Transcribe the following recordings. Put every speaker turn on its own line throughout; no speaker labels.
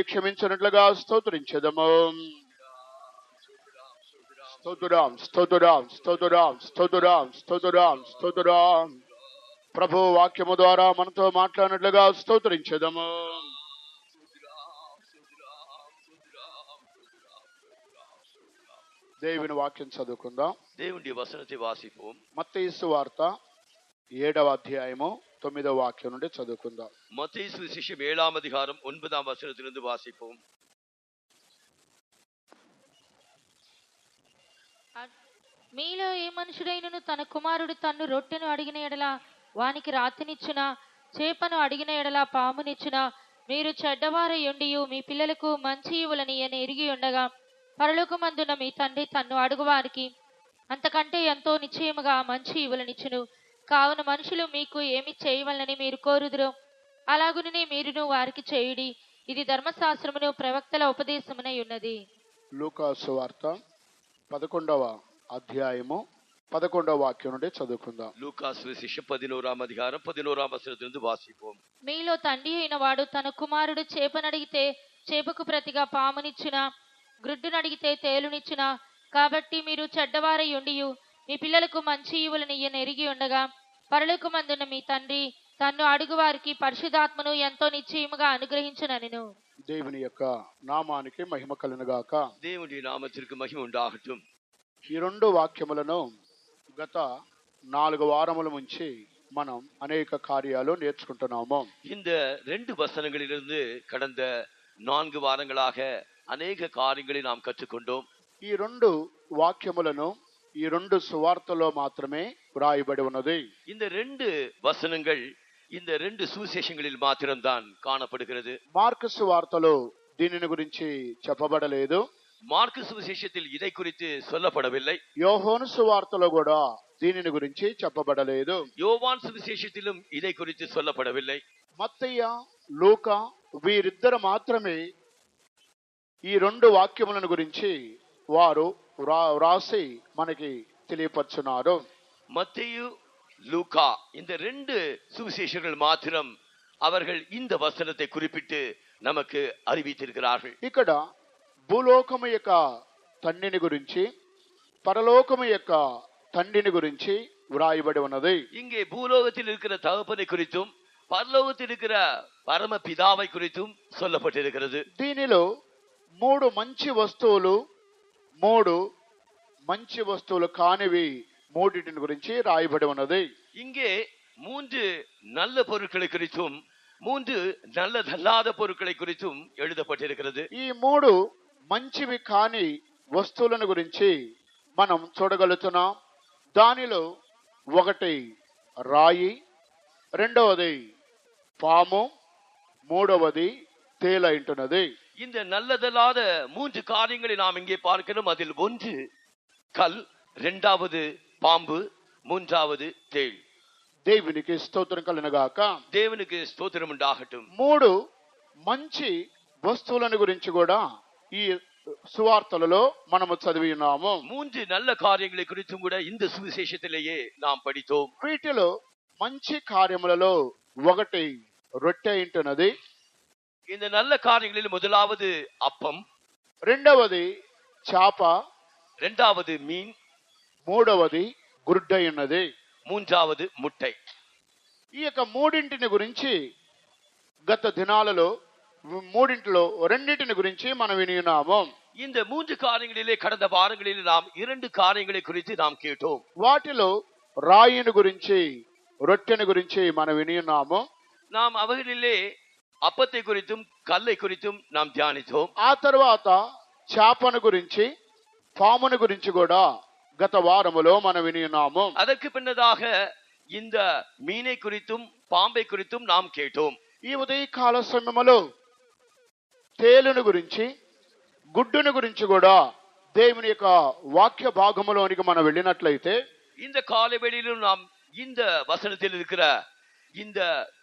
క్షమించినట్లుగా స్తోత్రించెదము. స్తోత్రం స్తోత్రం స్తోత్రం స్తోత్రం స్తోత్రం స్తోత్రం. ప్రభు వాక్యము ద్వారా మనతో మాట్లాడినట్లుగా స్తోత్రించెదము. దేవుని వాక్యం చదువుకుందాం.
దేవుని వచనத்தை వాసిపోం.
మత్తయి సువార్త 7వ అధ్యాయము 9వ వాక్యం నుండి చదువుకుందాం.
మత్తయి సువిశేషం 7వ అధ్యాయం 9వ వచనத்திலிருந்து వాసిపోం.
మీలో ఏ మనుషుడైనను తన కుమారుడు తన్ను రొట్టెను అడిగిన ఎడల వానికి రాతినిచ్చునా, చేపను అడిగిన ఎడల పామునిచ్చునా? మీరు చెడ్డవారై ఉండియు మీ పిల్లలకు మంచి ఇవ్వలని ఎరిగి ఉండగా పరలోకమందున్న మీ తండ్రి తన్ను అడుగువారికి అంతకంటే ఎంతో నిశ్చయముగా మంచి ఇవ్వలనిచ్చును. కావున మనుషులు మీకు ఏమి చేయవలనని మీరు కోరుదురో అలాగుననే మీరును వారికి చేయుడి. ఇది ధర్మశాస్త్రమును ప్రవక్తల ఉపదేశమునై ఉన్నది.
లూకా సువార్త 11వ అధ్యాయము 11వ వాక్యం నుండి చదువుకుందాం.
లూకా సువిశేషం 11వ అధ్యాయం 11వ వచనத்திலிருந்து వాసిపోం.
మీలో తండ్రి అయిన వాడు తన కుమారుడు చేపనడిగితే చేపకు ప్రతిగా పామునిచ్చునా, గ్రుడ్డునడిగితే తేలునిచ్చునా? కాబట్టి మీరు చెడ్డవారై ఉండియు మీ పిల్లలకు మంచి ఈవులను ఎరిగి ఉండగా పరలోకమందున్న మీ తండ్రి తన్ను అడుగు వారికి పరిశుద్ధాత్మను ఎంతో నిశ్చయముగా అనుగ్రహించుననెను.
దేవుని యొక్క నామానికి మహిమ కలుగుగాక.
దేవుని నామమునకు మహిమ ఉండాగటం.
ఈ రెండు వాక్యములను గత 4 వారముల నుంచి మనం అనేక కార్యాలు నేర్చుకుంటున్నాము.
இந்த 2 வசனங்களிலிருந்து கடந்த 4 வாரங்களாக అనేక కార్యங்களை நாம் కற்றுకొண்டோம்.
ఈ రెండు వాక్యములను ఈ రెండు సువార్తలో మాత్రమే వ్రాయబడి ఉన్నది.
இந்த 2 வசனங்கள் இந்த 2 சுவிசேஷங்களில் மாத்திரம்தான் காணப்படுகிறது.
మార్కు సువార్తలో దీనిని గురించి చెప్పబడలేదు.
మార్కు సువిశేషத்தில் இதை குறித்து சொல்லப்படவில்லை.
యోహాను సువార్తలో కూడా దీనిని గురించి చెప్పబడలేదు.
யோவான் సువిశేషத்திலும் இதை குறித்து சொல்லப்படவில்லை.
మత్తయి, లూకా వీరిద్దరు మాత్రమే ఈ రెండు వాక్యములను గురించి వారు వ్రాసి మనకి తెలియపరుచున్నారు.
மத்தேயு, லூக்கா இந்த 2 சுவிசேஷர்கள் மாத்திரம் அவர்கள் இந்த வசனத்தை குறிப்பிட்டு நமக்கு அறிவித்திருக்கிறார்கள்.
ఇక్కడ భూలోకము యొక్క తండ్రిని గురించి పరలోకము యొక్క తండ్రిని గురించి వ్రాయబడి ఉన్నది.
இங்கே பூலோகத்தில் இருக்கிற தகப்பனை குறித்தும் பரலோகத்தில் இருக்கிற பரம பிதாவை குறித்தும் சொல்லப்பட்டிருக்கிறது.
దీనిలో 3 మంచి వస్తువులు 3 మంచి వస్తువులు కానివి మూడింటిని గురించి రాయబడి ఉన్నది.
இங்கே 3 நல்ல பொருட்களை குறித்தும் 3 நல்லதல்லாத பொருட்களை குறித்தும் எழுதப்பட்டிருக்கிறது.
ఈ 3 మంచివి కాని వస్తువులను గురించి మనం చూడగలుగుతున్నాం. దానిలో ఒకటి రాయి, రెండవది పాము, మూడవది తేలైంటున్నది.
இந்த நல்லதல்லாத 3 காரியங்களை நாம் இங்கே பார்க்கிறோம். அதில் ஒன்று கல், இரண்டாவது பாம்பு, மூன்றாவது தேள்.
దేవునికి స్తోత్రం కలుగుగాక.
దేవునికి స్తోత్రం ఉండాగటం.
3 మంచి వస్తువులను గురించి కూడా ఈ సువార్తలలో మనము చదివి ఉన్నాము.
3 நல்ல காரியங்களை குறித்தும் கூட இந்த சுவிசேஷத்திலேயே நாம் படித்தோம்.
వీటిలో మంచి కార్యములలో ఒకటి రొట్టె ఇంటున్నది.
இந்த நல்ல காரியங்களில் முதலாவது அப்பம்,
రెండవది చాప,
இரண்டாவது மீன்,
మూడవది గుడ్డ ఉన్నది,
மூன்றாவது முட்டை.
ఈ యొక్క మూడింటిని గురించి గత దినాలలో మూడింటిలో రెండింటిని గురించి మనం విని ఉన్నాము.
இந்த 3 காரியங்களிலே கடந்த வாரங்களில் நாம் 2 காரியங்களை குறித்து நாம் கேட்டோம்.
వాటిలో రాయిని గురించి రొట్టెని గురించి మనం విని ఉన్నాము.
நாம் அவைகளிலே அப்பத்தை குறித்தும் கல்லை குறித்தும் நாம் தியானித்தோம்.
ఆ తర్వాత చేపను గురించి పాముని గురించి కూడా గత వారములో మనం విని ఉన్నాము.
அதற்கு பின்னதாக இந்த மீனை குறித்தும் பாம்பை குறித்தும் நாம் கேட்டோம்.
ఈ ఉదయకాల సమయంలో తేలుని గురించి గుడ్డుని గురించి కూడా దేవుని యొక్క వాక్య భాగములోనికి మనం వెళ్ళినట్లయితే
இந்த காலை வேளையிலும் நாம் இந்த வசனத்தில் இருக்கிற இந்த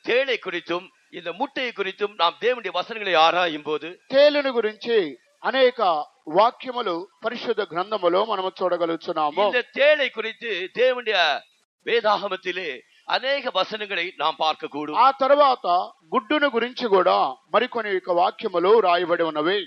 தேளை குறித்தும் இந்த முட்டையை குறித்தும் நாம் தேவனுடைய வசனங்களை ஆராயும் போது
తేలుని గురించి అనేక వాక్యములు పరిశుద్ధ గ్రంథములో మనము చూడగలుగుతున్నాము.
இந்த தேளை குறித்து தேவனுடைய வேதாகமத்திலே అనేக వచనங்களை நாம் பார்க்க கூடும்.
ఆ తర్వాత గుడ్డును గురించి కూడా మరికొన్ని యొక్క వాక్యములు రాయబడి ఉన్నవి.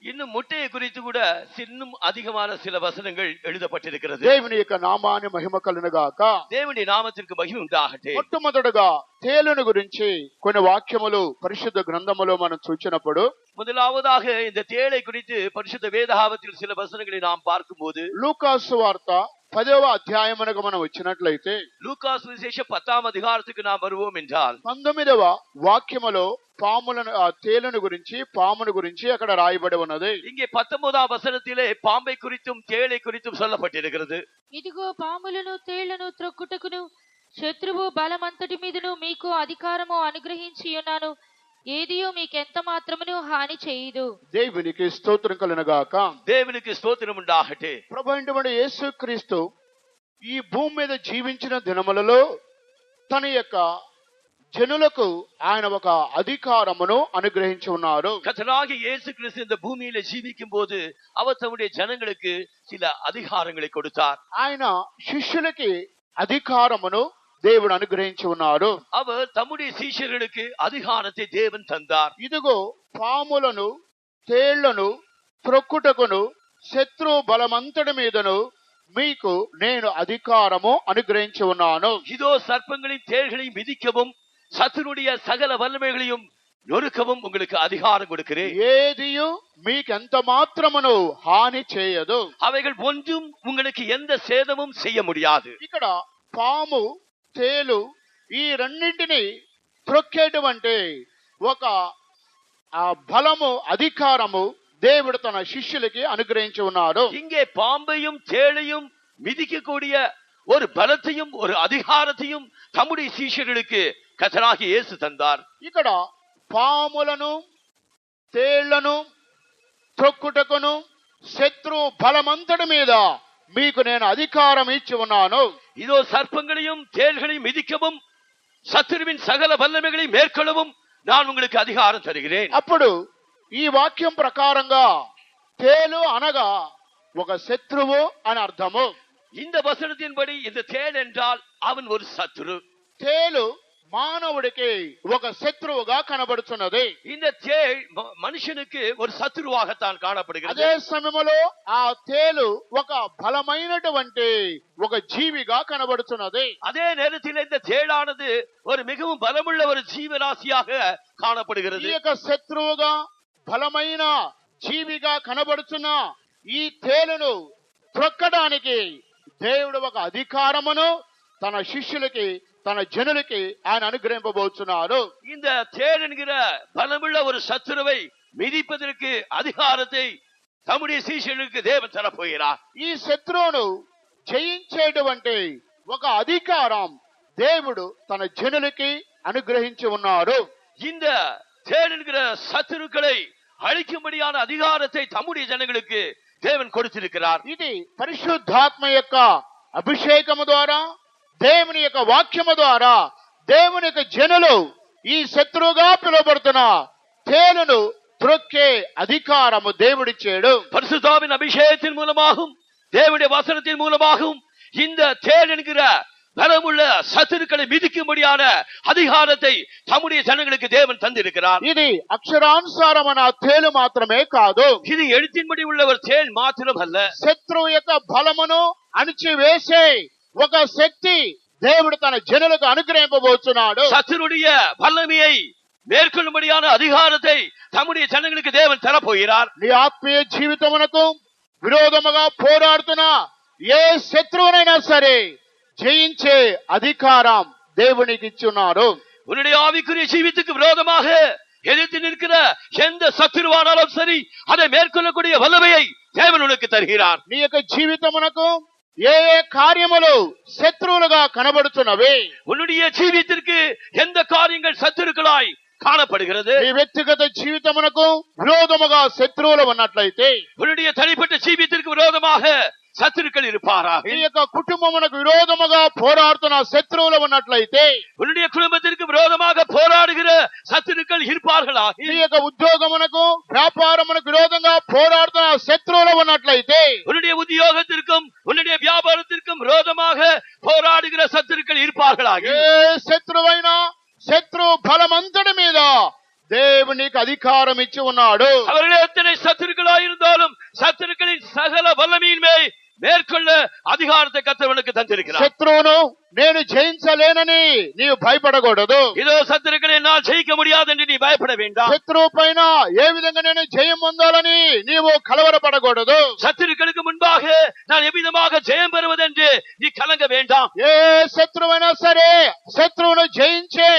இன்னும் முட்டையை குறித்து கூட இன்னும் அதிகமான சில வசனங்கள் எழுதப்பட்டிருக்கிறது.
దేవుని యొక్క నామాన్ని మహిమ కలుగును గాక.
தேவனுடைய நாமத்திற்கு மகிமை உண்டாகட்டும்.
మొట్టమొదటగా తేలును గురించి కొన్ని వాక్యములు పరిశుద్ధ గ్రంథములో మనం చూచినప్పుడు,
முதலாவதாக இந்த தேளை குறித்து பரிசுத்த வேதாகமத்தில் சில வசனங்களை நாம் பார்க்கும்போது,
లూకాసు వార్త 10వ అధ్యాయమునకు మనం వచ్చినట్లయితే
லூகாஸ் விசேஷம் 10ஆம் அதிகாரத்துக்கு நாம் வருவோம் என்றால்
19వ వాక్యములో పాములను తేలును గురించి పామును గురించి అక్కడ రాయబడి ఉన్నది.
இங்கே 19ஆம் వచనத்திலே பாம்பை குறித்தும் தேளை குறித்தும் சொல்லப்பட்டிருக்கிறது.
ఇదిగో పాములను తేళ్లను త్రొక్కుటకును శత్రువు బలమంతటి మీదను మీకు అధికారము అనుగ్రహించి ఉన్నాను, ఏదియో మీకెంత మాత్రమును హాని చేయదు.
దేవునికి స్తోత్రం కలుగును గాక.
தேவனுக்கு ஸ்தோத்திரம் உண்டாகட்டும்.
ప్రభువైన యేసుక్రీస్తు ఈ భూమి మీద జీవించిన దినములలో తన యొక్క జనులకు ఆయన ఒక అధికారమును అనుగ్రహించి ఉన్నారు.
கர்த்தராகிய இயேசு கிறிஸ்து இந்த பூமியில ஜீவிக்கும் போது அவர் தம்முடைய ஜனங்களுக்கு சில அதிகாரங்களை கொடுத்தார்.
ఆయన శిష్యులకి అధికారమును దేవుడు అనుగ్రహించి ఉన్నారు.
அவர் தம்முடைய சீஷர்களுக்கு அதிகாரத்தை தேவன் தந்தார்.
ఇదిగో పాములను తేళ్లను త్రొక్కుటకును శత్రు బలమంతటి మీదను మీకు నేను అధికారము అనుగ్రహించి ఉన్నాను.
இதோ சர்ப்பங்களையும் தேள்களையும் மிதிக்கவும் சத்துருடைய சகல வல்லமைகளையும் நொறுக்கவும் உங்களுக்கு அதிகாரம் கொடுக்கிறேன்.
ఏదియు మీకెంత మాత్రమును హాని చేయదు.
அவைகள் ஒன்றும் உங்களுக்கு எந்த சேதமும் செய்ய முடியாது.
ఇక్కడ పాము తేలు ఈ రెండింటిని త్రొక్కేటువంటి ఒక బలము అధికారము దేవుడు తన శిష్యులకి అనుగ్రహించి ఉన్నాడు.
இங்கே பாம்பையும் தேளையும் மிதிக்கக்கூடிய ஒரு பலத்தையும் ஒரு அதிகாரத்தையும் தம்முடைய சீஷர்களுக்கு கர்த்தராகிய இயேசு தந்தார்.
ఇక్కడ పాములను తేళ్లను త్రొక్కుటకును శత్రు బలమంతటి మీద మీకు నేను అధికారం ఇచ్చి ఉన్నాను.
இதோ சர்ப்பங்களையும் தேள்களையும் மிதிக்கவும் சத்துருவின் சகல வல்லமைகளை மேற்கொள்ளவும் நான் உங்களுக்கு அதிகாரம் தருகிறேன்.
అప్పుడు ఈ వాక్యం ప్రకారంగా తేలు అనగా ఒక శత్రువు అని అర్థము.
இந்த வசனத்தின்படி இந்த தேள் என்றால் அவன் ஒரு சத்துரு.
తేలు మానవుడికి ఒక శత్రువుగా కనబడుతున్నది.
இந்த தேள் மனுஷனுக்கு ஒரு சத்துருவாகத்தான் காணப்படுகிறது.
అదే సమయంలో ఆ తేలు ఒక బలమైనటువంటి ఒక జీవిగా కనబడుతున్నది.
அதே நேரத்தில் இந்த தேளானது ஒரு மிகவும் பலமுள்ள ஒரு ஜீவராசியாக காணப்படுகிறது.
ఈ యొక్క శత్రువుగా బలమైన జీవిగా కనబడుతున్న ఈ తేలును త్రొక్కడానికి దేవుడు ఒక అధికారమును తన శిష్యులకి తన జనులకి ఆయన అనుగ్రహింపబోతున్నారు.
இந்த தேள் என்கிற பலமுள்ள ஒரு சத்துருவை மிதிப்பதற்கு அதிகாரத்தை தம்முடைய சீஷர்களுக்கு தேவன் தரப்போகிறார்.
ఈ శత్రువును జయించేటువంటి ఒక అధికారం దేవుడు తన జనులకి అనుగ్రహించి ఉన్నారు.
இந்த தேள் என்கிற சத்துருக்களை அழிக்கும்படியான அதிகாரத்தை தம்முடைய ஜனங்களுக்கு தேவன் கொடுத்திருக்கிறார்.
ఇది పరిశుద్ధాత్మ యొక్క అభిషేకము ద్వారా దేవుని యొక్క వాక్యము ద్వారా దేవుని యొక్క జనులు ఈ శత్రువుగా పిలువబడుతున్న తేలును త్రొక్కే అధికారము దేవుడిచ్చాడు.
பரிசுத்தாவின் அபிஷேகத்தின் மூலமாகவும் தேவனுடைய வசனத்தின் மூலமாகவும் இந்த தேள் என்கிற பலமுள்ள சத்துருக்களை மிதிக்கும்படியான அதிகாரத்தை தம்முடைய ஜனங்களுக்கு தேவன் தந்திருக்கிறார்.
ఇది అక్షరానుసారమైన తేలు మాత్రమే కాదు,
இது எழுத்தின்படி உள்ள ஒரு தேள் மாத்திரம் அல்ல.
శత్రువు యొక్క బలమును అణిచివేసే ఒక శక్తి దేవుడు తన జనులకు అనుగ్రహింపబోతున్నాడు.
சத்துருடைய வல்லமையை மேற்கொள்ளும்படியான அதிகாரத்தை தம்முடைய ஜனங்களுக்கு தேவன் தரப்போகிறார்.
నీ ఆత్మీయ జీవితమునకు విరోధముగా పోరాడుతున్న ఏ శత్రువునైనా సరే జయించే అధికారం దేవునికి ఇచ్చున్నారు.
உன்னுடைய ஆவிக்குரிய ஜீவித்துக்கு விரோதமாக எதிர்த்து நிற்கிற எந்த சத்துருவானாலும் சரி அதை மேற்கொள்ளக்கூடிய வல்லமையை தேவன் உனக்கு தருகிறார்.
నీ యొక్క జీవితమునకు ఏ ఏ కార్యములు శత్రువులుగా కనబడుతున్నవి,
உன்னுடைய ஜீவித்திற்கு எந்த காரியங்கள் சத்துருக்களாய் காணப்படுகிறது,
నీ వ్యక్తిగత జీవితమునకు విరోధముగా శత్రువులు ఉన్నట్లయితే,
உன்னுடைய தனிப்பட்ட ஜீவித்திற்கு விரோதமாக சத்துருக்கள் இருப்பாராக,
నీ యొక్క కుటుంబమునకు విరోధముగా పోరాడుతున్న శత్రువులు ఉన్నట్లయితే,
உன்னுடைய குடும்பத்திற்கு விரோதமாக போராடுகிற சத்துருக்கள் இருப்பார்களாக,
నీ యొక్క ఉద్యోగమునకు వ్యాపారమునకు విరోధంగా పోరాడుతున్న శత్రువులు ఉన్నట్లయితే,
உன்னுடைய உத்தியோகத்திற்கும் உன்னுடைய வியாபாரத்திற்கும் விரோதமாக போராடுகிற சத்துருக்கள் இருப்பார்கள். జయించువాர்களாகி
ఏ శత్రువైనా శత్రు బలమంతటి మీద దేవునికి అధికారం ఇచ్చి ఉన్నాడు.
அவர்கள் எத்தனை சத்துருக்களாய் இருந்தாலும் சத்துருக்களின் சகல வல்லமையின் மேல் மேற்கொள்ள அதிகாரத்தை கர்த்தருக்கு தந்திருக்கிறார்.
శత్రువును నేను జయించలేనని నీవు భయపడకూడదు.
இதோ சத்துருக்களை என்னால் ஜெயிக்க முடியாது என்று நீ பயப்பட வேண்டாம்.
శత్రువు పైన ఏ విధంగా నేను జయం పొందాలని నీవు కలవరపడకూడదు.
சத்துருக்களுக்கு முன்பாக நான் எவ்விதமாக ஜெயம் பெறுவது என்று நீ கலங்க வேண்டாம்.
ఏ శత్రువైనా సరే శత్రువును జయించే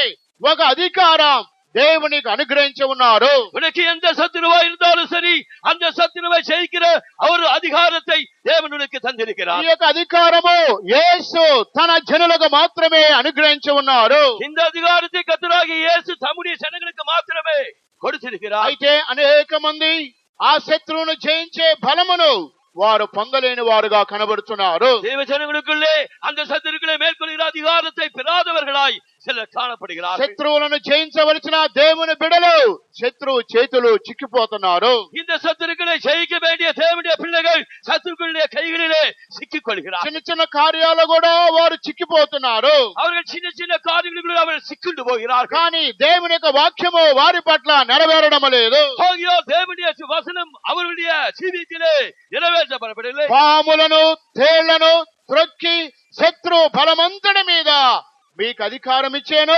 ఒక అధికారం దేవునికి అనుగ్రహించి ఉన్నారు.
உனக்கு எந்த சத்துருவா இருந்தாலும் சரி அந்த சத்துருவை ஜெயிக்கிற ஒரு அதிகாரத்தை தேவன் உனக்கு தந்திருக்கிறார்.
ఈ యొక్క అధికారము యేసు తన జనులకు మాత్రమే అనుగ్రహించి ఉన్నారు.
இந்த அதிகாரத்தை கர்த்தராகிய இயேசு தம்முடைய ஜனங்களுக்கு மாத்திரமே கொடுத்திருக்கிறார்.
అయితే అనేక మంది ఆ శత్రువును జయించే బలమును వారు పొందలేని వారుగా కనబడుతున్నారు.
தேவ ஜனங்களுக்குள்ளே அந்த சத்துருக்களை மேற்கொள்கிற அதிகாரத்தை பெறாதவர்களாய் சிலர் காணப்படுகிறார்கள்.
శత్రువులను జయించవలసిన దేవుని బిడలు శత్రువు చేతులు చిక్కిపోతున్నారు.
இந்த சத்துருக்களை ஜெயிக்க வேண்டிய தேவனுடைய பிள்ளைகள் சத்துருக்களுடைய கைகளிலே சிக்கிக் கொள்கிறார்.
చిన్న చిన్న కార్యాలు కూడా వారు చిక్కిపోతున్నారు.
அவர்கள் சின்ன சின்ன காரியங்களுக்குள்ள அவர்கள் சிக்கிண்டு போகிறார்கள்.
కానీ దేవుని యొక్క వాక్యము వారి పట్ల నెరవేరడం లేదు.
ஆகையால் தேவனுடைய வசனம் அவருடைய ஜீவியத்திலே நிறைவேற்றப்படவில்லை.
పాములను తేళ్లను త్రొక్కి శత్రు బలమంతటి మీద మీకు అధికారం ఇచ్చాను,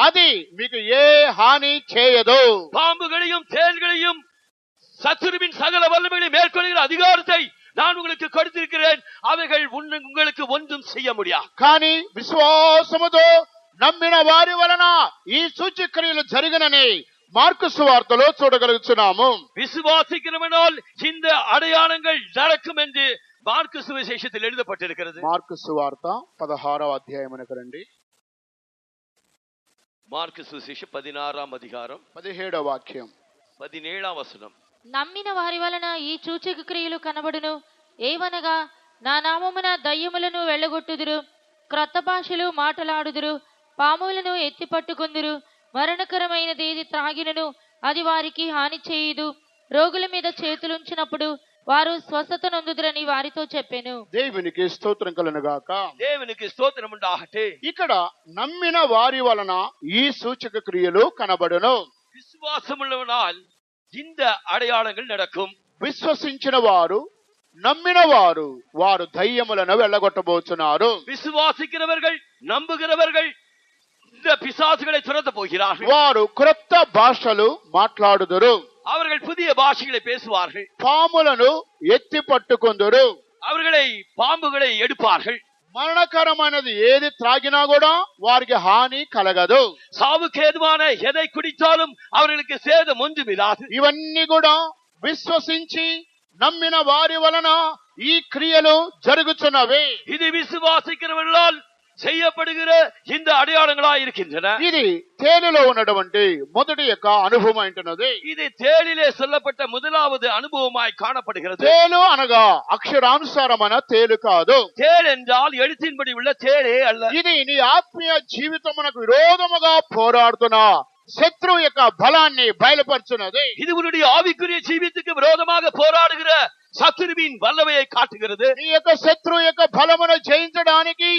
అది మీకు ఏ హాని చేయదు.
பாம்புகளையும் தேள்களையும் சத்துருவின் சகல வல்லமைகளை மேற்கொள்கிற அதிகாரத்தை நான் உங்களுக்கு கொடுத்திருக்கிறேன். அவைகள் உங்களுக்கு ஒன்றும் செய்ய முடியாது.
కానీ విశ్వాసముతో నమ్మిన వారి వలన ఈ సూచక్రియలు జరిగినని మార్కు సువార్తలో చూడగలుగుతున్నాము.
விசுவாசிக்கிறவனால் இந்த அடையாளங்கள் நடக்கும் என்று மார்க்கு சுவிசேஷத்தில் எழுதப்பட்டிருக்கிறது.
మార్కు సువార్త 16వ అధ్యాయమునకు రండి.
మార్కు సువిశేషం 16వ అధ్యాయం
17వ వాక్యం
17వ వచనం.
నమ్మిన వారి వలన ఈ సూచక క్రియలు కనబడును. ఏవనగా నా నామమున దయ్యములను వెళ్ళగొట్టుదురు, క్రొత్త భాషలు మాటలాడుదురు, పాములను ఎత్తి పట్టుకొందురు, మరణకరమైనది ఏది త్రాగినను అది వారికి హాని చేయదు, రోగుల మీద చేతులుంచినప్పుడు వారు స్వస్థత నొందుదురని వారితో చెప్పెను.
దేవునికి స్తోత్రం కలుగుగాక.
దేవునికి స్తోత్రం ఉండాలి.
ఇక్కడ నమ్మిన వారి వలన ఈ సూచక క్రియలు కనబడును.
விசுவாசமுள்ளவனால் இந்த அடையாளங்கள் நடக்கும்.
విశ్వసించిన వారు నమ్మిన వారు వారు దయ్యములను వెళ్ళగొట్టబోతున్నారు.
விசுவாசிக்கிறவர்கள் நம்புகிறவர்கள் இந்த பிசாசுகளை துரத்த போகிறார்கள்.
వారు క్రొత్త భాషలు మాట్లాడుదురు,
அவர்கள் புதிய பாஷைகளை பேசுவார்கள்.
పాములను ఎత్తి పట్టుకొందురు,
அவர்களை பாம்புகளை எடுப்பார்கள்.
మరణకరమైనది ఏది త్రాగినా కూడా వారికి హాని కలగదు.
சாவுக்கு ஏதுவான எதை குடித்தாலும் அவர்களுக்கு சேதம் ஒன்றுமிராது.
ఇవన్నీ కూడా విశ్వసించి నమ్మిన వారి వలన ఈ క్రియలు జరుగుతున్నవి.
இது விசுவாசிக்கிறவர்களால் செய்யப்படுகிற இந்த అடையாளங்களா இருக்கின்றன.
ఇది తేలులో ఉన్నటువంటి మొదటి యొక్క అనుభవం అంటున్నది.
இது தேளிலே சொல்லப்பட்ட முதலாவது அனுபவமாய் காணப்படுகிறது.
తేలు అనగా అక్షరానుసారమైన తేలు కాదు.
தேள் என்றால் எழுத்தின்படி உள்ள தேளே அல்ல.
ఇది నీ ఆత్మీయ జీవితమునకు విరోధముగా పోరాడుతున్న శత్రువు యొక్క బలాన్ని బయలుపరుచున్నది.
இது உன்னுடைய ஆவிக்குரிய ஜீவித்துக்கு விரோதமாக போராடுகிற சத்துருவின் வல்லமையை காட்டுகிறது.
నీ యొక్క శత్రువు యొక్క బలమును జయించడానికి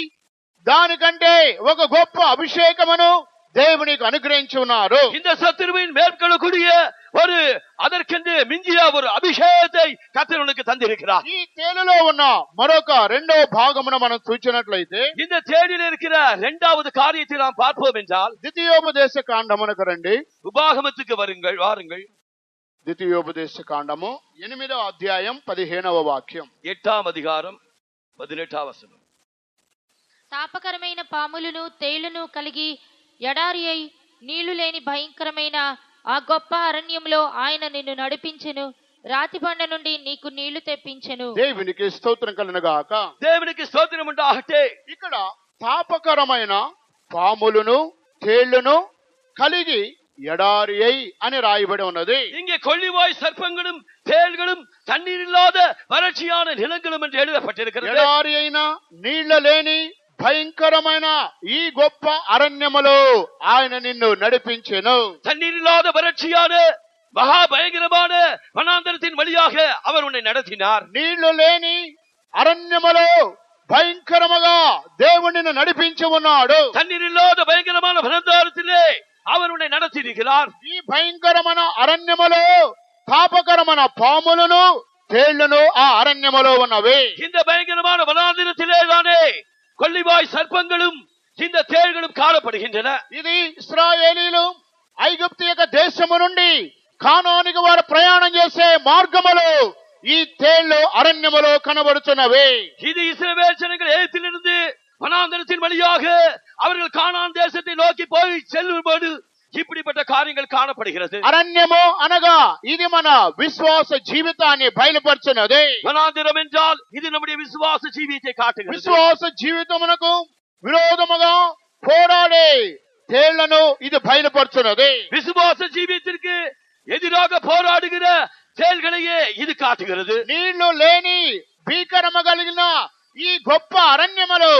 దానికంటే ఒక గొప్ప అభిషేకమును దేవునికి అనుగ్రహించి ఉన్నారు.
இந்த சத்துருவின் மேற்கொள்ளக்கூடிய ஒரு அதற்கென்று மிஞ்சிய ஒரு அபிஷேகத்தை கர்த்தர் உனக்கு தந்திருக்கிறார்.
ఈ తేలులో ఉన్న మరొక రెండవ భాగమును మనం చూసినట్లయితే
இந்த தேடியில் இருக்கிற இரண்டாவது காரியத்தை நாம் பார்ப்போம் என்றால்
ద్వితీయోపదేశ కాండమునకు రండి.
உபாகமத்துக்கு வாருங்கள்.
ద్వితీయోపదేశ కాండము 8వ అధ్యాయం 15వ వాక్యం.
8వ అధ్యాయం 18వ వచనం.
తాపకరమైన పాములను తేళ్లను కలిగి ఎడారి అయి నీళ్లు లేని భయంకరమైన ఆ గొప్ప అరణ్యంలో ఆయన నిన్ను నడిపించెను, రాతి బండ నుండి నీకు నీళ్లు తెప్పించెను.
దేవునికి స్తోత్రం కలుగుగాక.
దేవునికి స్తోత్రం ఉండాలి.
ఇక్కడ తాపకరమైన పాములను తేళ్లను కలిగి ఎడారి అయి అని రాయబడి ఉన్నది.
இங்கே கொள்ளிவாய் சர்ப்பங்களும் தேள்களும் தண்ணீர் இல்லாத வறட்சியான நிலங்களும் என்று எழுதப்பட்டிருக்கிறது.
ఎడారి అయిన నీళ్ల లేని భయంకరమైన ఈ గొప్ప అరణ్యములో ఆయన నిన్ను నడిపించెను.
தண்ணீர் இல்லாத வறட்சியான மகா பயங்கரமான வனாந்தரத்தின் வழியாக அவர் உன்னை நடத்தினார்.
నీళ్లు లేని అరణ్యములో భయంకరముగా దేవుడు నిన్ను నడిపించి ఉన్నాడు.
தண்ணீர் இல்லாத பயங்கரமான வனாந்தரத்திலே அவர் உன்னை நடத்தி இருக்கிறார்.
ఈ భయంకరమైన అరణ్యములో తాపకరమైన పాములను తేళ్లను ఆ అరణ్యములో ఉన్నవి.
இந்த பயங்கரமான வனாந்தரத்திலே தானே கொள்ளிவாய் சர்ப்பங்களும் இந்த தேள்களும் காணப்படுகின்றன.
ఇది ఇశ్రాయేలీలు ఐగుప్తు యొక్క దేశము నుండి కానానికి వారు ప్రయాణం చేసే మార్గములో ఈ తేళ్లు అరణ్యములో కనబడుతున్నవి.
இது இஸ்ரவேல் ஜனங்கள் எகிப்திலிருந்து வனாந்தரத்தின் வழியாக அவர்கள் கானான் தேசத்தை நோக்கி போய் செல்லும்போது இப்படிப்பட்ட காரியங்கள் காணப்படுகிறது.
అరణ్యము అనగా ఇది మన విశ్వాస జీవితాన్ని బయలుపరుచున్నది.
வனாந்தரம் என்றால் இது நம்முடைய விசுவாச ஜீவியத்தை காட்டுகிறது.
విశ్వాస జీవితమునకు విరోధముగా పోరాడే తేళ్లను ఇది బయలుపరుచున్నది.
விசுவாச ஜீவியத்திற்கு எதிராக போராடுகிற செயல்களையே இது காட்டுகிறது.
నీళ్లు లేని భీకరము కలిగిన ఈ గొప్ప అరణ్యములో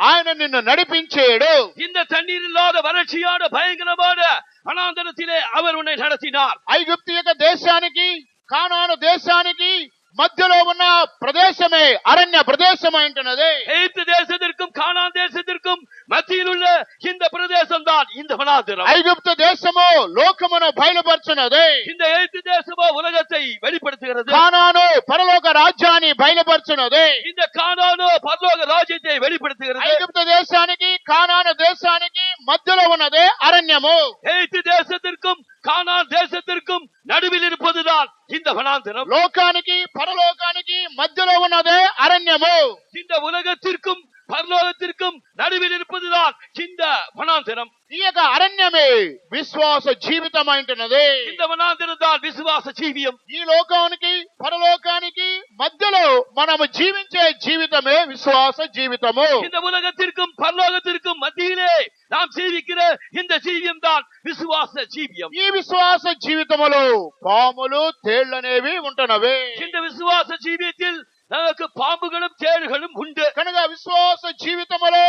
ఆయన నిన్ను నడిపించాడు.
இந்த தண்ணீர் இல்லாத வறட்சியான பயங்கரமான வனாந்தரத்திலே அவர் உன்னை நடத்தினார்.
ఐగుప్తు యొక్క దేశానికి కానాను దేశానికి మధ్యలో ఉన్న ప్రదేశమే అరణ్య ప్రదేశం అంటున్నది.
எகிப்து தேசத்திற்கும் கானான் தேசத்திற்கும் மத்தியில் உள்ள இந்த பிரதேசம் தான் இந்த வனாந்தரம்.
ఐగుప్తు దేశము లోకమును బయలుపరుచున్నది.
இந்த எகிப்து தேசமோ உலகத்தை வெளிப்படுத்துகிறது.
కానాను పరలోక రాజ్యాన్ని బయలుపరుచున్నది.
இந்த கானானோ பரலோக ராஜ்யத்தை வெளிப்படுத்துகிறது.
ఐగుప్తు దేశానికి కానాను దేశానికి మధ్యలో ఉన్నదే అరణ్యము.
எகிப்து தேசத்திற்கும் கானான் தேசத்திற்கும் நடுவில் இருப்பதுதான் இந்த வனாந்தரம்.
లోకానికి పరలోకానికి మధ్యలో ఉన్నదే అరణ్యము.
இந்த உலகத்திற்கும் பரலோகத்திற்கும் நடுவில் இருப்பதுதான் இந்த வனாந்தரம்.
ఈ యొక్క అరణ్యమే విశ్వాస జీవితం అంటున్నది.
இந்த வனாந்தரம் தான் விசுவாச ஜீவியம்.
ఈ లోకానికి పరలోకానికి మధ్యలో మనము జీవించే జీవితమే విశ్వాస జీవితము.
இந்த உலகத்திற்கும் பரலோகத்திற்கும் மத்தியிலே நாம் ஜீவிக்கிற இந்த ஜீவியம் தான் விசுவாச ஜீவியம்.
ఈ విశ్వాస జీవితములో పాములు తేళ్లనేవి ఉంటున్నవి.
இந்த விசுவாச ஜீவியத்தில் நமக்கு பாம்புகளும் தேள்களும் உண்டு.
కనుక విశ్వాస జీవితములో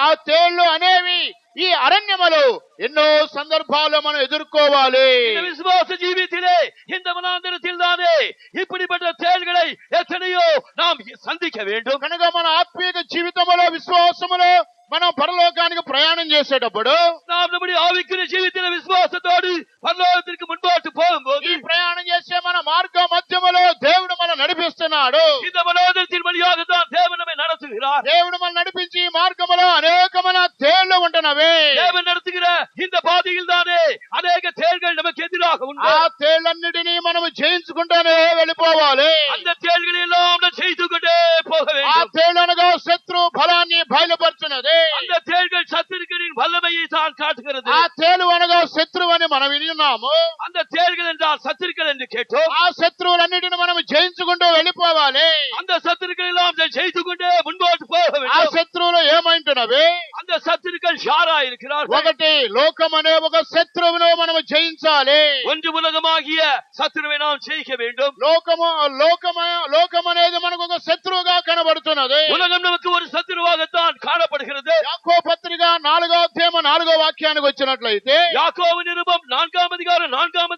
ఆ తేళ్లు అనేవి ఈ అరణ్యములో ఎన్నో సందర్భాలు మనం ఎదుర్కోవాలి.
இந்த விசுவாச ஜீவியத்திலே இந்த வனாந்தரத்தில் தானே இப்படிப்பட்ட தேள்களை எத்தனையோ நாம் சந்திக்க வேண்டும்.
కనుక మన ఆత్మీయ జీవితములో విశ్వాసములో మనం పరలోకానికి ప్రయాణం చేసేటప్పుడు
நாம் நம்முடைய ஆவிக்குரிய ஜீவியத்திலே விசுவாசத்தோடு பரலோகத்திற்கு முன்பாட்டு போகும்போது
ఈ ప్రయాణం చేసే మన మార్గ మధ్యములో దేవుడు మనం నడిపిస్తున్నాడు.
இந்த வனாந்தரத்தின் வழியாக தான் தேவன் நம்மை நடத்துகிறார்.
దేవుడు మనం నడిపించి ఈ మార్గములో అనేకమైన తేళ్లు ఉంటున్నవి.
தேவன் நடத்துகிற இந்த பாதையில் தானே అనేక தேள்கள் நமக்கு எதிராக உண்டு.
ఆ తేళ్లన్నిటినీ మనం జయించుకుంటూనే వెళ్ళిపోవాలి.
அந்த தேள்களை எல்லாம் நாம் செய்து கொண்டே போக
ఆ
வேண்டும்.
తేళ్లనగా శత్రు బలాన్ని బయలుపరుచున్నది.
அந்த தேள்கள் சத்துருக்களின் வல்லமையை தான் காட்டுகிறது.
ఆ తేలు అనగా శత్రువు అని మనం విన్నాము.
அந்த தேள்கள் என்றால் சத்துருக்கள் என்று கேட்டோம்.
ఆ శత్రువులన్నిటిని మనం జయించుకుంటూ వెళ్ళిపోవాలి.
அந்த சத்துருக்கள் எல்லாம் செய்து கொண்டே முன்போட்டு போக
ఆ
வேண்டும்.
శత్రువులు ఏమంటున్నవి?
அந்த சத்துருக்கள் யாரா இருக்கிறார்கள்?
ఒకటి లోకం అనే ఒక శత్రువును మనం జయించాలి.
ஒன்று உலகமாகிய சத்துருவை நாம் ஜெயிக்க வேண்டும்.
లోకం అనేది మనకు ఒక శత్రువుగా కనబడుతున్నది.
உலகம் நமக்கு ஒரு சத்துருவாகத்தான் காணப்படுகிறது.
యాకోబు పత్రిక 4వ అధ్యాయం 4వ వాక్యానికి వచ్చినట్లయితే
யாக்கோபு நிருபம் 4ஆம் அதிகாரம் 4ஆம்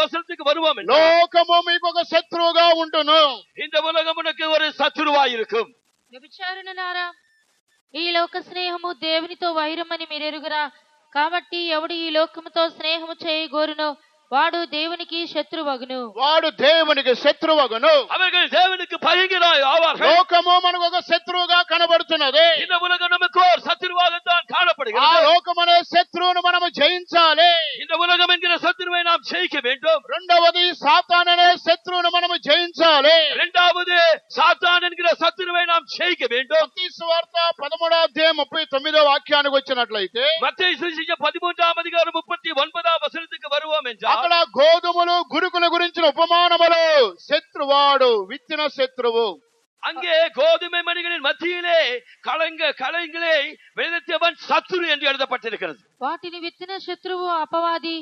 வசனத்துக்கு வருவோம்.
లోకము మీకు ఒక శత్రువుగా ఉంటును.
இந்த உலகம் உனக்கு ஒரு சத்துருவாய் இருக்கும்.
వ్యభిచారులారా, ఈ లోక స్నేహము దేవునితో వైరమని మీరెరుగురా. కాబట్టి ఎవడు ఈ లోకముతో స్నేహము చేయగోరునో వాడు దేవునికి శత్రువగును.
அவர்கள் தேவனுக்கு பயங்கராய் ஆவார்கள்.
లోకము మనకు ఒక శత్రువుగా కనబడుతున్నది.
இந்த உலகம் நமக்கு ஒரு சத்துருவாகத்தான்
ఆ
காணப்படுகிறது.
లోకం అనే శత్రువును మనము జయించాలి.
இந்த உலகம் என்கிற சத்துருவை நாம் ஜெயிக்க வேண்டும்.
రెండవది సాతాను అనే శత్రువును మనము జయించాలి.
இரண்டாவது சாத்தான் என்கிற சத்துருவை நாம் ஜெயிக்க வேண்டும்.
మత్తయి సువార్త 13వ అధ్యాయం 39వ వాక్యానికి వచ్చినట్లయితే
மத்தேயு சுவிசேஷம் 13ஆம் அதிகாரம் 39ஆம் வசனத்துக்கு வருவோம் என்றால்
అక్కడ గోధుమలు గురుకుల గురించిన ఉపమానములు శత్రువాడు విత్తిన శత్రువు.
அங்கே கோதுமை மணிகளின் மத்தியிலே களைங்களை விதைத்தவன் சத்துரு என்று எழுதப்பட்டிருக்கிறது.
వాటిని విత్తిన శత్రువు అపవాది.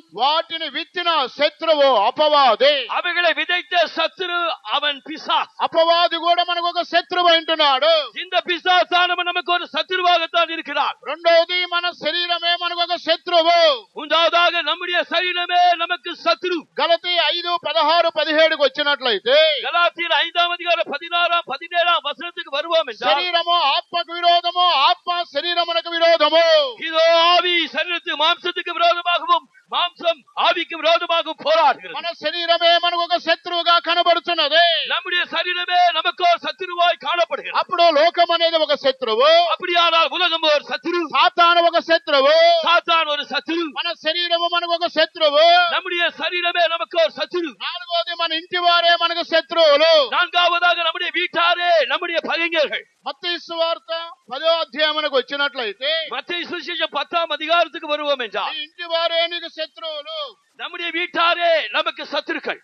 అவைகளை విதைத்த శత్రు அவன் பிசாசு.
అపవాది కూడా మనకు ఒక శత్రువు అంటున్నాడు.
இந்த பிசாசானவன் நமக்கு ஒரு சத்துருவாகத்தான் இருக்கிறார்.
రెండోది మన శరీరమే మనకు ఒక శత్రువు.
மூன்றாவதாக நம்முடைய சரீரமே நமக்கு சத்துரு.
గలతీ 5:16-17కు వచ్చినట్లయితే
గలాతీయుల 5వ అధ్యాయం 16-17 వచనத்துக்கு வருவோம் என்றால்
శరీరము ఆత్మకు విరోధము, ఆత్మ శరీరమునకు విరోధము.
இதோ ஆவி சரீரத்துக்கு மாம்சத்துக்கு விரோதமாகவும் மாம்சம் ஆவிக்கு விரோதமாகவும் போராடுகிறது.
మన శరీరమే మనకు ఒక శత్రువుగా కనబడుతున్నది.
நம்முடைய சரீரமே நமக்கு ஒரு சத்துருவாய் காணப்படுகிறது.
అప్పుడు లోకం అనేది ఒక శత్రువు,
அப்படியானால் உலகம் ஒரு சத்துரு,
సాతాను ఒక శత్రువు,
சாத்தான் ஒரு சத்துரு,
మన శరీరము మనకు ఒక శత్రువు.
நம்முடைய சரீரமே நமக்கு ஒரு சத்துரு.
నాలుగోది మన ఇంటి వారే మనకు శత్రువులు.
நான்காவதாக நம்முடைய வீட்டாரே நம்முடைய பகைஞர்கள்.
మత్తయి సువార్త 10వ అధ్యాయమునకు వచ్చినట్లయితే
மத்தேயு சுவிசேஷம் 10ஆம் அதிகாரத்துக்கு வருவோம் என்றால்
నీ ఇంటి వారే నీకు శత్రువులు.
நம்முடைய வீட்டாரே நமக்கு சத்துருக்கள்.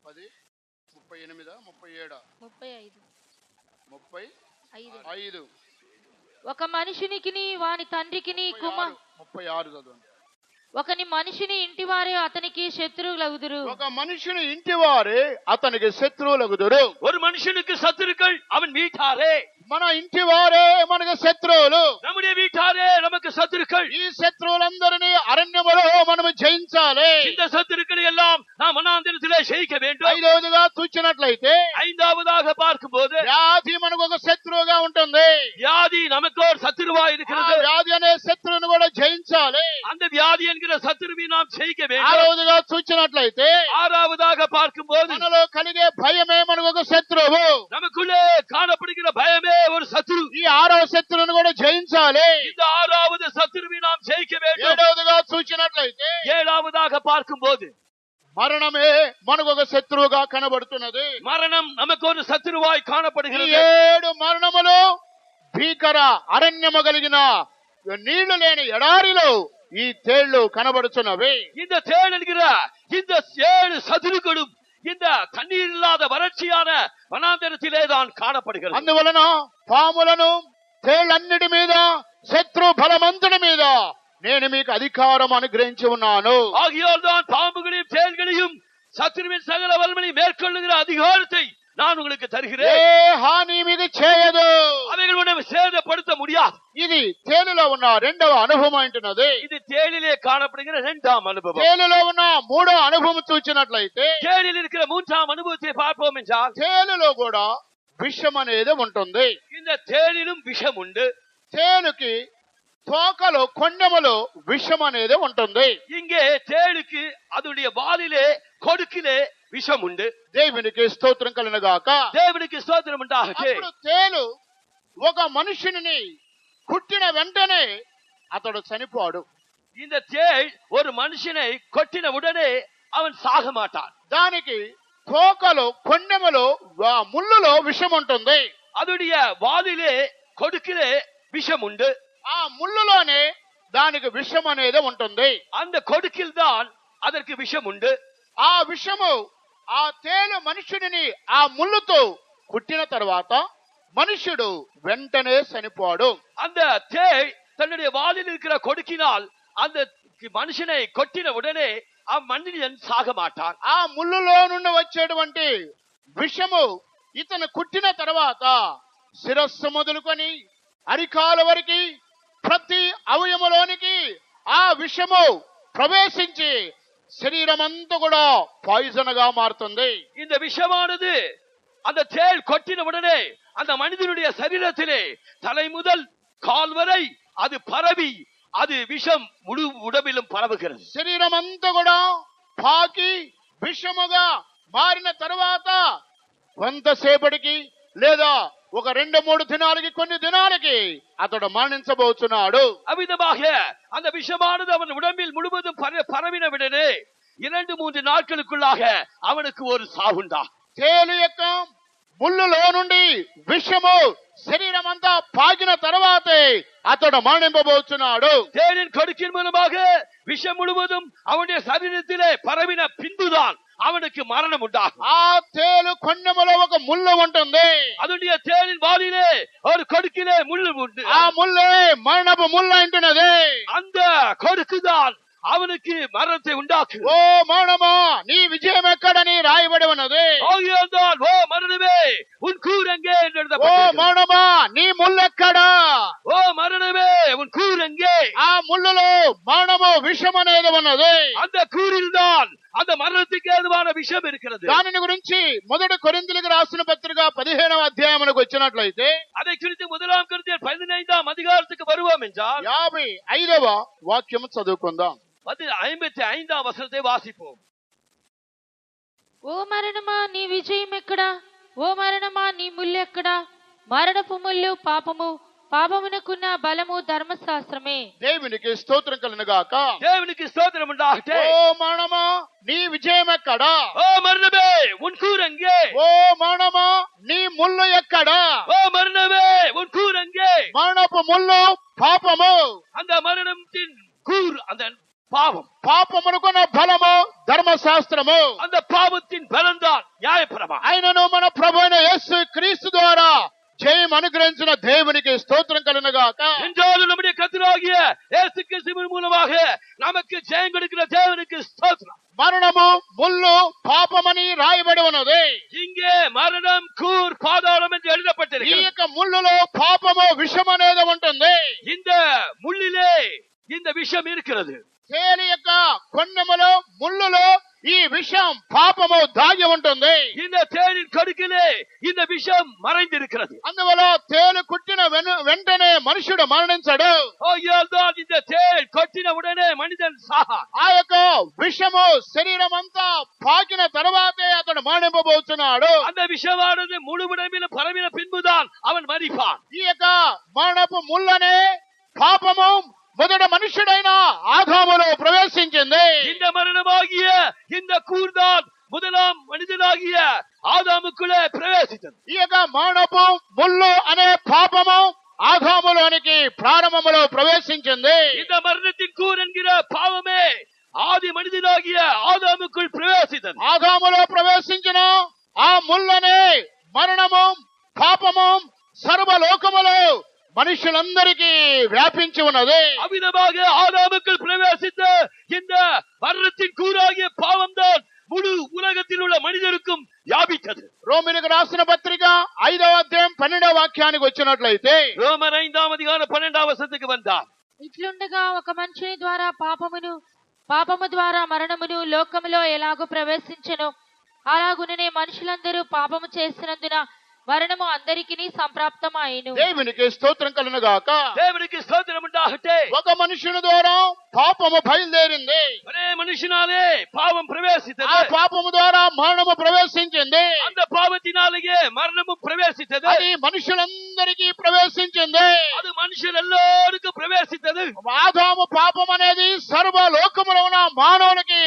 10 38 37 35
ఒక మనిషినికిని వాని తండ్రికిని కుమార్
36 చదవండి.
ఒకని మనిషిని ఇంటి వారే అతనికి శత్రువులగుదురు.
ఒక మనిషిని ఇంటి వారే అతనికి శత్రువులగుదురు.
ஒரு மனுஷனுக்கு சத்துருக்கள் அவன் வீட்டாரே.
మన ఇంటి వారే మనకు శత్రువులు.
நம்முடைய வீட்டாரே நமக்கு சத்துருக்கள்.
ఈ శత్రువులందరినీ అరణ్యములో మనము జయించాలి.
இந்த சத்துருக்களை எல்லாம் நாம் வனாந்திரத்திலே ஜெயிக்க வேண்டும்.
ఐదవదిగా చూచినట్లయితే
ஐந்தாவதாக பார்க்கும்போது
వ్యాధి మనకు ఒక శత్రువుగా ఉంటుంది.
வியாதி நமக்கு ஒரு சத்துருவா
ఆ
இருக்கிறது.
వ్యాధి అనే శత్రువును కూడా జయించాలి.
அந்த வியாதி என்கிற சத்துருவை நாம் ஜெயிக்க வேண்டும்.
ఆరవదిగా చూచినట్లయితే
ஆறாவதாக பார்க்கும்போது
మనలో కలిగే భయమే మనకు ఒక శత్రువు.
நமக்குள்ளே காணப்படுகிற பயமே ஒரு சத்துரு.
ఈ ఆరవ శత్రువును కూడా జయించాలి.
இந்த ஆறாவது சத்துருவை நாம் ஜெயிக்க வேண்டும்.
ఏడవదిగా చూచినట్లయితే
ஏழாவதாக பார்க்கும்போது
మరణమే మనకు ఒక శత్రువుగా కనబడుతున్నది.
மரணம் நமக்கு ஒரு சத்துருவாய்
ఈ
காணப்படுகிறது.
7 మరణములు భీకర అరణ్యము కలిగిన నీళ్లు లేని ఎడారిలో ఈ తేళ్లు కనబడుతున్నవి.
இந்த தேள் என்கிற இந்த 7 சத்துருக்களும் இந்த தண்ணீர் இல்லாத வறட்சியான வனாந்தரத்திலே தான் காணப்படுகிறது.
అందువలన పాములను తేళ్లన్నిటి మీద శత్రు బలమంతుడి మీద నేను మీకు అధికారం అనుగ్రహించి ఉన్నాను.
ஆகியோர் தான் பாம்புகளையும் தேள்களையும் சத்துருவின் சகல வல்லமையை மேற்கொள்ளுகிற அதிகாரத்தை நான் உங்களுக்கு தருகிறேன்.
ఏ హాని మీకు చేయదు.
அவைகள் உன்னை சேதப்படுத்த முடியாது.
ఇది తేలులో ఉన్న రెండవ అనుభవం అంటున్నది.
இது தேளிலே காணப்படுகிற இரண்டாம் அனுபவம்.
తేలులో ఉన్న మూడో అనుభవం చూచినట్లయితే
தேளில் இருக்கிற மூன்றாம் அனுபவத்தை பார்ப்போம் என்றால்
తేలులో కూడా విషం అనేది ఉంటుంది.
இந்த தேளிலும் விஷம் உண்டு.
తేలుకి తోకలో కొండెములో విషం అనేది ఉంటుంది.
இங்கே தேளுக்கு அதனுடைய வாலிலே கொடுக்கிலே விஷம் உண்டு.
దేవునికి స్తోత్రం కలుగుగాక.
தேவனுக்கு ஸ்தோத்திரம் உண்டாகட்டும்.
అప్పుడు తేలు ఒక మనుషుని కుట్టిన వెంటనే అతడు చనిపోడు.
இந்த தேள் ஒரு மனுஷனை கொட்டின உடனே அவன் சாக மாட்டான்.
దానికి తోకలో కొండెములో ముళ్ళులో విషం ఉంటుంది.
அதனுடைய வாலிலே கொடுக்கிலே விஷம் உண்டு.
ఆ ముళ్ళులోనే దానికి విషం అనేది ఉంటుంది.
அந்த கொடுக்கில் தான் அதற்கு விஷம் உண்டு.
ఆ విషము ఆ తేలు మనుషుడిని ఆ ముళ్ళుతో కుట్టిన తర్వాత మనుషుడు వెంటనే చనిపోడు.
அந்த தேள் தன்னுடைய வாலில் இருக்கிற கொடுக்கினால் அந்த மனுஷனை கொட்டின உடனே மனிதன் சாக மாட்டான்.
ఆ ముళ్ళులో నుండి వచ్చేటువంటి విషము ఇతను కుట్టిన తర్వాత శిరస్సు మొదలుకొని అరికాల వరకు ప్రతి అవయములోనికి ఆ విషము ప్రవేశించి శరీరం అంతా కూడా పాయిజన్ గా మారుతుంది.
இந்த விஷமானது அந்த தேள் கொட்டின உடனே அந்த மனிதனுடைய சரீரத்திலே தலை முதல் கால் வரை அது பரவி அது விஷம் முழு உடம்பிலும் பரவுகிறது.
శరీరం అంతా కూడా పాకి విషముగా మారిన తర్వాత కొంతసేపటికి లేదా ఒక 2-3 దినాలకి కొన్ని దినాలకి అతడు మరణించబోతున్నాడు.
அவ்விதமாக அந்த விஷமானது அவன் உடம்பில் முழுவதும் பரவின உடனே 2-3 நாட்களுக்குள்ளாக அவனுக்கு ஒரு சாவுண்டா.
తేలు యొక్క ముళ్ళులో నుండి విషము శరీరం అంతా పాకిన తర్వాతే అతడు మరణింపబోతున్నాడు.
தேளின் கொடுக்கின் மூலமாக விஷம் முழுவதும் அவனுடைய சரீரத்திலே பரவின பின்புதான் அவனுக்கு மரணம் உண்டாகும்.
ఆ తేలు కొండెములో ఒక ముళ్ళు ఉంటుంది.
அதனுடைய தேளின் வாலிலே ஒரு கொடுக்கிலே முள்ளு உண்டு.
ఆ ముళ్ళే మరణపు ముళ్ళు అంటున్నది.
அந்த கொடுக்குதான் அவனுக்கு மரணத்தை உண்டாக்கு.
ఓ మరణమా నీ విజయం ఎక్కడని రాయబడి ఉన్నది.
ஆகியோர்தான் ஓ மரணமே உன் கூர் எங்கே என்று
ఓ
எழுதப்பட்டிருக்கிறது.
మరణమా నీ ముళ్ళెక్కడా.
ஓ மரணமே உன் கூர் எங்கே.
ఆ ముళ్ళులో మరణము విషం అనేది ఉన్నది.
அந்த கூரில் தான் அந்த மரணத்துக்கு ஏதுவான விஷம் இருக்கிறது. இருக்கிறது.
దానిని గురించి మొదటి కొరింథీయులకు రాసిన పత్రిక 15వ అధ్యాయమునకు వచ్చినట్లయితే
அதை குறித்து 1 கொரிந்தியர் 15ஆம் அதிகாரத்துக்கு வருவோம் என்றால்
55వ వాక్యము చదువుకుందాం.
55ஆம் வசனத்தை வாசிப்போம்.
ఓ మరణమా నీ విజయం ఎక్కడా? ఓ మరణమా నీ ముళ్ళు ఎక్కడా? మరణపు ముళ్ళు పాపము, పాపమునకున్న బలము ధర్మశాస్త్రమే.
దేవునికి స్తోత్రం కలుగును గాక.
தேவனுக்கு ஸ்தோத்திரம் உண்டாகட்டும்.
ఓ మరణమా నీ విజయం ఎక్కడా?
ஓ மரணமே உன் கூர் எங்கே?
ఓ మరణమా నీ ముళ్ళు ఎక్కడా?
ஓ மரணமே உன் கூர் எங்கே?
మరణపు ముళ్ళు పాపము,
அந்த மரணத்தின் கூர் அந்த பாவம்,
పాపమునకున్న బలము ధర్మశాస్త్రము.
அந்த பாவத்தின் பலன்தான் நியாயப்பிரமாணம்.
ఆయనను మన ప్రభు అయిన యేసు క్రీస్తు ద్వారా జయం అనుగ్రహించిన దేవునికి స్తోత్రం కలుగును గాక.
என்றாலும் நம்முடைய கர்த்தராகிய இயேசு கிறிஸ்துவின் மூலமாக நமக்கு ஜெயம் கொடுக்கிற தேவனுக்கு ஸ்தோத்திரம்.
మరణము ముళ్ళు పాపమని రాయబడి ఉన్నది.
இங்கே மரணம் கூர் பாதாளம் என்று
ఈ
எழுதப்பட்டிருக்கிறது.
యొక్క ముళ్ళులో పాపము విషం అనేది ఉంటుంది.
இந்த முள்ளிலே இந்த விஷம் இருக்கிறது.
తేలి యొక్క కొన్నెములో ముళ్ళులో ఈ విషం పాపము దాగి ఉంటుంది.
இந்த தேனின் கடுக்கிலே இந்த விஷம் மறைந்திருக்கிறது.
అందువల్ల తేలు కుట్టిన వెంటనే మనుషుడు మరణించడు.
ஆகையால்தான் இந்த தேள் கொட்டின உடனே மனிதன் சாகா.
ఆ యొక్క విషము శరీరం అంతా పాకిన తర్వాతే అతడు మరణింపబోతున్నాడు.
அந்த விஷமானது முழுவடமிலும் பரவின பின்புதான் அவன் மரிப்பான்.
ఈ యొక్క మరణపు ముళ్ళనే పాపము మొదట మనుషుడైన ఆదాములో ప్రవేశించింది.
இந்த மரணமாகிய இந்த கூர்தான் முதலாம் மனிதனாகிய ஆதாமுக்குள்ளே பிரவேசித்தது.
ఈ యొక్క మరణపు ముళ్ళు అనే పాపము ఆదాములోనికి ప్రారంభములో ప్రవేశించింది.
இந்த மரணத்தின் கூர் என்கிற பாவமே ஆதி மனிதனாகிய ஆதாமுக்குள் பிரவேசித்தது.
ఆదాములో ప్రవేశించిన ఆ ముళ్ళనే మరణము పాపము సర్వలోకములో మనుషులందరికీ వ్యాపించి ఉన్నది.
அவ்விதமாக ஆதாமுக்குள் பிரவேசித்த இந்த மரணத்தின் கூறாகிய பாவம் தான் முழு உலகத்தில் உள்ள மனிதருக்கும் వ్యాపించదు.
రోమిలకు రాసిన పత్రిక 5వ అధ్యాయం 12వ వాక్యానికి వచ్చినట్లయితే
ரோமர் 5ஆம் அதிகாரம் 12ஆம் வசனத்துக்கு வந்தார்.
ఇట్లుండగా ఒక మనుషుని ద్వారా పాపము ద్వారా మరణమును లోకములో ఎలాగూ ప్రవేశించెను, అలాగుననే మనుషులందరూ పాపము చేసినందున మరణము అందరికీ సంప్రాప్తమాయెను.
దేవునికి స్తోత్రం కలుగును గాక.
தேவனுக்கு ஸ்தோத்திரம் உண்டாகட்டும்.
ఒక మనుషుని ద్వారా పాపము బయలుదేరింది.
ஒரே மனுஷனாலே பாவம்
ఆ
பிரவேசித்தது.
పాపము ద్వారా మరణము ప్రవేశించింది.
அந்த பாவத்தினாலேயே மரணமும் பிரவேசித்தது.
అది మనుషులందరికీ ప్రవేశించింది.
அது மனுஷர் எல்லோருக்கும் பிரவேசித்தது.
ఆదాము పాపం అనేది సర్వలోకములో ఉన్న మానవునికి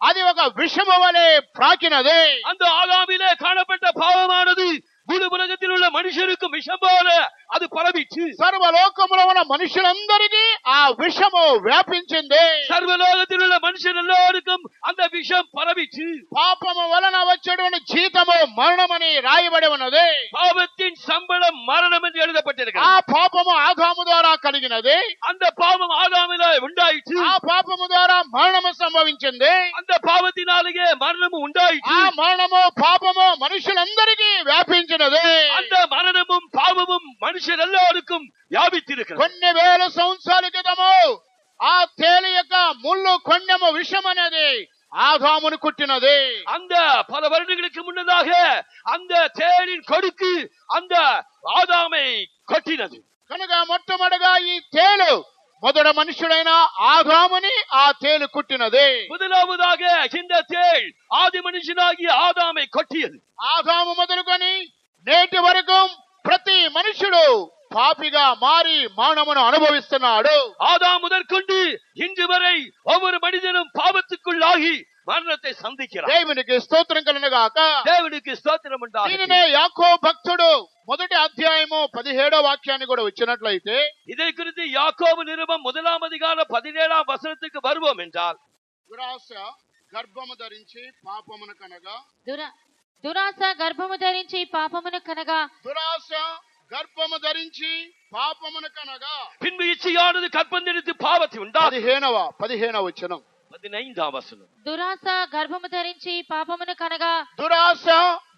అది ఒక విషము వలె ప్రాకినది.
அந்த ஆதாமிலே காணப்பட்ட பாவமானது முழு உலகத்தில் உள்ள மனுஷருக்கும் விஷம் போல அது பரவிச்சு.
సర్వలోకములో ఉన్న మనుషులందరికీ ఆ విషము వ్యాపించింది.
சர்வலோகத்தில் உள்ள மனுஷர் எல்லோருக்கும் அந்த விஷம் பரவிச்சு.
పాపము వలన వచ్చేటువంటి జీతము మరణమని రాయబడి ఉన్నది.
பாவத்தின் சம்பளம் மரணம் என்று
ఆ
எழுதப்பட்டிருக்கிறது.
పాపము ఆదాము ద్వారా కలిగినది.
அந்த பாவம் ஆதாமிலே உண்டாயிற்று.
ఆ పాపము ద్వారా మరణము సంభవించింది.
அந்த பாவத்தினாலேயே மரணமும்
ఆ
உண்டாயிற்று.
మరణము పాపము మనుషులందరికీ వ్యాపించినది.
அந்த மரணமும் பாவமும் மனுஷர் எல்லோருக்கும் வியாபித்திருக்கிறது.
కొన్ని వేల సంవత్సరాల క్రితము ఆ తేలి యొక్క ముళ్ళు కొన్నెము విషం అనేది ఆదామును కుట్టినది.
அந்த பல வருடங்களுக்கு முன்னதாக அந்த தேனின் கொடுக்கு அந்த ஆதாமை கொட்டினது.
కనుక మొట్టమొదటిగా ఈ తేలు మొదట మనుషుడైన ఆదాముని ఆ తేలు కుట్టినది.
முதலாவதாக இந்த தேள் ஆதி மனுஷனாகிய ஆதாமை கொட்டியது.
ఆదాము మొదలుకొని నేటి వరకు ప్రతి మనుషుడు పాపిగా మారి మరణమును అనుభవిస్తున్నాడు.
ஆதாம் முதற்கொண்டு இன்று வரை ஒவ்வொரு மனிதனும் பாவத்துக்குள்ளாகி மரணத்தை சந்திக்கிறார்.
దేవునికి స్తోత్రం కలుగును గాక.
தேவனுக்கு ஸ்தோத்திரம் உண்டாகட்டும்.
దీనినే యాకోబు భక్తుడు మొదటి అధ్యాయము 17వ వాక్యాన్ని కూడా వచ్చినట్లయితే
இதை குறித்து யாக்கோபு நிருபம் 1ஆம் அதிகாரம் 17ஆம் வசனத்துக்கு வருவோம் என்றால்
దురాశ గర్భము ధరించి పాపమును కనగా
దురాశ గర్భము ధరించి పాపమును కనగా
దురాశ గర్భము ధరించి పాపమును కనగా
பின்பு இச்சையானது கற்பந்தெடுத்து பாவத்தை உண்டாது.
15వ వచనం
15ஆம் வசனம்.
దురాశ గర్భము ధరించి పాపమును కనగా
దురాశ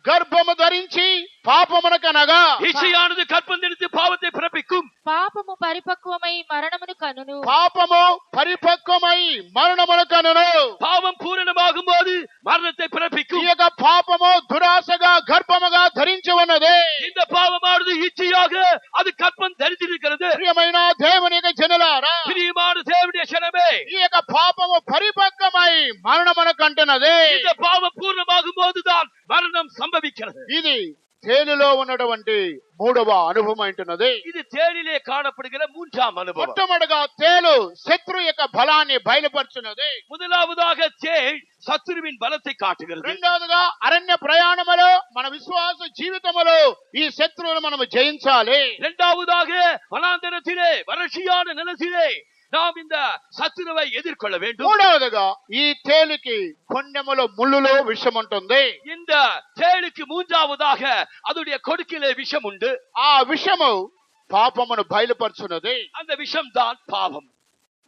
గర్భము ధరించి పాపమును కనగా
இச்சையானது கற்பந்தெடுத்து பாவத்தை பிறப்பிக்கும்.
పాపము పరిపక్వమై మరణమును కనును.
పాపము పరిపక్వమై మరణమును కనును.
பாவம் பூரணமாகும் போது மரணத்தை
ఈ
பிறப்பிக்கும்.
యొక్క పాపము దురాశగా గర్భముగా ధరించి ఉన్నది.
இந்த பாவமானது இச்சையாக அது கற்பம் தரித்திருக்கிறது.
ప్రియమైన దేవుని యొక్క జనులారా,
பிரியமான தேவனுடைய ஜனமே,
ఈ యొక్క పాపము పరిపక్వమై మరణమునకు అంటున్నది.
இந்த பாவம் பூர்ணமாகும் போதுதான் மரணம் சம்பவிக்கிறது.
ఇది తేలులో ఉన్నటువంటి మూడవ అనుభవం అంటున్నది.
இது தேனிலே காணப்படுகிற மூன்றாம் அனுபவம்.
మొట్టమొదటిగా తేలు శత్రు యొక్క బలాన్ని బయలుపరుచున్నది.
முதலாவதாக தேள் சத்துருவின் பலத்தை காட்டுகிறது.
రెండవదిగా అరణ్య ప్రయాణములో మన విశ్వాస జీవితములో ఈ శత్రువును మనము జయించాలి.
இரண்டாவதாக வனாந்தரத்திலே வறட்சியான நிலத்திலே நாம் இந்த சத்துருவை எதிர்கொள்ள வேண்டும்.
మూడవదిగా ఈ తేలికి కొండెములో ముళ్ళులో విషం ఉంటుంది.
இந்த தேளுக்கு மூன்றாவதாக அதனுடைய கொடுக்கிலே விஷம் உண்டு.
ఆ విషము పాపమును బయలుపరుచున్నది.
அந்த விஷம் தான் பாவம்.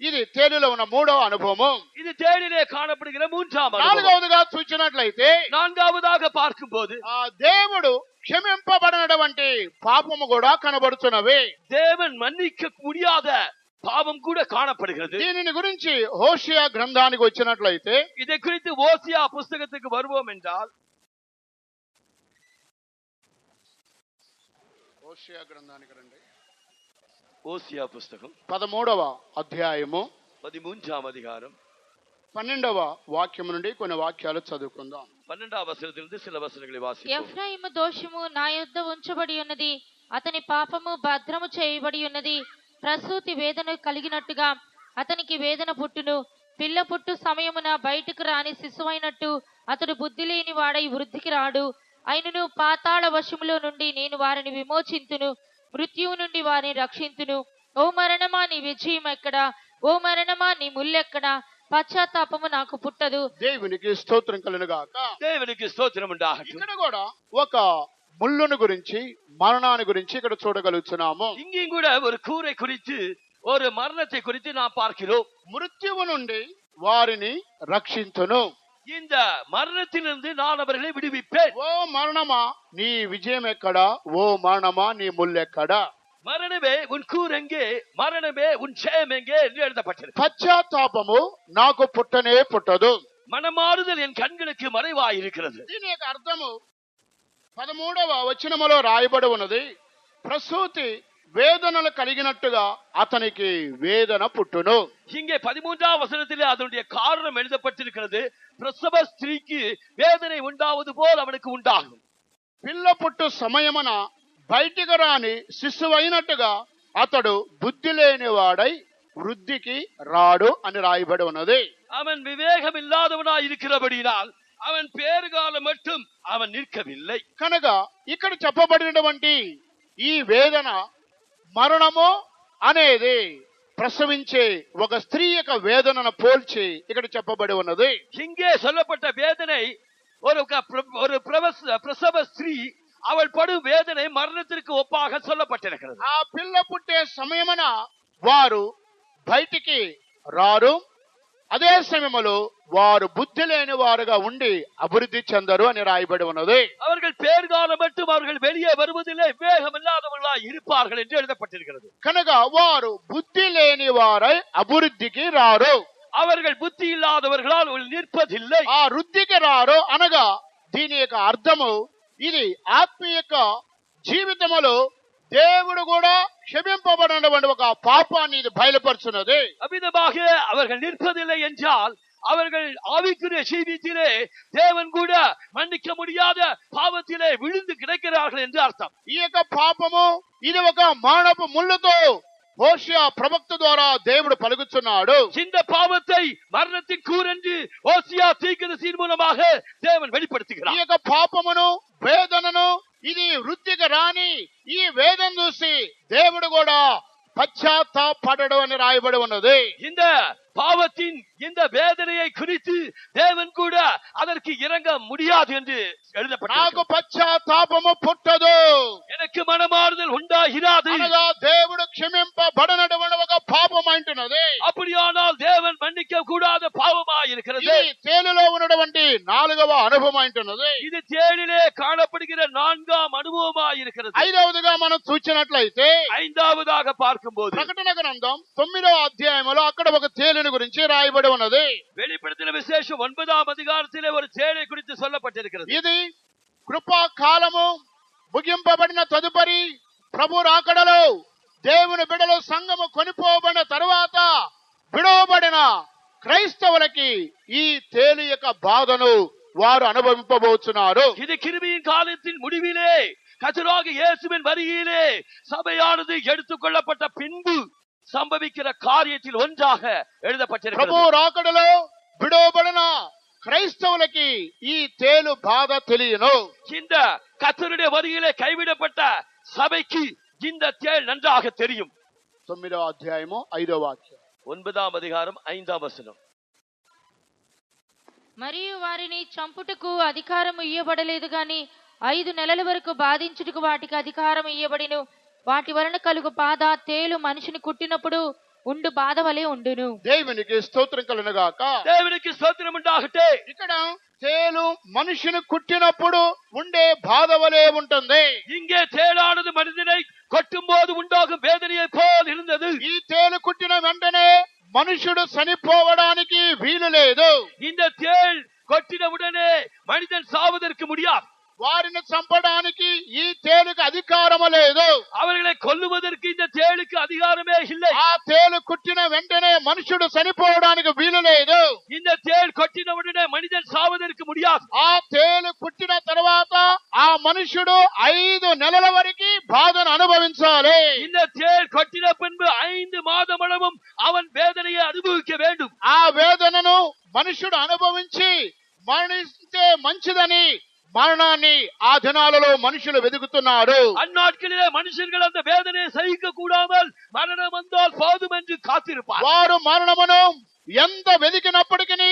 ఇది తేలులో ఉన్న మూడవ అనుభవము.
இது தேளிலே காணப்படுகிற மூன்றாம் அனுபவம்.
నాలుగవదిగా చూచినట్లయితే
நான்காவதாக பார்க்கும்போது
ఆ దేవుడు క్షమింపబడినటువంటి పాపము కూడా కనబడుతున్నవి.
தேவன் மன்னிக்க முடியாத பாவம் கூட காணப்படுகிறது.
దీనిని గురించి హోషియా గ్రంథానికి వచ్చినట్లయితే
இதை குறித்து ஓசியா புஸ்தகத்துக்கு வருவோம் என்றால்,
హోషియా గ్రంథానికి రండి.
ஓசியா புஸ்தகம்
13వ అధ్యాయము
13ஆம் அதிகாரம்
12వ వాక్యం నుండి కొన్ని వాక్యాలు చదువుకుందాం.
12ஆம் வசனத்திலிருந்து சில வசனங்களை வாசிப்போம்.
ఎఫ్రాయిము దోషము నా యొద్ద ఉంచబడి ఉన్నది, అతని పాపము భద్రము చేయబడి ఉన్నది. ప్రసూతి వేదన కలిగినట్టుగా అతనికి వేదన పుట్టును. పిల్ల పుట్టు సమయమున బయటకు రాని శిశువైనట్టు అతడు బుద్ధి లేని వాడై వృద్ధికి రాడు. అయినను పాతాళ వశములో నుండి నేను వారిని విమోచింతును, మృత్యువు నుండి వారిని రక్షింతును. ఓ మరణమా నీ విజయం ఎక్కడా? ఓ మరణమా నీ ముల్లెక్కడా? పశ్చాత్తాపము నాకు పుట్టదు.
దేవునికి స్తోత్రం కలుగును గాక.
தேவனுக்கு ஸ்தோத்திரம் உண்டாகட்டும்.
ఇక్కడ కూడా ఒక ముళ్ళును గురించి మరణాన్ని గురించి ఇక్కడ చూడగలుగుతున్నాము.
இங்கேயும் கூட ஒரு கூரை குறித்து ஒரு மரணத்தை குறித்து நாம் பார்க்கிறோம்.
మృత్యువు నుండి వారిని రక్షించును.
இந்த மரணத்திலிருந்து நான் அவர்களை விடுவிப்பேன்.
ఓ మరణమా నీ విజయం ఎక్కడా? ఓ మరణమా నీ ముల్లెక్కడా?
மரணமே உன் கூர் எங்கே, மரணமே உன் ஜெயம் எங்கே என்று எழுதப்பட்டிருக்கு.
పశ్చాత్తాపము నాకు పుట్టనే పుట్టదు.
மனமாறுதல் என் கண்களுக்கு மறைவாயிருக்கிறது.
దీని యొక్క అర్థము 13వ వచనములో రాయబడి ఉన్నది. ప్రసూతి వేదనలు కలిగినట్టుగా అతనికి వేదన పుట్టును.
இங்கே 13ஆம் வசனத்திலே அதனுடைய காரணம் எழுதப்பட்டிருக்கிறது. பிரசவ ஸ்திரீக்கு வேதனை உண்டாவது போல் அவனுக்கு உண்டாகும்.
పిల్ల పుట్టు సమయమున బయటికి రాని శిశువు అయినట్టుగా అతడు బుద్ధి లేని వాడై వృద్ధికి రాడు అని రాయబడి ఉన్నది.
அவன் விவேகம் இல்லாதவனாய் இருக்கிறபடியால் அவன் பேறுகாலம் மட்டும் அவன் நிற்கவில்லை.
కనుక ఇక్కడ చెప్పబడినటువంటి ఈ వేదన మరణము అనేది ప్రసవించే ఒక స్త్రీ యొక్క వేదనను పోల్చి ఇక్కడ చెప్పబడి ఉన్నది.
இங்கே சொல்லப்பட்ட வேதனை ஒரு பிரசவ ஸ்திரீ அவள் படும் வேதனை மரணத்திற்கு ஒப்பாக சொல்லப்பட்டிருக்கிறது.
ఆ పిల్ల పుట్టే సమయమున వారు బయటికి రారు, అదే సమయంలో వారు బుద్ధి లేని వారుగా ఉండి అభివృద్ధి చెందరు అని రాయబడి ఉన్నది.
அவர்கள் பேர்காலம் மட்டும் அவர்கள் வெளியே வருவதில்லை, விவேகம் இல்லாதவர்களாய் இருப்பார்கள் என்று எழுதப்பட்டிருக்கிறது.
కనుక వారు బుద్ధి లేని వారై అభివృద్ధికి రారు.
அவர்கள் புத்தி இல்லாதவர்களால் நிற்பதில்லை.
ఆ వృద్ధికి రారు అనగా దీని యొక్క అర్థము ఇది ఆత్మీయ జీవితములో దేవుడు కూడా క్షమింపబడినటువంటి ఒక పాపాన్ని ఇది బయలుపరుచున్నది.
அவ்விதமாக அவர்கள் நிற்பதில்லை என்றால் அவர்கள் ஆவிக்குரிய ஜீவித்திலே தேவன் கூட மன்னிக்க முடியாத பாவத்திலே விழுந்து கிடக்கிறார்கள் என்று அர்த்தம்.
ఈ యొక్క పాపము ఇది ఒక మానవ ముళ్ళుతో హోషియా ప్రవక్త ద్వారా దేవుడు పలుకుతున్నాడు.
இந்த பாவத்தை மரணத்தின் கூர் என்று ஓசியா தீர்க்கதரிசியின் மூலமாக தேவன்
ఈ
வெளிப்படுத்துகிறார்.
యొక్క పాపమును వేదనను ఇది వృద్ధికి రాని ఈ వేదన చూసి దేవుడు కూడా పశ్చాత్తాపడడు అని రాయబడి ఉన్నది.
இந்த பாவத்தின் இந்த வேதனையை குறித்து தேவன் கூட அதற்கு இறங்க முடியாது என்று
నాకు
எழுதப்பட்டிருக்கிறது.
పశ్చాత్తాపము పుట్టదు
எனக்கு மனமாறுதல் உண்டாகிறாது.
అనగా దేవుడు క్షమింపబడనటువంటి ఒక పాపం అంటున్నది.
அப்படியானால் தேவன் மன்னிக்க கூடாத பாவமா இருக்கிறது.
ఇది తేలులో ఉన్నటువంటి 4వ అనుభవం అంటున్నది.
இது தேளிலே காணப்படுகிற 4ஆம் அனுபவமாய் இருக்கிறது.
ఐదవదిగా మనం చూచినట్లయితే
ஐந்தாவதாக பார்க்கும்போது
ప్రకటన గ్రంథం 9వ అధ్యాయంలో అక్కడ ఒక తేలుని గురించి రాయబడి ఉన్నది.
வெளிப்படுத்தின விசேஷம் 9ஆம் அதிகாரத்திலே ஒரு தேளை குறித்து சொல்லப்பட்டிருக்கிறது.
ఇది కృపా కాలము ముగింపబడిన తదుపరి ప్రభు రాకడలో దేవుని బిడ్డలు సంఘము కొనిపోబడిన తరువాత విడవబడిన క్రైస్తవులకి ఈ తేలు యొక్క బాధను వారు అనుభవింపబోతున్నారు.
இது கிருபையின் காலத்தின் முடிவிலே கர்த்தராகிய இயேசுவின் வருகையிலே சபையானது எடுத்துக்கொள்ளப்பட்ட பின்பு సంభవించిన కార్యத்தில் ஒன்றாக எழுதப்பட்டிருக்கிறது.
ప్రభు రాకడలో విడవబడిన క్రైస్తవులకి ఈ తేలు బాధ తెలియను.
இந்த கர்த்தருடைய வருகையிலே கைவிடப்பட்ட சபைக்கு இந்த தேள் நன்றாக தெரியும்.
9వ అధ్యాయము 5వ వాక్యం.
9ஆம் அதிகாரம் 5ஆம் வசனம்.
మరియు వారిని చంపుటకు అధికారం ఇయ్యబడలేదు గాని 5 నెలల వరకు బాధించుటకు వాటికి అధికారం ఇయ్యబడిను. వాటి వలన కలుగు బాధ తేలు మనిషిని కుట్టినప్పుడు ఉండు బాధ వలె ఉండును.
దేవునికి స్తోత్రం కలుగుగాక.
దేవునికి స్తోత్రం ఉండాగటే.
ఇక్కడ తేలు మనిషిని కుట్టినప్పుడు ఉండే బాధ వలె ఉంటుంది.
இங்கே தேளானது மனிதனை கொட்டும் போது உண்டாகும் வேதனையை போல் இருந்தது.
ఈ తేలు కుట్టిన వెంటనే మనుషుడు చనిపోవడానికి వీలు లేదు.
இந்த தேள் கொட்டின உடனே மனிதன் சாவதற்கு முடியாது.
వారిని చంపడానికి ఈ తేలుకి అధికారము లేదు.
அவர்களை கொல்லுவதற்கு இந்த தேளுக்கு அதிகாரமே இல்லை.
ఆ తేలు కుట్టిన వెంటనే మనుషుడు చనిపోవడానికి వీలు లేదు.
இந்த தேள் கொட்டின உடனே மனிதன் சாவதற்கு முடியாது.
ఆ తేలు కుట్టిన తర్వాత ఆ మనుషుడు 5 నెలల వరకు బాధను అనుభవించాలి.
இந்த தேள் கொட்டின பின்பு 5 மாதமளவும் அவன் வேதனையை அனுபவிக்க வேண்டும்.
ఆ వేదనను మనుషుడు అనుభవించి మరణిస్తే మంచిదని మరణాన్ని ఆ దినాలలో మనుషులు వెతుకుతున్నారు.
அந்நாட்களிலே மனுஷர்கள் அந்த வேதனையை சகிக்க கூடாமல் மரணம் வந்தால் போதும் என்று காத்திருப்பார்.
వారు మరణమును ఎంత వెతికినప్పటికీ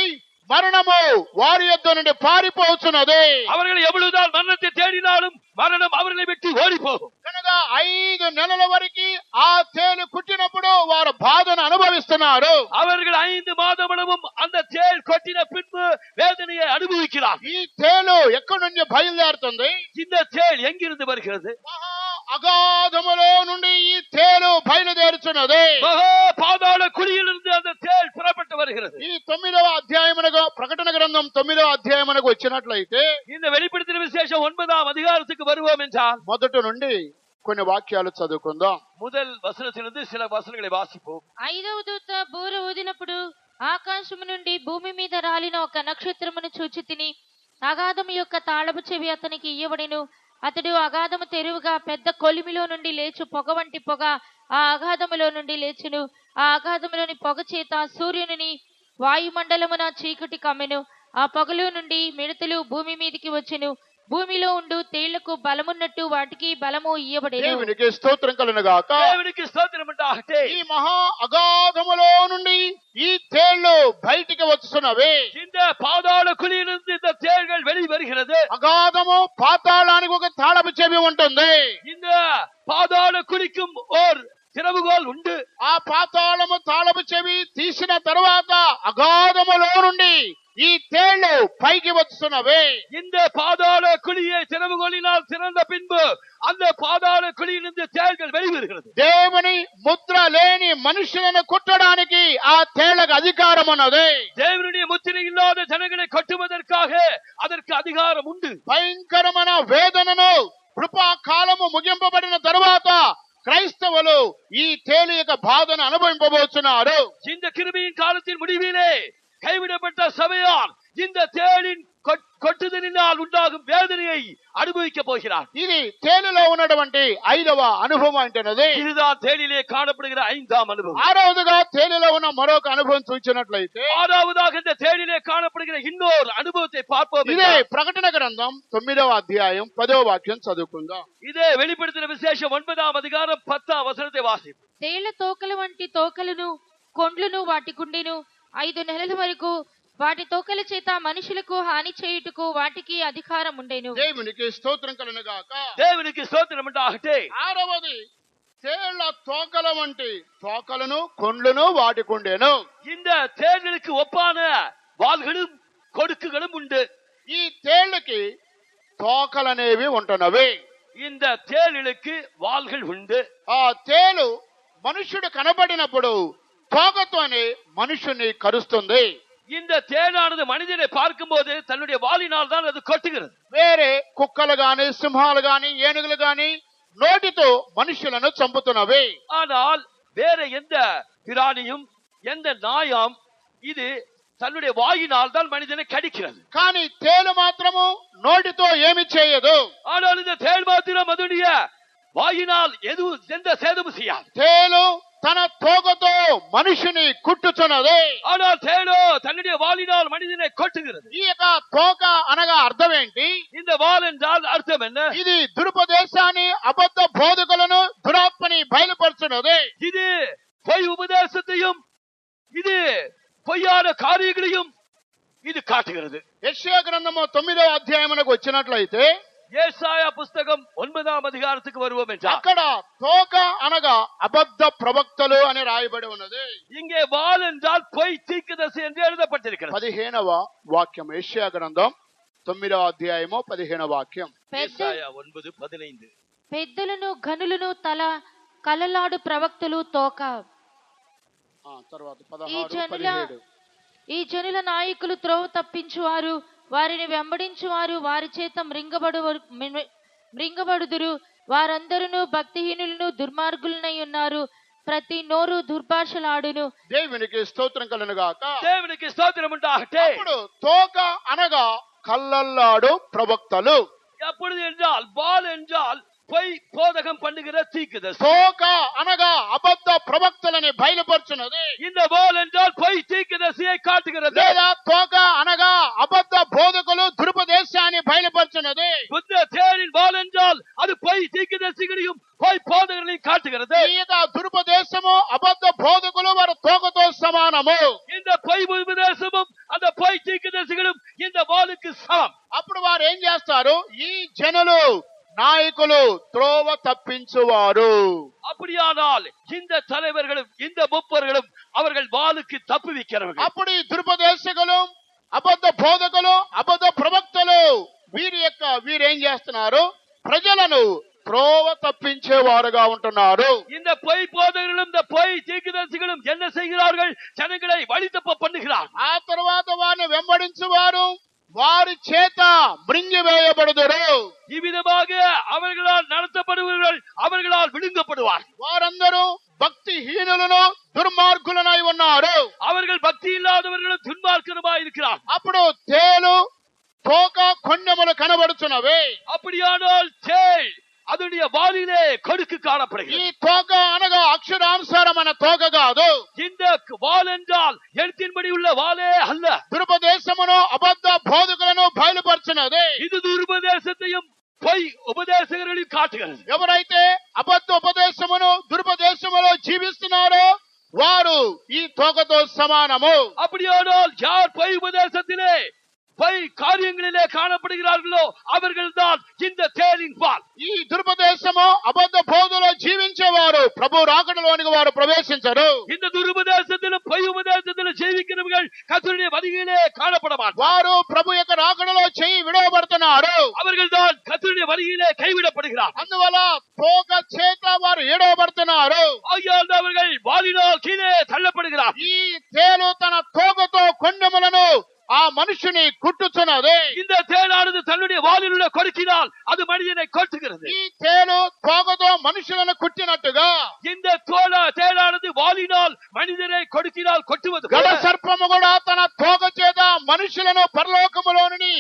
మరణము వారి యొద్ద నుండి పారిపోతున్నది.
அவர்கள் எவ்வளவுதான் மரணத்தை தேடினாலும் மரணம் அவர்களை விட்டு ஓடி போகும்.
కనుక 5 నెలల వరకు ఆ తేలు కుట్టినప్పుడు వారు బాధను అనుభవిస్తున్నారు.
அவர்கள் 5 மாதமளவும் அந்த தேள் கொட்டின பின்பு வேதனையை அனுபவிக்கிறார்.
ఈ తేలు ఎక్కడి నుంచి బయలుదేరుతుంది?
இந்த தேள் எங்கிருந்து வருகிறது?
మహా అగాధములో నుండి ఈ తేలు బయలుదేరుతున్నది.
மகா பாதாள குழியிலிருந்து அந்த தேள் புறப்பட்டு வருகிறது.
ఈ 9వ అధ్యాయమునకు ప్రకటన గ్రంథం 9వ అధ్యాయమునకు వచ్చినట్లయితే
இந்த வெளிப்படுத்தின விசேஷம் 9ஆம் அதிகாரத்துக்கு வருவோம் என்றால்
మొదటి నుండి కొన్ని వాక్యాలు చదువుకుందాం.
முதல் வசனத்திலிருந்து சில வசனங்களை வாசிப்போம்.
5వ దూత బూర ఊదినప్పుడు ఆకాశము నుండి భూమి మీద రాలిన ఒక నక్షత్రమును చూచి తిని అగాధము యొక్క తాళపు చెవి అతనికి ఇయ్యబడెను. అతడు అగాధము తెరువుగా పెద్ద కొలిమిలో నుండి లేచు పొగ వంటి పొగ ఆ అగాధములో నుండి లేచును. ఆ అగాధములోని పొగ చేత సూర్యుని వాయుమండలమున చీకటి కమ్మెను. ఆ పొగలో నుండి మిడతలు భూమి మీదికి వచ్చెను. భూమిలో ఉండు తేళ్లకు బలమున్నట్టు వాటికి బలము ఇయ్యబడేను.
దేవునికి స్తోత్రం కలుగుగాక.
தேவனுக்கு ஸ்தோத்திரம் உண்டாகட்ടെ.
ఈ మహా అగాధములో నుండి ఈ తేళ్లు బయటికి వస్తున్నవి.
இந்த பாதாள குழியிலிருந்து இந்த தேள்கள் வெளி வருகிறது.
అగాధము పాతాళానికి ఒక తాళపు చెవి ఉంటుంది.
இந்த பாதாள குழிக்கும் ஓர் திறவுகோல் உண்டு.
ఆ పాతాళము తాళపు చెవి తీసిన తరువాత అగాధములో నుండి ఈ తేళ్లు పైకి వస్తున్నవి.
இந்த பாதாள குழியை திறவுகோலினால் திறந்த பின்பு அந்த பாதாள குழியிலிருந்து தேள்கள் வெளிவருகிறது.
దేవుని ముద్ర లేని మనుషులను కుట్టడానికి ఆ తేళ్లకు అధికారం ఉన్నది.
தேவனுடைய முத்திரை இல்லாத ஜனங்களை கொட்டுவதற்காக அதற்கு அதிகாரம் உண்டு.
భయంకరమైన వేదనను కృపా కాలము ముగింపబడిన తరువాత క్రైస్తవులు ఈ తేలు యొక్క బాధను అనుభవింపబోతున్నారు.
இந்த கிருபையின் காலத்தின் முடிவிலே கைவிடப்பட்ட சபையார் இந்த தேளின் கொட்டுதலினால் உண்டாகும் வேதனையை அனுபவிக்க போகிறார்.
ఇది తేలులో ఉన్నటువంటి 5వ అనుభవం అంటున్నది.
இதுதான் தேளிலே காணப்படுகிற 5ஆம் அனுபவம்.
6వదిగా తేలులో ఉన్న మరొక అనుభవం చూసినట్లయితే
6వதாக இந்த தேளிலே காணப்படுகிற இன்னொரு அனுபவத்தை பார்ப்போம்.
ఇదే ప్రకటన గ్రంథం 9వ అధ్యాయం 10వ వాక్యం చదువుకుందాం.
இதே வெளிப்படுத்தின விசேஷம் 9ஆம் அதிகாரம் 10ஆம் வசனத்தை வாசிப்போம்.
తేళ్ల తోకల వంటి తోకలను కొండ్లను వాటికుండెను. 5 నెలల వరకు వాటి తోకల చేత మనుషులకు హాని చేయుటకు వాటికి అధికారం ఉండెను.
దేవునికి స్తోత్రం కలుగుగాక.
தேவனுக்கு ஸ்தோத்திரம் உண்டாகட்ടെ.
6వది తేళ్ల తోకల వంటి తోకలను కొండ్లను వాటికుండెను.
இந்த தேள்களுக்கு ஒப்பான వాల్களும் కొడుకుகளும் ఉండు.
ఈ తేళ్లకి తోకలనేవి ఉంటున్నవి.
இந்த తేలులకు వాల్கள் ఉండు.
ఆ తేలు మనుషుడు కనబడినప్పుడు తోకతోనే మనుషుని కరుస్తుంది.
இந்த தேளானது மனிதனை பார்க்கும்போது தன்னுடைய வாளினால் தான் அது கொட்டுகிறது.
వేరే కుక్కలు గాని సింహాలు గాని ఏనుగులు గాని నోటితో మనుషులను చంపుతున్నవి.
ஆனால் வேற எந்த பிராணியும் எந்த நாயாம் இது தன்னுடைய வாயினால் தான் மனிதனை கடிக்கிறது.
కానీ తేలు మాత్రము నోటితో ఏమి చేయదు.
ஆனால் இந்த தேள் மாத்திரம் அதனுடைய வாயினால் எந்த சேதமும் செய்யாது.
తేలు తన తోకతో మనిషిని కుట్టుచున్నది.
ஆனால் தேளோ தன்னுடைய வாளினால் மனிதனை கொட்டுகிறது.
ఈ యొక్క తోక అనగా అర్థం ఏంటి?
இந்த வாள் என்றால் அர்த்தம் என்ன?
ఇది దురుపదేశాన్ని అబద్ధ బోధకులను దురాత్మని బయలుపరుచున్నది.
இது பொய் உபதேசத்தையும் இது பொய்யான காரியங்களையும் இது காட்டுகிறது.
యెషయా గ్రంథము 9వ అధ్యాయమునకు వచ్చినట్లయితే
ஏசாயா புஸ்தகம் 9ஆம் அதிகாரத்துக்கு வருவோம் என்றால்
అక్కడ తోక అనగా అబద్ధ ప్రవక్తలు అని రాయబడి ఉన్నది.
இங்கே வாள் என்றால் பொய் தீர்க்கதரிசி என்று எழுதப்பட்டிருக்கிறது.
15వ వాక్యం యెషయా గ్రంథం 9వ అధ్యాయము 15వ వాక్యం.
ஏசாயா 9:15.
పెద్దలను ఘనులను తల కలలాడు ప్రవక్తలు తోక.
తర్వాత
ఈ
16,
జనుల
17.
ఈ జనుల నాయకులు త్రోవ తప్పించువారు, వారిని వెంబడించువారు వారి చేత మృంగబడుదురు. వారందరూ భక్తిహీనులను దుర్మార్గులనై ఉన్నారు. ప్రతి నోరు దుర్భాషలాడును.
దేవునికి స్తోత్రం కలుగును గాక.
దేవునికి స్తోత్రం உண்டாகட்டும்.
అప్పుడు తోక అనగా కల్లల్లాడు ప్రవక్తలు.
அப்பொழுது என்றால் வாள் என்றால் பொய் போதகம் பண்ணுகிற தீர்க்கதரிசி.
తోక అనగా అబద్ధ ప్రవక్తలని బయలుపరుచున్నది.
இந்த வாள் என்றால் பொய் தீர்க்கதரிசியை காட்டுகிறது.
లేదా తోక అనగా అబద్ధ బోధకులు దురుపదేశాన్ని బయలుపరుచున్నది.
புத்த தேரின் வாள் என்றால் அது பொய் தீர்க்கதரிசிகளையும் பொய் போதகர்களையும் காட்டுகிறது.
ఈ యొక్క దురుపదేశము అబద్ధ బోధకులు వారి తోకతో సమానము.
இந்த பொய் உபதேசமும் அந்த பொய் தீர்க்கதரிசிகளும் இந்த வாளுக்கு சமம்.
అప్పుడు వారు ఏం చేస్తారు? ఈ జనులు నాయకులు త్రోవ తప్పించువారు.
அப்படியானால் இந்த தலைவர்களும் இந்த முப்பர்களும் அவர்கள் வாளுக்கு தப்புவிக்கிறவர்கள்.
అప్పుడు ఈ దురుపదేశకులు అబద్ధ బోధకులు అబద్ధ ప్రవక్తలు వీరేం చేస్తున్నారు? ప్రజలను త్రోవ తప్పించేవారుగా ఉంటున్నారు.
இந்த பொய் போதகர்களும் இந்த பொய் தீர்க்கதரிசிகளும் என்ன செய்கிறார்கள்? ஜனங்களை வழி தப்ப பண்ணுகிறார்.
ఆ తర్వాత వారిని వెంబడించువారు వారి చేత మృంగివేయబడుదురు.
இவ்விதமாக அவர்களால் நடத்தப்படுவார்கள், அவர்களால் விழுங்கப்படுவார்.
వారందరూ భక్తిహీనులను దుర్మార్గులనై ఉన్నారు.
அவர்கள் பக்தி இல்லாதவர்களும் துன்மார்க்கருமாய் இருக்கிறார்.
అప్పుడు తేలు తోక కొండెములు కనబడుచున్నవి.
அப்படியானால் தேள் அதனுடைய வாலிலே கொடுக்கு
ఈ
காணப்படுகிறது.
తోక అనగా అక్షరానుసారమైన తోక కాదు.
இந்த வால் என்றால் எழுத்தின்படி உள்ள வாலே அல்ல.
దురుపదేశమును అబద్ధ బోధకులను బయలుపరుచున్నది.
இது துருபதேசத்தையும் பொய் உபதேசகர்களையும் காட்டுகிறது.
ఎవరైతే అబద్ధ ఉపదేశమును దురుపదేశములో జీవిస్తున్నారో వారు ఈ తోకతో సమానము.
அப்படியானால் யார் பொய் உபதேசத்திலே பொய் காரியங்களிலே காணப்படுகிறார்களோ அவர்கள் தான் இந்த தேரின் பால்.
ఈ దురుపదేశము అబద్ధ బోధలో జీవించేవారు ప్రభు రాకడలోనికి వారు ప్రవేశించరు.
இந்த துருபதேசத்திலும் பொய் உபதேசத்திலும் ஜீவிக்கிறவர்கள் கர்த்தருடைய வருகையிலே காணப்பட மாட்டார்கள்.
వారు ప్రభు యొక్క రాకడలో చెయ్యి విడవబడుతున్నారు.
அவர்கள் தான் கர்த்தருடைய வருகையிலே கைவிடப்படுகிறார்.
అందువల్ల తోక చేత వారు ఏడవబడుతున్నారు.
ஆகையால் அவர்கள் வாலினால் கீழே தள்ளப்படுகிறார்.
ఈ తేలు తన తోకతో కొండెములను ఆ మనుషుని కుట్టుచున్నది.
இந்த தேளானது தன்னுடைய வாலில் உள்ள கொடுக்கினால் அது மனிதனை கொட்டுகிறது.
ఈ తేలు తోకతో మనుషులను కుట్టినట్టుగా
இந்த தேளானது வாலினால் மனிதனை கொடுக்கினால் கொட்டுவது
గడ సర్పము కూడా తన తోక చేత మనుషులను పరలోకములోని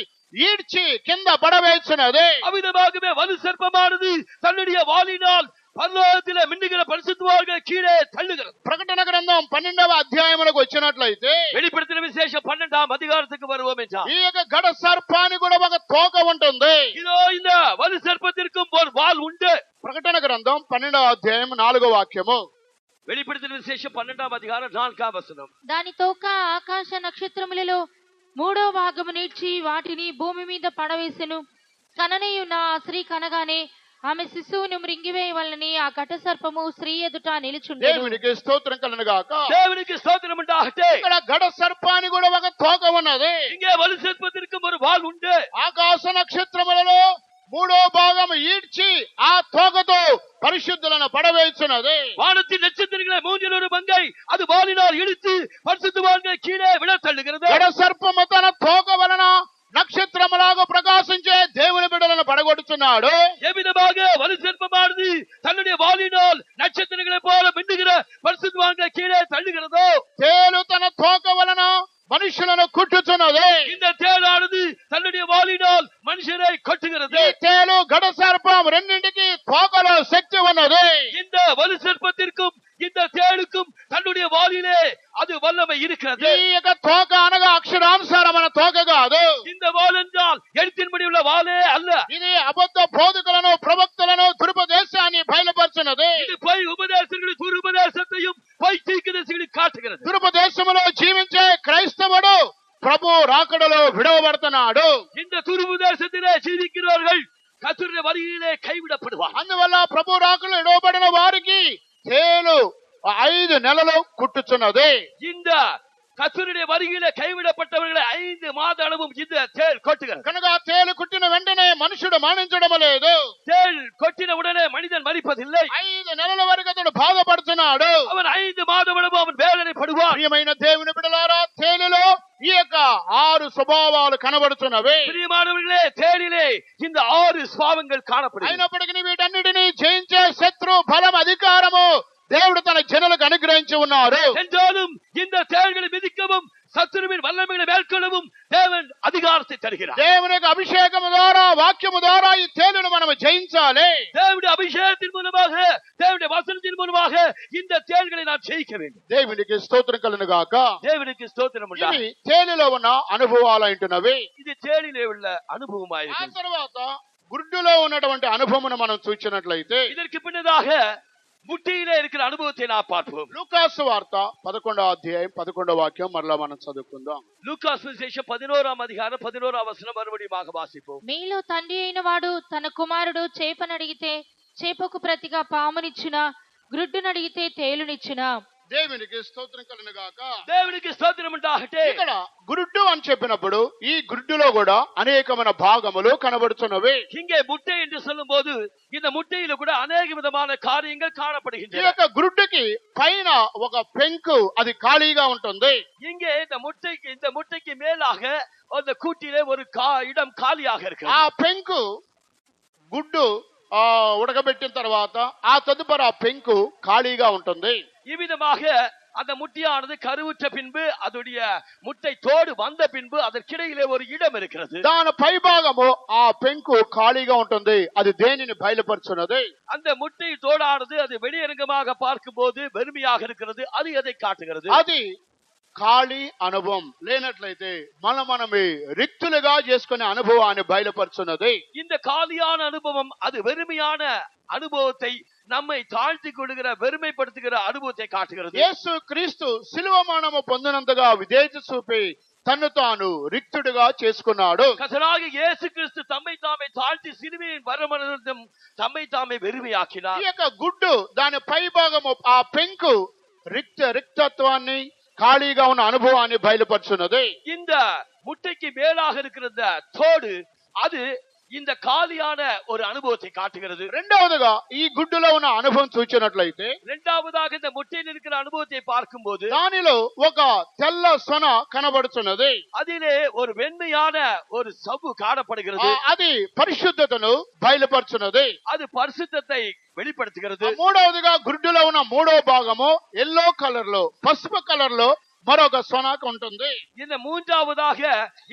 ఈడ్చి కింద పడవేస్తున్నది.
அவ்விதமாகவே வலு சர்ப்பமானது தன்னுடைய வாலினால் பரலோகத்திலே மின்னுகிற பரிசுத்தவான்களை கீழே தள்ளுகிறது.
ప్రకటన గ్రంథం 12వ అధ్యాయములకు వచ్చినట్లయితే
வெளிப்படுத்தின விசேஷம் 12ஆம் அதிகாரத்துக்கு வருவோம் என்றால்
ఈ యొక్క గడ సర్పానికి కూడా ఒక తోక ఉంటుంది.
இதோ இந்த வலு சர்ப்பத்திற்கும் ஒரு வால் உண்டு.
ప్రకటన గ్రంథం 12వ అధ్యాయం 4వ వాక్యము.
வெளிப்படுத்தின விசேஷம் 12ஆம் அதிகாரம் 4ஆம் வசனம்.
దాని తోక ఆకాశ నక్షత్రములలో 3వ భాగము నీడ్చి వాటిని భూమి మీద పడవేసెను. కననీయున్న ఆ స్త్రీ కనగానే ఆమె శిశువును మృంగివేయవలనని ఆ ఘట సర్పము స్త్రీ ఎదుట నిలుచుండెను.
దేవునికి స్తోత్రం కలుగును గాక.
தேவனுக்கு ஸ்தோத்திரம் உண்டாகட்ടെ.
ఇక్కడ ఘట సర్పానికి కూడా ఒక తోక ఉన్నది.
இங்கே வலு சர்ப்பத்திற்கு ஒரு வால் உண்டு.
ఆకాశ నక్షత్రములలో 3వ భాగము ఈడ్చి ఆ తోకతో పరిశుద్ధులను పడవేస్తున్నది.
வானத்தின் நட்சத்திரங்களை மூன்றில் ஒரு பங்கை அது வாலினால் இழுத்து பரிசுத்தவான்களை கீழே விழ தள்ளுகிறது.
ఘట సర్పము తన తోక వలన నక్షత్రములాగా ప్రకాశించే దేవుని బిడ్డలను పడగొడుతున్నాడు.
எவ்விதமாக வலு சர்ப்பமானது தன்னுடைய வாலினால் நட்சத்திரங்களை போல மின்னுகிற பரிசுத்தவான்களை கீழே தள்ளுகிறதோ,
తేలు తన తోక వలన మనుషులను కుట్టుతున్నది.
இந்த தேளானது தன்னுடைய வாலினால் மனுஷரை கொட்டுகிறது.
ఈ తేలు ఘట సర్పం రెండింటికి తోకలో శక్తి ఉన్నది.
இந்த வலு சர்ப்பத்திற்கும் இந்த தேளுக்கும் தன்னுடைய வாலிலே அது வல்லமை இருக்கிறது.
ఈ యొక్క తోక అనగా అక్షరానుసారమైన తోక కాదు.
இந்த வால் என்றால் எழுத்தின்படி உள்ள வாலே அல்ல.
ఇది అబద్ధ బోధకులను ప్రవక్తలను దురుపదేశాన్ని బయలుపరుచున్నది.
இது பொய் உபதேசங்களை துருபதேசத்தையும் பொய் தீர்க்கதரிசிகளை காட்டுகிறது.
దురుపదేశములో జీవించే క్రైస్తవుడు ప్రభు రాకడలో విడవబడుతున్నాడు.
இந்த துருபதேசத்திலே ஜீவிக்கிறவர்கள் கர்த்தருடைய வருகையிலே கைவிடப்படுவார்.
అందువల్ల ప్రభు రాకడలో విడవబడిన వారికి తేలు 5 నెలలు కుట్టుచున్నది.
இந்த கர்த்தருடைய வருகையிலே கைவிடப்பட்டவர்களை 5 மாத அளவும் இந்த தேள் கொட்டுகிறது.
కనుక ఆ తేలు కుట్టిన వెంటనే మనుషుడు మరణించడం లేదు.
தேள் கொட்டின உடனே மனிதன் மரிப்பதில்லை.
5 నెలల వరకు అతడు బాధపడుతున్నాడు.
அவன் 5 மாதம் அளவும் அவன் வேதனைப்படுவான்.
ప్రియమైన దేవుని బిడ్డలారా, తేలులో ఈ యొక్క 6 స్వభావాలు కనబడుతున్నవి.
பிரியமானவர்களே, தேளிலே இந்த 6 சுபாவங்கள் காணப்படுகிறது.
అయినప్పటికీ వీటన్నిటిని జయించే శత్రు బలం అధికారము దేవుడు తన జనులకు అనుగ్రహించి ఉన్నారు.
என்றாலும் இந்த தேள்களை மிதிக்கவும் சத்துருவின் வல்லமைகளை மேற்கொள்ளவும் தேவன் அதிகாரத்தை தருகிறார்.
దేవుని యొక్క అభిషేకము ద్వారా, వాక్యము ద్వారా ఈ తేలును మనం జయించాలి.
தேவனுடைய அபிஷேகத்தின் மூலமாக, தேவனுடைய வசனத்தின் மூலமாக இந்த தேள்களை நாம் ஜெயிக்க வேண்டும்.
దేవునికి స్తోత్రం కలుగును గాక.
தேவனுக்கு ஸ்தோத்திரம்
ఇవి
உண்டாகட்டும்.
తేలులో ఉన్న అనుభవాలు అంటున్నవి.
இது தேளிலே உள்ள
ఆ
அனுபவமாயிருக்கிறது.
తర్వాత గుడ్డులో ఉన్నటువంటి అనుభవమును మనం చూసినట్లయితే
இதற்கு பின்னதாக முட்டியிலே இருக்கிற அனுபவத்தை நாம் பார்ப்போம்.
లూకాసు వార్త 11వ అధ్యాయం 11వ వాక్యం మరలా మనం చదువుకుందాం.
லூக்கா சுவிசேஷம் 11ஆம் அதிகாரம் 11ஆம் வசனம் மறுபடியும் வாசிப்போம்.
మీలో తండ్రి అయిన వాడు తన కుమారుడు చేపనడిగితే చేపకు ప్రతిగా పామునిచ్చునా, గ్రుడ్డునడిగితే తేలునిచ్చునా?
దేవునికి స్తోత్రం కలుగును గాక.
தேவனுக்கு ஸ்தோத்திரம் உண்டாகட்டும்.
ఇక్కడ గుడ్డు అని చెప్పినప్పుడు ఈ గుడ్డులో కూడా అనేకమైన భాగములు కనబడుతున్నవి.
இங்கே முட்டை என்று சொல்லும் போது இந்த முட்டையில கூட அநேக விதமான காரியங்கள்
ఈ
காணப்படுகின்றன.
యొక్క గుడ్డుకి పైన ఒక పెంకు అది ఖాళీగా ఉంటుంది.
இங்கே இந்த முட்டைக்கு மேலாக அந்த கூட்டிலே ஒரு இடம் காலியாக
ఆ
இருக்கிறது.
పెంకు గుడ్డు ఉడకబెట్టిన తర్వాత ఆ తదుపరి ఆ పెంకు ఖాళీగా ఉంటుంది.
இவ்விதமாக அந்த முட்டையானது கருவுற்ற பின்பு அதோடைய முட்டை தோடு வந்த பின்பு அதற்கிடையிலே ஒரு இடம் இருக்கிறது.
దాని పై భాగము ఆ పెంకు ఖాళీగా ఉంటుంది. అది దేనిని బయలుపరుచున్నది?
அந்த முட்டை தோடானது அது வெளியரங்கமாக பார்க்கும் போது வெறுமையாக இருக்கிறது. அது எதை காட்டுகிறது?
అది ఖాళీ అనుభవం లేనట్లయితే మనమే రిక్తులుగా చేసుకునే అనుభవాన్ని బయలుపరుచున్నది.
இந்த காலியான அனுபவம் அது வெறுமையான அனுபவத்தை நம்மை தாழ்த்தி கொள்கிற வெறுமைப்படுத்துகிற அனுபவத்தை காட்டுகிறது.
యేసు క్రీస్తు శిలువ మరణము పొందినంతగా విధేయత చూపి తన్ను తాను రిక్తుడిగా చేసుకున్నాడు.
கர்த்தராகிய இயேசு கிறிஸ்து தம்மை தாமே தாழ்த்தி சிலுவையின் மரணம் தம்மை தாமே வெறுமையாக்கினார்.
ఈ యొక్క గుడ్డు దాని పై భాగము ఆ పెంకు రిక్తత్వాన్ని ఖాళీగా ఉన్న అనుభవాన్ని బయలుపరుచున్నది.
இந்த முட்டைக்கு மேலாக இருக்கிற இந்த தோடு அது இந்த காலியான ஒரு அனுபவத்தை காட்டுகிறது.
రెండవదిగా ఈ గుడ్డులో ఉన్న అనుభవం చూచినట్లయితే
இரண்டாவதாக இந்த முட்டையில் இருக்கிற அனுபவத்தை பார்க்கும் போது
దానిలో ఒక తెల్ల సొన కనబడుతున్నది.
அதிலே ஒரு வெண்மையான ஒரு சவ்வு காணப்படுகிறது.
అది పరిశుద్ధతను బయలుపరుచున్నది.
அது பரிசுத்தத்தை வெளிப்படுத்துகிறது.
మూడవదిగా గుడ్డులో ఉన్న మూడో భాగము ఎల్లో కలర్ లో, పసుపు కలర్ లో మరొక సొన ఉంటుంది.
இந்த மூன்றாவதாக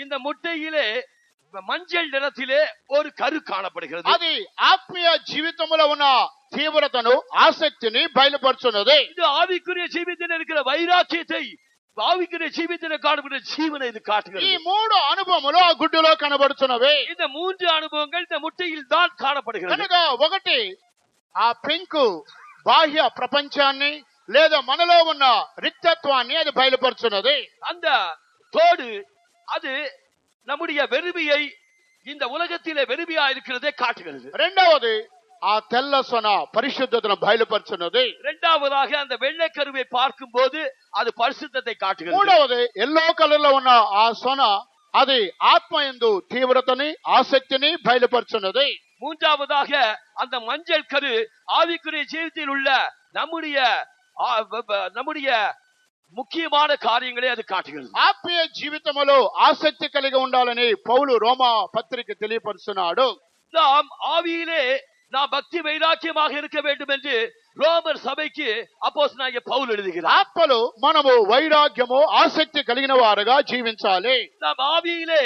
இந்த முட்டையிலே மஞ்சள் நிறத்திலே ஒரு கரு காணப்படுகிறது.
అది ఆత్మీయ జీవితంలో ఉన్న తీవ్రతను, ఆసక్తిని బయలుపరుచున్నది.
இது ஆவிக்குரிய ஜீவிதத்தில் இருக்கிற வைராக்கியத்தை, ஆவிக்குரிய ஜீவிதத்தில் காணப்படுகிற ஜீவனை இது
ఈ
காட்டுகிறது.
3 అనుభవములు ఆ గుడ్డులో కనబడుతున్నవి.
இந்த 3 அனுபவங்கள் இந்த முட்டையில் தான் காணப்படுகிறது.
కనుక ఒకటి ఆ పెంకు బాహ్య ప్రపంచాన్ని లేదా మనలో ఉన్న రిక్తత్వాన్ని అది బయలుపరుచున్నది.
அந்த தோடு அது நம்முடைய வெறுமையை, இந்த உலகத்திலே வெறுமையா இருக்கிறதை காட்டுகிறது.
రెండవది ఆ తెల్ల సొన పరిశుద్ధతను బయలుపరుచున్నది.
இரண்டாவதாக அந்த வெள்ளைக்கருவை பார்க்கும் போது அது பரிசுத்தத்தை காட்டுகிறது.
మూడవది ఎల్లో కలర్ లో ఉన్న ఆ సొన అది ఆత్మయందు తీవ్రతని ఆసక్తిని బయలుపరుచున్నది.
மூன்றாவதாக அந்த மஞ்சள் கரு ஆவிக்குரிய ஜீவிதத்தில் உள்ள நம்முடைய ముఖ్యమైన కార్యங்களே అది కాட்டுகிறது.
ఆత్మీయ జీవితంలో ఆసక్తి కలిగి ఉండాలని పౌలు రోమా పత్రిక తెలియపరుస్తున్నాడు.
நாம் ஆவியிலே நாம் பக்தி வைராக்கியமாக இருக்க வேண்டும் என்று ரோமர் சபைக்கு அப்போஸ்தலனாகிய பவுல் எழுதுகிறார்.
ఆత్మలో మనము వైరాగ్యము ఆసక్తి కలిగిన వారుగా జీవించాలి.
நாம் ஆவியிலே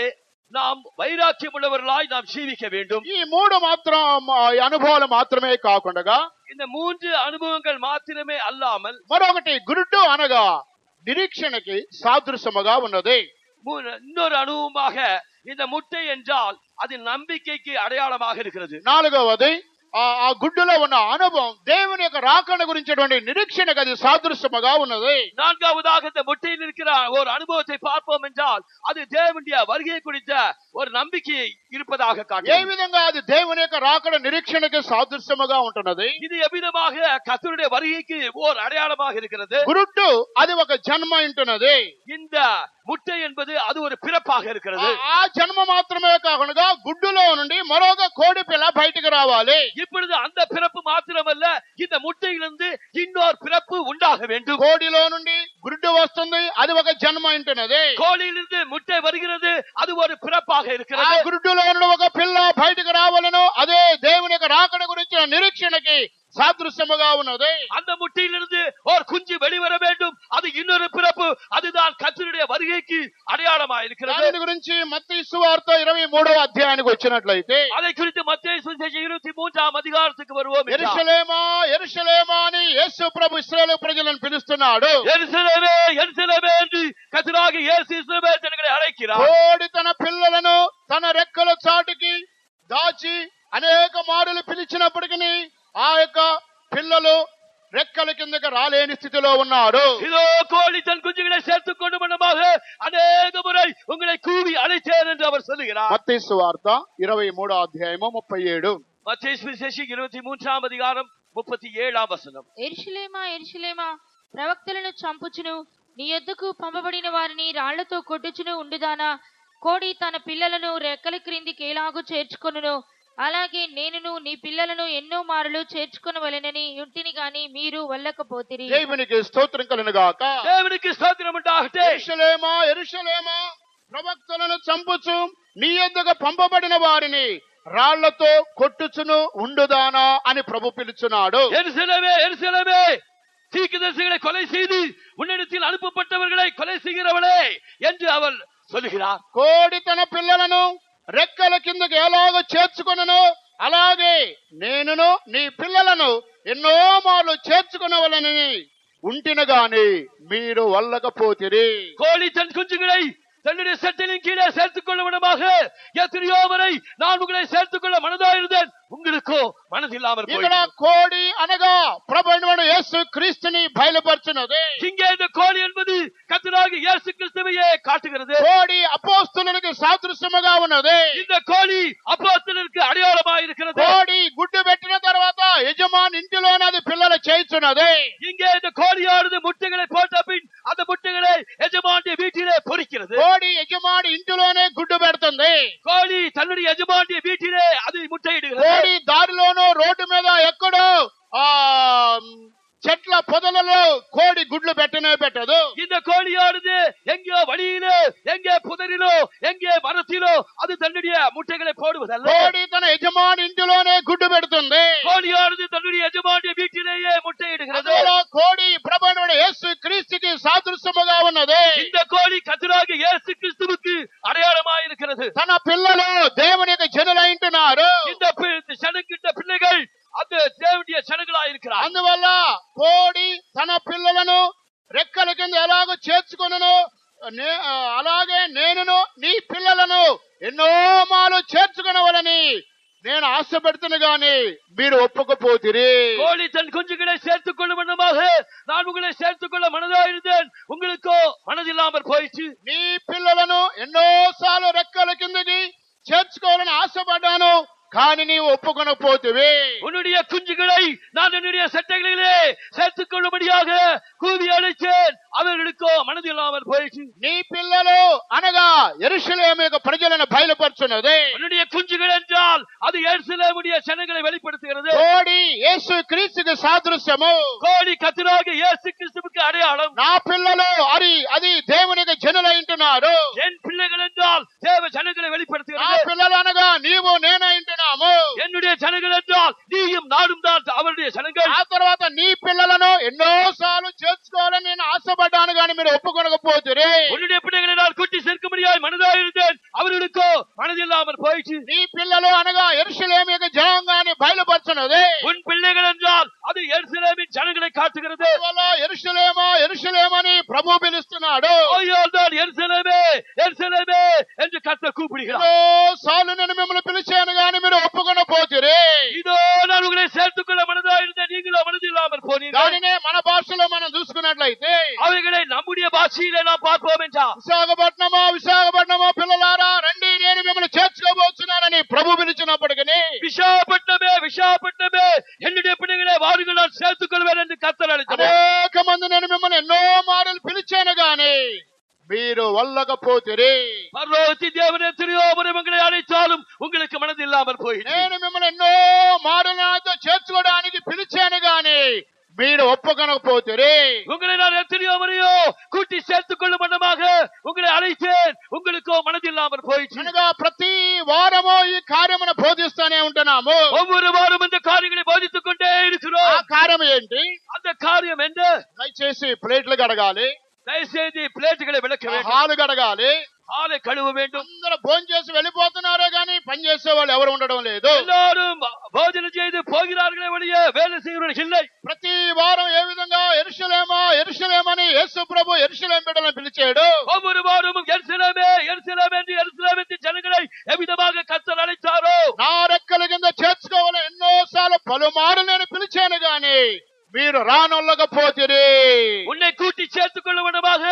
நாம் வைராக்கியம் உள்ளவர்களாய் நாம் ஜீவிக்க வேண்டும்.
ఈ మూడు మాత్రం అనుభవాలు మాత్రమే కాకుండా
இந்த மூன்று அனுபவங்கள் மாத்திரமே அல்லாமல்
మరొకటి గురుడు అనగా నిరీక్షణకి సాదృశ్యముగా ఉన్నది.
இன்னொரு அனுபவமாக இந்த முட்டை என்றால் அது நம்பிக்கைக்கு அடையாளமாக இருக்கிறது.
నాలుగవది ఆ గుడ్డులో ఉన్న అనుభవం దేవుని యొక్క రాకడ గురించినటువంటి నిరీక్షణకు అది సాదృశ్యముగా ఉన్నది.
நான்காவதாக இந்த முட்டையில் இருக்கிற ஒரு அனுபவத்தை பார்ப்போம் என்றால் அது தேவனுடைய வருகை குறித்த ஒரு நம்பிக்கை இருப்பதாக
ఏ
காட்டுகிறது.
విధంగా అది దేవుని యొక్క రాకడ నిరీక్షణకి సాదృశ్యముగా ఉంటున్నది.
இது எவ்விதமாக கர்த்தருடைய வருகைக்கு ஓர் அடையாளமாக இருக்கிறது.
గురుడు అది ఒక జన్మ ఉంటున్నది.
இந்த முட்டை என்பது அது ஒரு பிறப்பாக இருக்கிறது.
ఆ జన్మ మాత్రమే కాకుండా గుడ్డులో నుండి మరొక కోడి పిల్ల బయటకు రావాలి.
இப்பொழுது அந்த பிறப்பு மாத்திரமல்ல, இந்த முட்டையிலிருந்து இன்னொரு பிறப்பு உண்டாக வேண்டும்.
కోడిలో నుండి గుడ్డు వస్తుంది, అది ఒక జన్మ ఉంటున్నది.
கோழியிலிருந்து முட்டை வருகிறது, அது ஒரு பிறப்பாக
ఆ
இருக்கிறது.
గుడ్డులో నుండి ఒక పిల్ల బయటకు రావాలను, అదే దేవుని యొక్క రాకడ గురించిన నిరీక్షణకి సాదృశ్యముగా ఉన్నది.
அந்த முட்டையிலிருந்து ஒரு குஞ்சு வெளிவர வேண்டும், அது இன்னொரு பிறப்பு, அதுதான் கர்த்தருடைய வருகைக்கு அடையாளமாக இருக்கிறது.
దాని గురించి మత్తయి సువార్త 23వ అధ్యాయానికి వచ్చినట్లయితే
அதை குறித்து மத்தேயு சுவிசேஷம் 23ஆம் அதிகாரத்துக்கு வருவோம்.
యెరూషలేమా యెరూషలేమా అని యేసు ప్రభు ఇశ్రాయేలు ప్రజలను పిలుస్తున్నాడు.
எருசலேமே எருசலேமே என்று கர்த்தராகிய இயேசு இஸ்ரவேல் ஜனங்களை அழைக்கிறார்.
కోడి తన పిల్లలను తన రెక్కల చాటుకి దాచి అనేక మారులు పిలిచినప్పటికీ ఆ యొక్క పిల్లలు రెక్కల కిందకి రాలేని స్థితిలో ఉన్నారు.
இதோ கோழி தன் குஞ்சுகளை சேர்த்துக் கொண்டு மனமாக அநேக முறை உங்களை கூவி அழைத்தேன் என்று அவர் சொல்லுகிறார்.
మత్తయి సువార్త 23వ అధ్యాయము 37.
மத்தேயு சுவிசேஷம் 23ஆம் அதிகாரம் 37ஆம் వచనం.
యెరూషలేమా యెరూషలేమా, ప్రవక్తలను చంపుచును నీ యొద్దకు పంపబడిన వారిని రాళ్లతో కొట్టుచును ఉండుదానా? కోడి తన పిల్లలను రెక్కల క్రిందికి ఎలాగూ చేర్చుకొనును, అలాగే నేనును నీ పిల్లలను ఎన్నో మారులు చేర్చుకొనవలెనని యుంటిని గాని మీరు వెళ్ళకపోతిరి.
దేవునికి స్తోత్రం కలుగును గాక.
தேவனுக்கு ஸ்தோத்திரம் உண்டாகட்டும்.
యెరూషలేమా యెరూషలేమా, ప్రవక్తలను చంపుచు నీ యొద్దకు పంపబడిన వారిని రాళ్లతో కొట్టుచును ఉండుదానా అని ప్రభు పిలుచున్నాడు.
எருசலேமே எருசலேமே, தீர்க்கதரிசிகளை கொலை செய்து உன்னிடத்தில் அனுப்பப்பட்டவர்களை கொலை செய்கிறவளே என்று அவர் சொல்லுகிறார்.
కోడి తన పిల్లలను రెక్కల కిందకి ఎలాగో చేర్చుకొనను, అలాగే నేనును నీ పిల్లలను ఎన్నో మార్లు చేర్చుకునవలనని ఉంటిని గాని మీరు వల్లకపోతిరి.
கோழி தன் குஞ்சுகளை தன்னுடைய சட்டையின் கீழே சேர்த்துக் கொள்ள விடமாக எத்தனையோ முறை நான் உங்களை சேர்த்துக் கொள்ள மனதாயிருந்தேன், உங்களுக்கோ மனதில்லாமல்
ఇక్కడ
போயிற்று.
కోడి అనగా ప్రభువైన యేసు క్రీస్తుని బయలుపరుచున్నది.
இங்கே இந்த கோழி என்பது கர்த்தராகிய இயேசு கிறிஸ்துவையே காட்டுகிறது.
కోడి అపోస్తలులకు సాదృశ్యముగా ఉన్నది.
இந்த கோழி அப்போஸ்தலருக்கு அடையாளமாக இருக்கிறது.
కోడి గుడ్డు పెట్టిన తర్వాత యజమాని ఇంటిలోనే అది పిల్లలు చేయించున్నది.
இங்கே இந்த கோழியானது முட்டைகளை போட்ட பின் அந்த முட்டைகளை எஜமானுடைய வீட்டிலே பொரிக்கிறது.
కోడి యజమాని ఇంటిలోనే గుడ్డు పెడుతుంది.
கோழி தன்னுடைய எஜமானுடைய வீட்டிலே அது முட்டையிடுகிறது.
కోడి దారిలోనో రోడ్డు మీద ఎక్కడో ఆ చెట్ల పొదలలో కోడి గుడ్లు పెట్టనే పెట్టదు.
இந்த கோழியானது எங்கே வழியிலோ எங்கே புதரிலோ எங்கே மரத்திலோ அது தன்னுடைய முட்டைகளை போடுவதல்ல.
కోడి తన యజమాని ఇంటిలోనే గుడ్డు పెడుతుంది.
கோழியானது தன்னுடைய எஜமானுடைய வீட்டிலேயே முட்டையிடுகிறது.
అందువల్ల కోడి ప్రభువైన యేసు క్రీస్తుకి సాదృశ్యముగా ఉన్నది.
இந்த கோழி கர்த்தராகிய இயேசு கிறிஸ்துவுக்கு அடையாளமாக இருக்கிறது.
తన పిల్లలు దేవుని యొక్క జనులైంటున్నారు.
இந்த சனங்கிட்ட பிள்ளைகள் அந்த தேவனுடைய சனங்களாக இருக்கிறார்.
అందువల్ల కోడి తన పిల్లలను రెక్కల కింద ఎలాగో చేర్చుకొనను, అలాగే నేనును నీ పిల్లలను ఎన్నో మాలు చేర్చుకొనవలని నేను ఆశపెడుతున్నా గాని మీరు ఒప్పుకపోతిరి.
கோழி தன் குஞ்சுகளை சேர்த்துக் கொள்ளும் வண்ணமாக நான் உங்களை சேர்த்துக் கொள்ள மனதாயிருந்தேன், உங்களுக்கோ மனதில்லாமல் போயிற்று.
నీ పిల్లలను ఎన్నో సార్లు రెక్కల కిందకి చేర్చుకోవాలని ఆశపడ్డాను, కానీ నీవు ఒప్పుకొనకపోతివి.
உன்னுடைய குஞ்சுகளை நான் என்னுடைய சட்டைகளிலே சேர்த்துக் கொள்ளும்படியாக கூவி அழைத்தேன், அவர்களுக்கோ மனதில்லாமல் போயிற்று.
నీ పిల్లలు అనగా యెరూషలేము యొక్క ప్రజలను బయలుపరుచున్నది.
உன்னுடைய குஞ்சுகள் என்றால் அது எருசலேமுடைய ஜனங்களை வெளிப்படுத்துகிறது.
కోడి యేసు క్రీస్తుకు సాదృశ్యము.
கோடி கர்த்தராகிய இயேசு கிறிஸ்துவுக்கு அடையாளம்.
నా పిల్లలు అది దేవునికి జనులై ఉంటున్నారు.
என் பிள்ளைகள் என்றால் தேவ ஜனங்களை
నా
வெளிப்படுத்துகிறது.
పిల్లలు అనగా నీవు నేనై ఉంటున్నాము.
என்னுடைய ஜனங்கள் என்றால் நீயும் நாடும் தான் அவருடைய ஜனங்கள்.
ఆ తర్వాత నీ పిల్లలను ఎన్నో సార్లు చేర్చుకోవాలని నేను ఆశపడ్డాను, కానీ మీరు ఒప్పుకొనకపోతురే.
உன்னுடைய பிள்ளைகளை நான் கூட்டி சேர்க்கும்படியாய் மனதாய் இருந்தேன், அவர்களுக்கோ மனதில்லாமல் போயிற்று.
నీ పిల్లలు అనగా యెరూషలేము యొక్క జనాంగాన్ని బయలుపరచున్నది.
உன் பிள்ளைகள் என்றால் அது எருசலேமின் ஜனங்களை காட்டுகிறது.
యెరూషలేమా యెరూషలేమా అని ప్రభువు పిలుస్తున్నాడు.
ஐயோ நான் எருசலேமே எருசலேமே என்று கர்த்தர் கூப்பிடுகிறார்.
ఎన్నో సార్లు నేను మిమ్మల్ని పిలిచాను, కానీ మీరు ఒప్పుకొనకపోతురే.
இதோ நான் உங்களை சேர்த்துக் கொள்ள மனதாய் இருந்தேன், நீங்களோ மனதில்லாமல் போனீர்கள்.
దానినే మన భాషలో మనం చూసుకున్నట్లయితే
அவைகளை நம்முடைய பாஷையிலே நாம் பார்ப்போம் என்றால்,
విశాఖపట్నమా పిల్లలారా రండి, నేను మిమ్మల్ని చేర్చుకోబోతున్నానని ప్రభు పిలిచినప్పటికీ
விசாகப்பட்டமே விசாகப்பட்டமே என்னுடைய பிள்ளைகளை வாருங்கள் நான் சேர்த்துக் கொள்வேன் என்று கர்த்தர் அழைத்தார்.
అనేక మంది నేను మిమ్మల్ని ఎన్నో మాటలు పిలిచాను, గాని మీరు వల్లకపోతిరి.
பரலோகத்தின் தேவனே எத்தனையோ முறை உங்களை அழைத்தாலும் உங்களுக்கு மனதில்லாமல் போயிற்று.
నేను మిమ్మల్ని ఎన్నో మాటలు నాతో చేర్చుకోవడానికి పిలిచాను, గాని మీరు ఒప్పుకొనకపోతిరి.
உங்களை நான் எத்தனையோ முறையோ கூட்டி சேர்த்துக் கொள்ளும் வண்ணமாக உங்களை அழைத்தேன், உங்களுக்கோ மனதில்லாமல் போயிற்று.
అనగా ప్రతి వారము ఈ కార్యమును బోధిస్తూనే ఉంటున్నాము.
ஒவ்வொரு வாரம் இந்த காரியங்களை போதித்துக் கொண்டே
ఆ
இருக்கிறோம்.
కార్యం ఏంటి?
அந்த காரியம் என்ன?
దయచేసి ప్లేట్లు కడగాలి,
தயவுசெய்து பிளேட்டுகளை விளக்க வேண்டும்,
హాలు కడగాలి.
ஆளை கழுவ வேண்டும்.
అందరూ భోజనం చేసి వెళ్ళిపోతున్నారే, కానీ పని చేసే వాళ్ళు ఎవరు ఉండడం లేదు.
எல்லாரும் போஜனம் செய்து போகிறார்களே ஒழிய வேலை செய்கிறவர்கள் இல்லை.
ప్రతి వారం ఏ విధంగా యెరూషలేమా యెరూషలేమని యేసు ప్రభు యెరూషలేము బిడ్డలను పిలిచాడు.
ஒவ்வொரு வாரமும் எருசலேமே எருசலேமே என்று எருசலேமின் ஜனங்களை எவ்விதமாக கர்த்தர் அழைத்தாரோ,
నా రెక్కల కింద చేర్చుకోవాలని ఎన్నోసార్లు పలుమారు నేను పిలిచాను, గాని మీరు రానొల్లకపోతిరి.
உன்னை கூட்டி சேர்த்துக் கொள்ளும் வண்ணமாக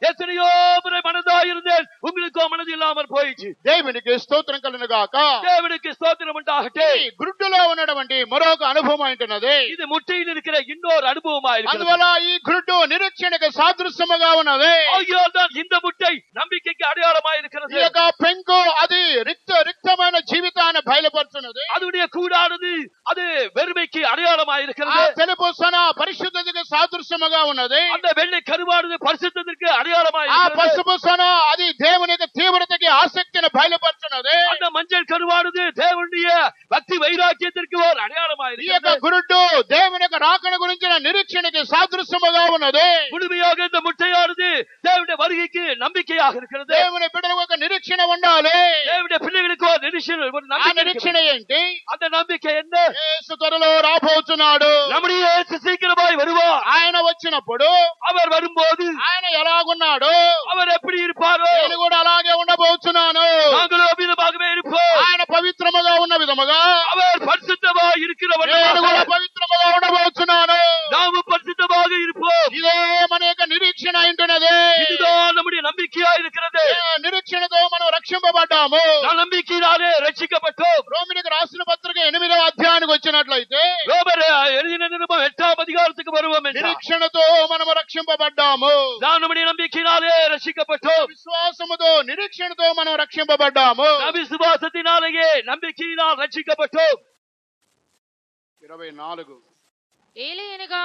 எத்தனையோ முறை மனதாய் இருந்தேன், உங்களுக்கோ மனது இல்லாமல் போயிடுச்சு.
దేవునికి స్తోత్రం కలుగును గాక.
தேவனுக்கு ஸ்தோத்திரம் உண்டாகட்டும்.
ఈ గురుడులో ఉన్నటువంటి మరొక అనుభవం ఏంటన్నది,
இது முட்டையில் இருக்கிற இன்னொரு அனுபவமா இருக்கிறது.
అందువల్ల ఈ గురుడు నిరీక్షణకు సాదృశ్యముగా ఉన్నది.
ஐயோ தான் இந்த முட்டை நம்பிக்கைக்கு அடையாளமா
ఈ
இருக்கிறது.
యొక్క పెంకు అది రిక్తమైన జీవితాన్ని బయలుపరుచున్నది.
அதுடைய கூடானது அது வெறுமைக்கு அடையாளமா
ఆ
இருக்கிறது.
తెలుపు సొన పరిశుద్ధతకు సాదృశ్యముగా ఉన్నది.
அந்த வெள்ளை கருவானது பரிசுத்தத்திற்கு அடையாளமா
ఆ
இருக்கிறது.
పసుపు సొన అది దేవుని యొక్క తీవ్రతకి ఆసక్తిని బయలుపరుచున్నది.
அந்த மஞ்சள் கருவானது தேவனுடைய பக்தி வைராக்கியத்திற்கு ஒரு அடையாளமா
ఈ యొక్క
இருக்கிறது.
గురుడు దేవుని యొక్క రాకడ గురించిన నిరీక్షణకి సాదృశ్యముగా ఉన్నది.
முழுமையாக இந்த முட்டையானது தேவனுடைய வருகைக்கு நம்பிக்கையாக இருக்கிறது.
దేవుని బిడ్డలకు ఒక నిరీక్షణ ఉండాలి.
தேவனுடைய பிள்ளைகளுக்கு ஒரு நிరీక్షణ, ஒரு
ఆ
நம்பிக்கை
నిరీక్షణ
இருக்கிறது.
ఏంటి?
அந்த நம்பிக்கை என்ன?
యేసు త్వరలో రాబోతున్నాడు.
நம்முடைய இயேசு சீக்கிரமாய் வருவார்.
ఆయన వచ్చినప్పుడు
அவர் வரும்போது
ఆయన ఎలాగున్నాడు?
அவர் எப்படி இருப்பாரோ
నేను కూడా అలాగే ఉండబోతున్నాను.
நாங்களும் அவ்விதமாகவே இருப்போம்.
ఆయన పవిత్రముగా ఉన్న విధముగా
அவர் பரிசுத்தமாய் இருக்கிறவர்,
నేను కూడా పవిత్రముగా ఉండబోతున్నాను.
நாமும் பரிசுத்தமாக இருப்போம்.
ఇదే మన యొక్క నిరీక్షణ అయింటున్నది.
இதுதான் நம்முடைய நம்பிக்கையா இருக்கிறது.
నిరీక్షణతో మనం రక్షింపబడ్డాము.
நான் நம்பிக்கையினாலே ரட்சிக்கப்பட்டோம்.
రోమిలకు రాసిన పత్రిక 8వ అధ్యాయానికి వచ్చినట్లయితే
ரோமர் எழுதின நிருபம் 8ஆம் அதிகாரத்துக்கு வருவோம் என்றார்.
నిరీక్షణతో మనము రక్షింపబడ్డాము.
நான் நம்முடைய நம்பிக்கையினாலே ரட்சிக்கப்பட்டோம்.
విశ్వాసముతో నిరీక్షణతో మనం రక్షింపబడ్డాము.
விசுவாசத்தினாலேயே நம்பிக்கையினால் ரட்சிக்கப்பட்டோம்.
24
ఏలయనగా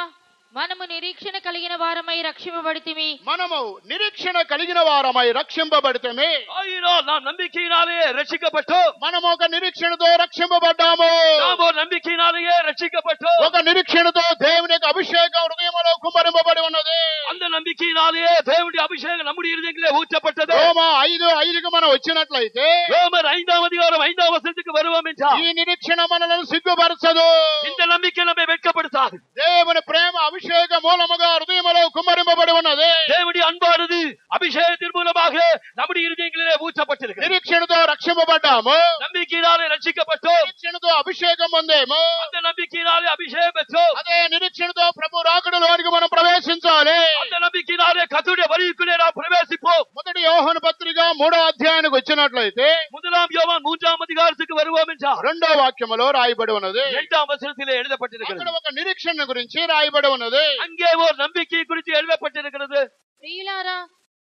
మనము నిరీక్షణ కలిగిన వారమై రక్షింపబడితిమి.
మనము నిరీక్షణ కలిగిన వారమై రక్షింపబడితమే.
ஆயினால் நாம் நம்பிக்கையினாலே ரட்சிக்கப்பட்டோம்.
మనము ఒక నిరీక్షణతో రక్షింపబడ్డాము.
நாம் ஒரு நம்பிக்கையினாலேயே ரட்சிக்கப்பட்டோம்.
ఒక నిరీక్షణతో దేవుని యొక్క అభిషేకం హృదయంలో కుమ్మరింపబడి ఉన్నది.
அந்த நம்பிக்கையினாலேயே தேவனுடைய அபிஷேகம் நம்முடைய இருதயங்களிலே ஊற்றப்பட்டது.
రోమా 5:5కి మనం వచ్చినట్లయితే
ரோமர் 5ஆம் அதிகாரம் 5ஆம் வசனத்துக்கு வருவோம் என்றால்,
ఈ నిరీక్షణ మనలను సిగ్గుపరచదు.
இந்த நம்பிக்கை நம்மை வெட்கப்படுத்தாது.
దేవుని ప్రేమ అభిషేక మూలముగా హృదయంలో కుమ్మరింపబడి ఉన్నది.
தேவனுடைய அன்பானது அபிஷேகத்தின் மூலமாக நம்முடைய இருதயங்களிலே ஊற்றப்பட்டிருக்கிறது.
నిరీక్షణతో రక్షింపబడ్డాము.
நம்பிக்கையினாலே ரட்சிக்கப்பட்டோம்.
నిరీక్షణతో అభిషేకం పొందేము.
அந்த நம்பிக்கையினாலே அபிஷேகம் பெற்றோம்.
అదే నిరీక్షణతో ప్రభు రాకడలోనికి మనం ప్రవేశించాలి.
அந்த நம்பிக்கையினாலே கர்த்தருடைய வருகைக்குள்ளே நாம் பிரவேசிப்போம்.
మొదటి యోహాను పత్రిక 3వ అధ్యాయానికి వచ్చినట్లయితే
முதலாம் யோவான் 3ஆம் அதிகாரத்துக்கு வருவோம் என்றால்
2వ వాక్యములో రాయబడి ఉన్నది.
2ஆம் వచనத்திலே
అక్కడ
எழுதப்பட்டிருக்கிறது.
ఒక నిరీక్షణ గురించి రాయబడి ఉన్నది.
அங்கே ஒரு நம்பிக்கை குறித்து எழுதப்பட்டிருக்கிறது.
ప్రియులారా,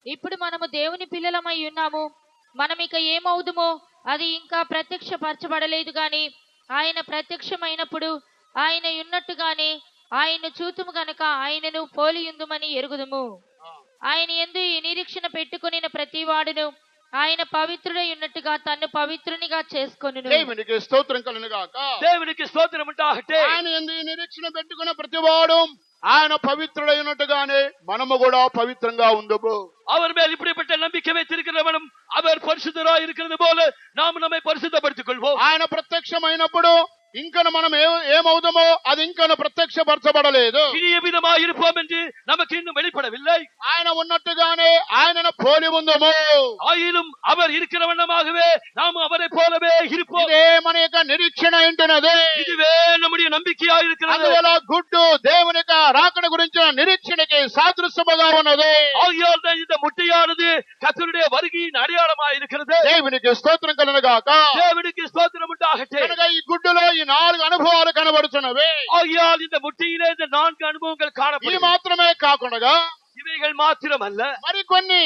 ఇప్పుడు మనము దేవుని పిల్లలమై ఉన్నాము. మనం ఇక ఏమవుదుమో అది ఇంకా ప్రత్యక్షపరచబడలేదు గాని ఆయన ప్రత్యక్షమైనప్పుడు ఆయన ఉన్నట్టుగానే ఆయన చూతుము గనక ఆయనను పోలియుందుమని ఎరుగుదుము. ఆయన యందు ఈ నిరీక్షణ పెట్టుకొనిన ప్రతివాడును ఆయన పవిత్రుడై ఉన్నట్టుగా తన్ను పవిత్రునిగా చేసుకొనును.
దేవునికి స్తోత్రం కలుగును గాక.
தேவனுக்கு ஸ்தோத்திரம் உண்டாகட்ടെ.
ఆయన యందు ఈ నిరీక్షణ పెట్టుకున్న ప్రతివాడు ఆయన పవిత్రుడైనట్టుగానే మనము కూడా పవిత్రంగా ఉందము.
அவர் மேல் இப்படிப்பட்ட நம்பிக்கை வைத்திருக்கிறவனும் அவர் பரிசுத்தராய் இருக்கிறது போல நாம் நம்மை பரிசுத்தப்படுத்திக் கொள்வோம்.
ఆయన ప్రత్యక్షమైనప్పుడు ఇంకను మనం ఏమవుదామో అది ఇంకను ప్రత్యక్షపరచబడలేదు.
இனிய விதமாய் இருப்போம் என்று நமக்கு இன்னும் வெளிப்படவில்லை.
ఆయన ఉన్నట్టుగానే ఆయనను పోలి ఉందము.
ஆயினும் அவர் இருக்கிற வண்ணமாகவே நாம் அவரை போலவே இருப்போம்.
ఇదే మన యొక్క నిరీక్షణ ఏంటన్నది.
இதுவே நம்முடைய நம்பிக்கையாய் இருக்கிறது.
అందువల్ల గుడ్డు దేవుని యొక్క రాకడ గురించిన నిరీక్షణకి సాదృశ్యముగా ఉన్నది.
ஆகையால் தான் இந்த முட்டையானது கர்த்தருடைய வருகையின் அடையாளமாய் இருக்கிறது.
దేవునికి స్తోత్రం కలుగును గాక.
தேவனுக்கு ஸ்தோத்திரம் உண்டாகட்టే.
కనుక ఈ గుడ్డులో ఈ 4 అనుభవాలు కనబడుతున్నవి.
ஆகையால் இந்த முட்டையிலே இந்த 4 அனுபவங்கள்
ఇది
காணப்படுகிறது.
మాత్రమే కాకుండా
இவைகள் மாத்திரமல்ல,
మరికొన్ని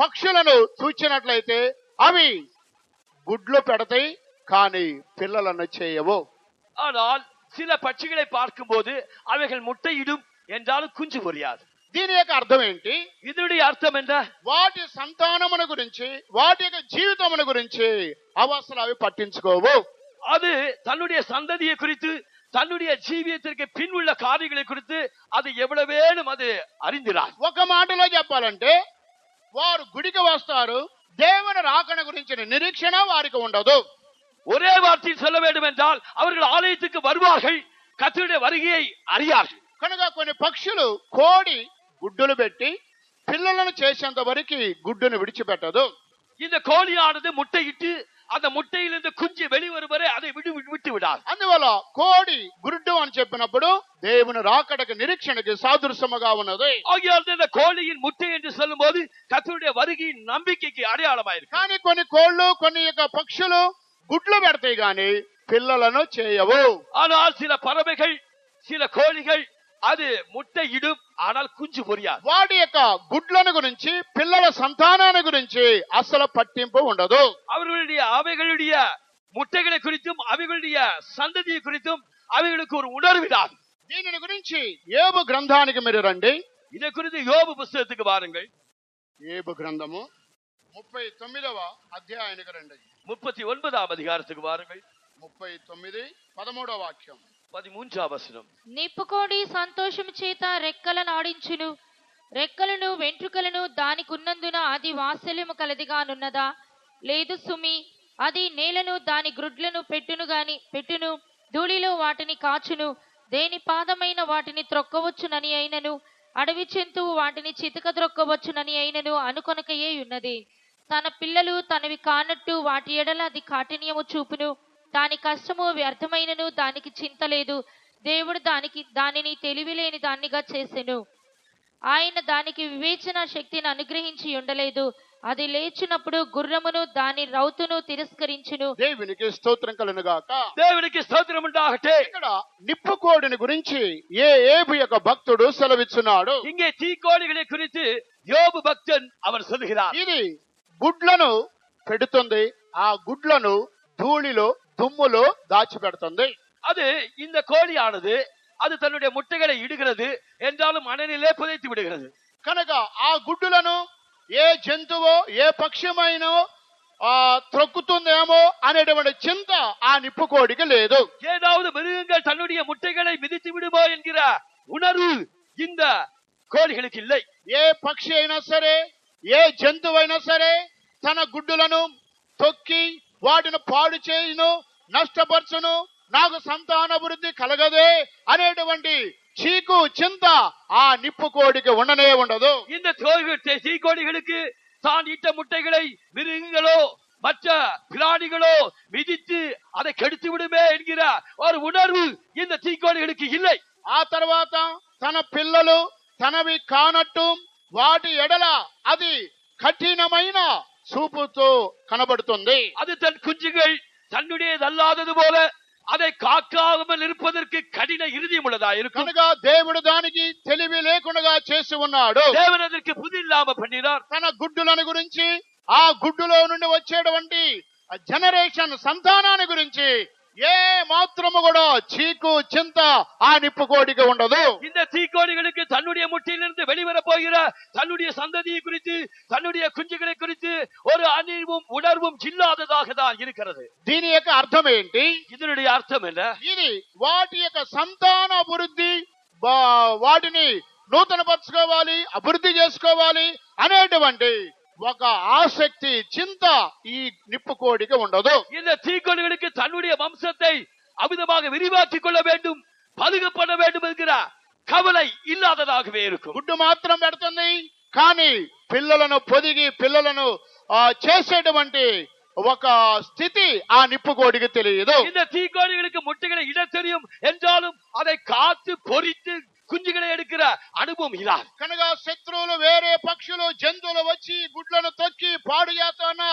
పక్షులను చూచినట్లయితే అవి గుడ్లు పెడతాయి కానీ పిల్లలను చేయవు.
ஆனால் சில பட்சிகளை பார்க்கும்போது அவைகள் முட்டையிடும் என்றாலும் குஞ்சு பொரியாது.
దీని యొక్క అర్థం ఏంటి?
இதனுடைய அர்த்தம் என்ன?
వాటి సంతానమును గురించి వాటి యొక్క జీవితమును గురించి అసలు అవి పట్టించుకోవు.
அது தன்னுடைய சந்ததியை குறித்து தன்னுடைய ஜீவியத்திற்கு பின் உள்ள காரியங்களை குறித்து அது எவ்வளவேனும் அது அறிந்திரார்.
ఒక మాటలో చెప్పాలంటే వారు గుడికి వస్తారు, దేవుని రాకడ గురించిన నిరీక్షణ వారికి ఉండదు.
ஒரே வார்த்தையில் சொல்ல வேண்டும் என்றால் அவர்கள் ஆலயத்துக்கு வருவார்கள், கர்த்தருடைய வருகையை அறியார்கள்.
కనుక కొన్ని పక్షులు కోడి గుడ్డులు పెట్టి పిల్లలను చేసేంత వరకు గుడ్డును విడిచిపెట్టదు.
இந்த கோழியானது முட்டையிட்டு அந்த முட்டையிலிருந்து குஞ்சு வெளிவரும் வரை அதை விட்டு விடாது.
అందువల్ల కోడి గుడ్డు అని చెప్పినప్పుడు దేవుని రాకడకు నిరీక్షణకి సాదృశ్యముగా ఉన్నది.
ஆகையால் இந்த கோழியின் முட்டை என்று சொல்லும் போது கர்த்தருடைய வருகையின் நம்பிக்கைக்கு அடையாளமாயிருக்கு.
కానీ కొన్ని కోళ్లు కొన్ని యొక్క పక్షులు గుడ్లు పెడతాయి గాని పిల్లలను చేయవు.
ஆனால் சில பறவைகள் சில கோழிகள் அது முட்டையிடும் ஆனால் குஞ்சு பொரியாது.
వాటి యొక్క గుడ్లను గురించి పిల్లల సంతానాన్ని గురించి అసలు పట్టింపు ఉండదు.
அவைகளுடைய முட்டைகளை குறித்தும் அவைகளுடைய சந்ததியை குறித்தும் அவைகளுக்கு ஒரு உணர்விடாது.
దీనిని గురించి యోబు గ్రంథానికి మీరు రండి.
இதை குறித்து யோபு புத்தகத்துக்கு வாருங்கள்.
యోబు గ్రంథము 39వ అధ్యాయానికి రండి.
39ஆம் அதிகாரத்துக்கு வாருங்கள்.
39 13వ వాక్యం.
13ஆம் வசனம்.
నిప్పుకోడి సంతోషము చేత రెక్కలను ఆడించును, రెక్కలను వెంట్రుకలను దానికున్నందున అది వాత్సల్యము కలదిగానున్నదా? లేదు సుమి, అది నేలను దాని గ్రుడ్లను పెట్టును, ధూళిలో వాటిని కాచును, దేని పాదమైన వాటిని త్రొక్కవచ్చునని అయినను, అడవి జంతువు వాటిని చితక త్రొక్కవచ్చునని అయినను అనుకొనకయే ఉన్నది. తన పిల్లలు తనవి కానట్టు వాటి ఎడల అది కాఠిన్యము చూపును, దాని కష్టము వ్యర్థమైనను దానికి చింత లేదు. దేవుడు దానిని తెలివిలేని దానిగా చేసెను, ఆయన దానికి వివేచన శక్తిని అనుగ్రహించి ఉండలేదు. అది లేచినప్పుడు గుర్రమును దాని రౌతును తిరస్కరించును.
దేవునికి స్తోత్రం కలుగును గాక.
దేవునికి స్తోత్రం ఉండాగట్టే.
ఇక్కడ నిప్పుకోడిని గురించి యోబు యొక్క భక్తుడు సెలవిస్తున్నాడు.
இங்கே தீக்கோழிகளை குறித்து யோபு பக்தன் அவர் சொல்கிறார்.
ఇది గుడ్లను పెడుతుంది, ఆ గుడ్లను ధూళిలో దుమ్ములో దాచిపెడుతుంది.
அது இந்த கோழியானது அது தன்னுடைய முட்டைகளை இடுகிறது என்றாலும் மணலிலே புதைத்து விடுகிறது.
కనుక ఆ గుడ్డులను ఏ జంతువో ఏ పక్షమైనో త్రొక్కుతుందేమో అనేటువంటి చింత ఆ నిప్పుకోడికి లేదు.
ஏதாவது மிருகங்கள் தன்னுடைய முட்டைகளை மிதித்து விடுமோ என்கிற உணர்வு இந்த கோழிகளுக்கு இல்லை.
ఏ పక్షి అయినా సరే ఏ జంతువైనా సరే తన గుడ్డులను తొక్కి వాటిని పాడు చేయును, నష్టపరచును, నాకు సంతానాభివృద్ధి కలగదే అనేటువంటి చీకు చింత ఆ నిప్పుకోడికి ఉండనే ఉండదు.
இந்த தீக்கோழிகளுக்கு தான் இட்ட முட்டைகளை மிருகங்களோ மற்ற பிராணிகளோ மிதித்து அதை கெடுத்து விடுமே என்கிற ஒரு உணர்வு இந்த தீக்கோழிகளுக்கு இல்லை.
ఆ తర్వాత తన పిల్లలు తనవి కానట్టు వాటి ఎడల అది కఠినమైన చూపుతో కనబడుతుంది.
அது தன் குஞ்சுகள் தன்னுடையதல்லாதது போல அதை காக்காமல் இருப்பதற்கு கடின இருதயம் உள்ளதா இருக்கும்.
కనుక దేవుడు దానికి తెలివి లేకుండా చేసి ఉన్నాడు.
தேவன் அதற்கு புதி இல்லாம பண்ணினார்.
తన గుడ్డులను గురించి, ఆ గుడ్డులో నుండి వచ్చేటువంటి జనరేషన్ సంతానాన్ని గురించి ఏ మాత్రము కూడా చీకు చింత ఆ నిప్పుకోడికి ఉండదు.
இந்த தீக்கோடிகளுக்கு தன்னுடைய முட்டையிலிருந்து வெளிவர போகிற தன்னுடைய சந்ததியை குறித்து, தன்னுடைய குஞ்சுகளை குறித்து ஒரு அணிவும் உணர்வும் இல்லாததாக தான் இருக்கிறது.
దీని యొక్క అర్థం ఏంటి?
இதனுடைய அர்த்தம் என்ன?
ఇది వాటి యొక్క సంతాన అభివృద్ధి, వాటిని నూతనపరచుకోవాలి, అభివృద్ధి చేసుకోవాలి అనేటువంటి ఒక ఆసక్తి, చింత ఈ నిప్పుకోడికి ఉండదు.
இந்த தீக்கோடிகளுக்கு தன்னுடைய வம்சத்தை அமிதமாக விரிவாக்கிக் கொள்ள வேண்டும், பதுக்கப்பட வேண்டும் என்கிற கவலை இல்லாததாகவே இருக்கும்.
గుడ్డు మాత్రం పెడుతుంది, కానీ పిల్లలను పొదిగి పిల్లలను చేసేటువంటి ఒక స్థితి ఆ నిప్పుకోడికి తెలియదు.
இந்த தீக்கோடிகளுக்கு முட்டைகளை இட தெரியும் என்றாலும் அதை காத்து பொறித்து குஞ்சுகளை எடுக்கிற అనుభవం ఇలా.
కనుక శత్రువులు, వేరే పక్షులు, జంతువులు వచ్చి గుడ్లను తొక్కి పాడు చేస్తున్న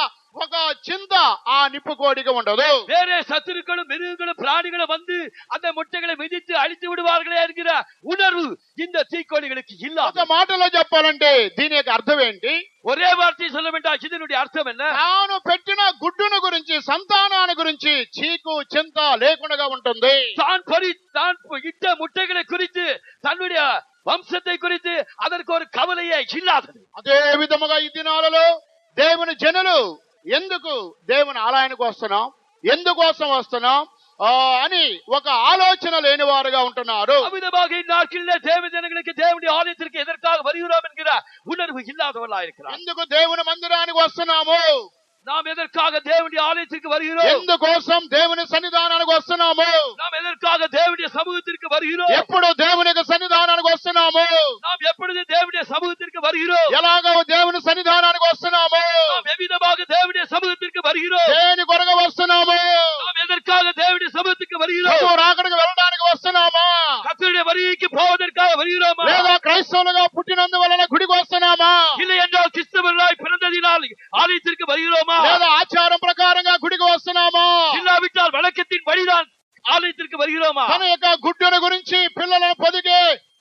ఒక చింత ఆ నిప్పుకోడికి ఉండదు.
வேற சத்துருக்களும் மிருகங்களும் பிராணிகளும் வந்து அந்த முட்டைகளை மிதித்து அழித்து விடுவார்களே என்கிற உணர்வு இந்த தீக்கோடிகளுக்கு இல்லாத.
ఒక మాటలో చెప్పాలంటే దీని యొక్క అర్థం ఏంటి?
ஒரே வார்த்தை சொல்ல வேண்டாம், இதனுடைய அர்த்தம் என்ன?
తాను పెట్టిన గుడ్డును గురించి, సంతానాన్ని గురించి చీకు చింత లేకుండా ఉంటుంది.
தான் இட்ட முட்டைகளை குறித்து, தன்னுடைய వంశத்தை குறித்து அதற்கு ஒரு கவலையே இல்லாதது.
అదే విధముగా ఈ దినాలలో దేవుని జనులు ఎందుకు దేవుని ఆలయానికి వస్తున్నాం, ఎందుకోసం వస్తున్నాం అని ఒక ఆలోచన లేని వారుగా ఉంటున్నారు.
அமிதமாக இந்நாட்களிலே தேவ ஜனங்களுக்கு தேவனுடைய ஆலயத்திற்கு எதற்காக வருகிறோம் என்கிற உணர்வு இல்லாதவர்களாக இருக்கிறார்.
ఎందుకు దేవుని మందిరానికి వస్తున్నాము,
நாம் எதற்காக தேவனுடைய ஆலயத்திற்கு வருகிறோம்,
ఎందుకోసం దేవుని సన్నిధానానికి వస్తున్నాము,
நாம் எதற்காக தேவனுடைய சமூகத்திற்கு வருகிறோம்,
ఎప్పుడు దేవుని సన్నిధానానికి వస్తున్నాము,
நாம் எப்பொழுது தேவனுடைய சமூகத்திற்கு வருகிறோம்,
ఎలాగో దేవుని సన్నిధానానికి వస్తున్నాము,
நாம் எவ்விதமாக தேவனுடைய சமூகத்திற்கு வருகிறோம்,
దేని కొరకు వస్తున్నాము,
நாம் எதற்காக தேவனுடைய சமூகத்துக்கு வருகிறோம்,
ప్రభువు రాకడికి వెళ్ళడానికి వస్తున్నామా,
கர்த்தருடைய வருகைக்கு போவதற்காக வருகிறோமா,
లేదా క్రైస్తవులుగా పుట్టినందువలన గుడికి వస్తున్నామా,
இல்லை என்றால் கிறிஸ்தவர்களாய் பிறந்ததினால் ஆலயத்திற்கு வருகிறோமா,
లేదా ఆచారం ప్రకారంగా గుడికి వస్తున్నామా,
இல்லாவிட்டால் வழக்கத்தின் வழிதான் ஆலயத்திற்கு வருகிறோமா.
తన యొక్క గుడ్డును గురించి పిల్లలను పొదిగే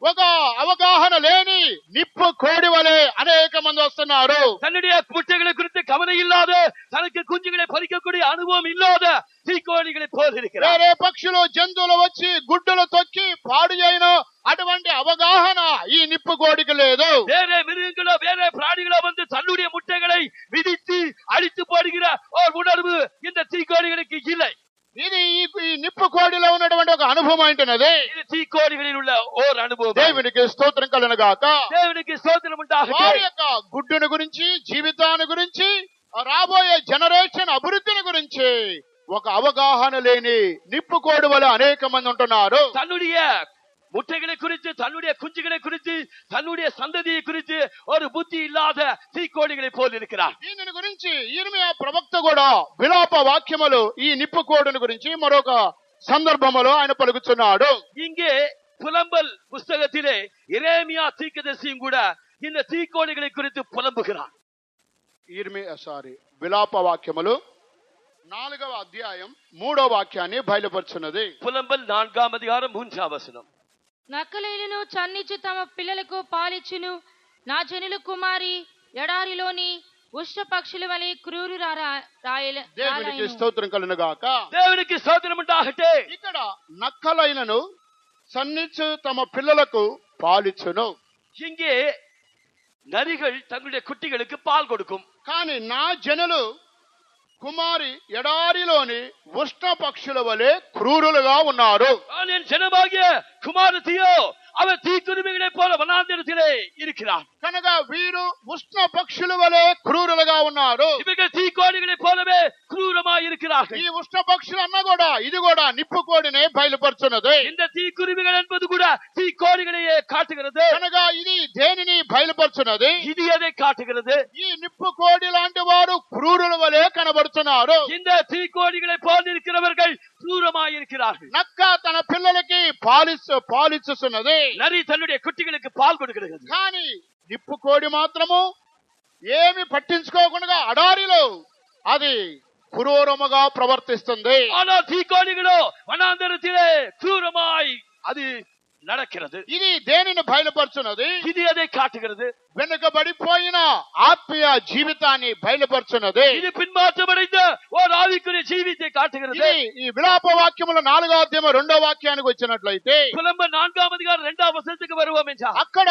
ఒక అవగాహన లేని నిప్పు కోడి వలె అనేక మంది వస్తున్నారు.
தன்னுடைய முட்டைகளை குறித்து கவலை இல்லாத, தனக்கு குஞ்சுகளை பறிக்கக்கூடிய அனுபவம் இல்லாத தீக்கோடிகளை போல் இருக்கிறார்.
వేరే పక్షులు, జంతువులు వచ్చి గుడ్డులు తొక్కి పాడు చేయను అటువంటి అవగాహన ఈ నిప్పు కోడికి లేదు.
வேற மிருகங்களோ வேற பிராணிகளோ வந்து தன்னுடைய முட்டைகளை விதித்து அழித்து போடுகிற ஒரு உணர்வு இந்த தீக்கோடிகளுக்கு இல்லை.
ఇది ఈ నిప్పు కోడిలో ఉన్నటువంటి ఒక అనుభవం అంటున్నది.
இது தீக்கோடிகளில் உள்ள ஓர் அனுபவம்.
దేవునికి స్తోత్రం కలుగును గాక.
దేవునికి స్తోత్రం உண்டாகட்டும்.
వారి యొక్క గుడ్డును గురించి, జీవితాన్ని గురించి, రాబోయే జనరేషన్ అభివృద్ధిని గురించి ఒక అవగాహన లేని నిప్పు కోడి వలె అనేక మంది ఉంటున్నారు.
தன்னுடைய முட்டைகளை குறித்து, தன்னுடைய குஞ்சுகளை குறித்து, தன்னுடைய சந்ததியை குறித்து ஒரு புத்தி இல்லாத தீக்கோடிகளை போல் இருக்கிறார்.
దీని గురించి ఇర్మియా ప్రవక్త కూడా విలాప వాక్యములు ఈ నిప్పు కోడిని గురించి మరొక సందర్భములో ఆయన పలుకుతున్నాడు.
இங்கே புலம்பல் புஸ்தகத்திலே எரேமியா தீர்க்கதரிசியும் கூட இந்த தீக்கோடிகளை குறித்து புலம்புகிறார்.
విలాప వాక్యములు 4వ అధ్యాయం 3వ వాక్యాన్ని బయలుపరుచున్నది.
புலம்பல் 4వ அதிகாரம் 3వ వచనం.
నక్కలేలను చన్నిచ్చు తమ పిల్లలకు పాలిచ్చును, నా జనుల కుమారి ఎడారిలోని ఉష్ణ పక్షుల వలె క్రూరు
దేవునికి స్తోత్రం కలుగును గాక.
దేవునికి స్తోత్రం ఉండాగట్టే.
ఇక్కడ నక్కలైనను సన్నిచ్చు తమ పిల్లలకు పాలిచ్చును.
இங்கே நரிகள் தங்களுடைய குட்டிகளுக்கு பால் கொடுக்கும்.
కానీ నా జనులు కుమారి ఎడారిలోని ఉష్ణ పక్షుల వలె క్రూరులుగా ఉన్నారు.
என் ஜனமாகிய குமாரத்தியோ அவர் தீக்குருவிகளை போல வனாந்திரத்திலே இருக்கிறார்.
కనుక వీరు ఉష్ణ పక్షుల వలె క్రూరులుగా ఉన్నారు.
இவர்கள் தீக்கோடிகளை போலவே క్రూరமாய் இருக்கிறார்கள்.
ఈ ఉష్ణ పక్షులు అన్న కూడా ఇది కూడా నిప్పు కోడినే బయలుపరుచున్నది.
இந்த தீக்குருவிகள் என்பது கூட தீக்கோடிகளையே காட்டுகிறது.
కనుక ఇది దేనిని బయలుపరుచున్నది?
இது எதை காட்டுகிறது?
ఈ నిప్పు కోడి లాంటి వారు క్రూరుల వలె కనబడుతున్నారు.
இந்த தீக்கோடிகளை போல் இருக்கிறவர்கள் క్రూరமாய் இருக்கிறார்கள்.
నక్క తన పిల్లలకి పాలిస్తున్నది.
நரி தன்னுடைய குட்டிகளுக்கு பால் கொடுக்கிறது.
కానీ నిప్పు కోడి మాత్రము ఏమి పట్టించుకోకుండా అడారిలో అది క్రూరముగా ప్రవర్తిస్తుంది.
ஆனால் தீக்கோணிகளோ வனாந்தரத்திலே క్రూరமாய் அது நடக்கிறது.
ఇది దేనిని బయలుపరుచున్నది?
ఇది అదే కాட்டுகிறது.
వెనుకబడిపోయిన ఆత్మీయ జీవితాన్ని బయలుపరుచున్నది.
ఇది పిన్మాற்றமடைந்த ஒரு ஆவிக்குரிய జీవితాన్ని కాட்டுகிறது.
ఇది ఈ విలాప వాక్యముల 4వ అధ్యాయం 2వ వాక్యానికి వచ్చినట్లయితే
పులంబర్ 4వ అధికారం 2వ వచనத்துக்கு வருவோம் என்றால்
అక్కడ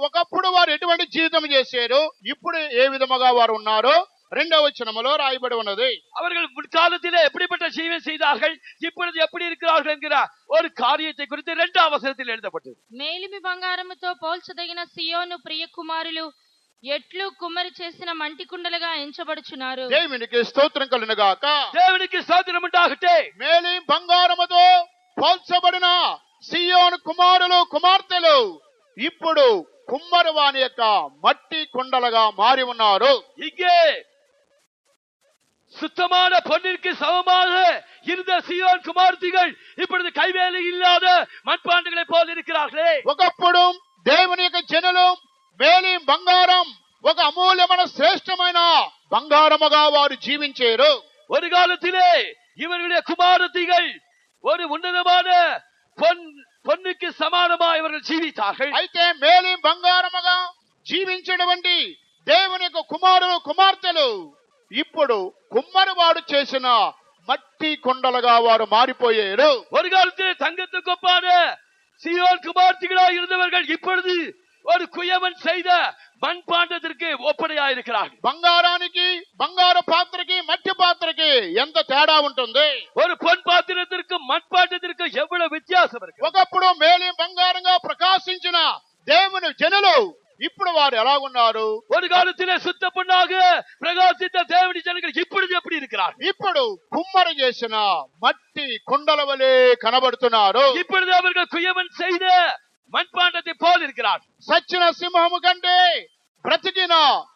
ఒకప్పుడు వారు ఎటువంటి జీవితం చేశారు, ఇప్పుడు ఏ విధముగా వారు ఉన్నారో 2వ వచనములో రాయబడి ఉన్నది.
அவர்கள் முற்காலத்திலே எப்படிப்பட்ட ஜீவன் செய்தார்கள், இப்பொழுது எப்படி இருக்கிறார்கள் என்கிற ஒரு காரியத்தை குறித்து 2వ వచనத்தில் எழுதப்பட்டது.
మేలిమి బంగారముతో పోల్చదగిన సియోను ప్రియ కుమారులు ఎట్లు కుమ్మరి చేసిన మంటి కుండలుగా ఎంచబడుచున్నారు.
దేవునికి స్తోత్రం కలుగును గాక.
దేవునికి స్తోత్రం ఉండాగట్టే.
మేలి బంగారముతో పోల్చబడిన సియోను కుమారులు కుమార్తెలు ఇప్పుడు కుమ్మరి వాని యొక్క మట్టి కుండలుగా మారి ఉన్నారు.
இங்கே சுத்தமான பொன்னிற்கு சமமாக இருந்த சியோன் குமார்த்திகள் இப்பொழுது கைவேலை இல்லாத மண்பாண்டங்களை போல இருக்கிறார்களே.
ఒకప్పుడు దేవుని యొక్క జనులు మేలి బంగారం ఒక అమూల్యమైన శ్రేష్టమైన బంగారముగా వారు జీవించారు.
ஒரு காலத்திலே இவர்களுடைய குமாரத்திகள் ஒரு உன்னதமான பொன்னுக்கு சமானமாக இவர்கள் ஜீவித்தார்கள்.
అయితే మేలి బంగారముగా జీవించినటువంటి దేవుని యొక్క కుమారులు కుమార్తెలు ఇప్పుడు కుమ్మరివాడు చేసిన మట్టి కొండలుగా వారు మారిపోయారు.
ஒரு காலத்திலே தங்கத்துக்கு ஒப்பான சியோன் குமார்த்திகளாக இருந்தவர்கள் இப்பொழுது ஒரு குயவன் செய்த மண்பாண்டத்திற்கு ஒப்படையாக இருக்கிறார்கள்.
బంగారానికి బంగారు పాత్రకి మట్టి పాత్రకి ఎంత తేడా ఉంటుంది?
ஒரு பொன் பாத்திரத்திற்கும் மண்பாண்டத்திற்கு எவ்வளவு வித்தியாசம் இருக்கு.
ఒకప్పుడు మేలి బంగారంగా ప్రకాశించిన దేవుని జనులు ఇప్పుడు వారు ఎలా ఉన్నారు?
ஒரு காலத்திலே சுத்த பொன்னாக பிரகாசித்த தேவனுடைய ஜனங்கள் இப்பொழுது எப்படி இருக்கிறார்?
ఇప్పుడు కుమ్మరి చేసిన మట్టి కుండల వలె కనబడుతున్నారు.
இப்பொழுது அவர்கள் குயவன் செய்த మణ్పాండத்தை పోల్ இருக்கிறார்.
సచ్చిన సింహము కంటే బ్రతికిన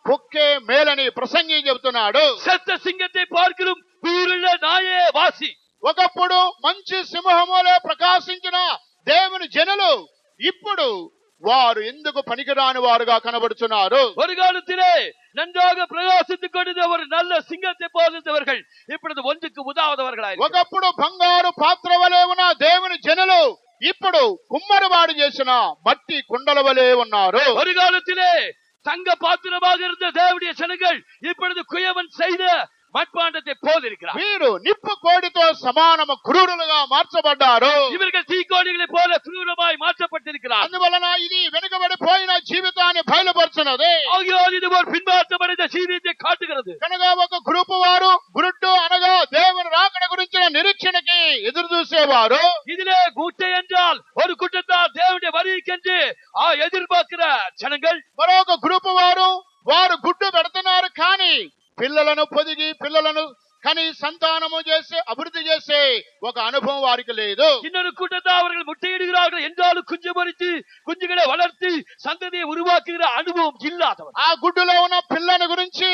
కుక్కే మేలని ప్రసంగి చెబుతున్నాడు.
செத்த சிங்கத்தை பார்க்கிறோம் உயிருள்ள நாயே வாசி.
ఒకప్పుడు మంచి సింహములే ప్రకాశించిన దేవుని జనులు ఇప్పుడు వారు ఎందుకు పనికిరాని వారుగా కనబడుతున్నారు?
ஒரு காலத்திலே நன்றாக பிரகாசித்துக் கொண்டிருந்த ஒரு நல்ல சிங்கத்தை போலிருந்தவர்கள் இப்பொழுது ஒன்றுக்கு உதாவதவர்களாய்.
ఒకప్పుడు బంగారు పాత్ర వలె ఉన్న దేవుని జనులు ఇప్పుడు కుమ్మరివాడు చేసిన మట్టి కుండల వలె ఉన్నారు.
ஒரு காலத்திலே தங்க பாத்திரமாக இருந்த தேவனுடைய ஜனங்கள் இப்பொழுது குயவன் செய்த மண்பாண்டத்தை போல் இருக்கிறார்.
వీరు నిప్పు కోడితో సమానము క్రూరులుగా మార్చబడ్డారు.
இவர்கள் தீக்கோடிகளை போல క్రూరமாய் மாற்றப்பட்டிருக்கிறார்.
అందువలన ఇది వెనుకబడిపోయిన జీవితాన్ని బయలుపరుచున్నది.
ஆகியோர் இது ஒரு பின்மாற்றமடைந்த ஜீவியத்தை காட்டுகிறது.
కనుక ఒక గ్రూపు వారు గురుట్టు అనగా దేవుని రాకడ గురించిన నిరీక్షణకి ఎదురు చూసేవారు.
இதிலே கூட்டை என்றால் ஒரு கூட்டத்தார் தேவனுடைய வருகைக்கென்று எதிர்பார்க்கிற ஜனங்கள்.
మరొక గ్రూపు వారు గుడ్డు పెడుతున్నారు, కానీ పిల్లలను పొదిగి పిల్లలను కని సంతానము చేసి అభివృద్ధి చేసే ఒక అనుభవం వారికి లేదు.
இன்னொரு கூட்டத்தார் அவர்கள் முட்டையிடுகிறார்கள் என்றாலும் குஞ்சு பொறித்து குஞ்சுகளை வளர்த்து சந்ததியை உருவாக்குகிற அனுபవం இல்லாதவர்.
ఆ గుడ్డులో ఉన్న పిల్లని గురించి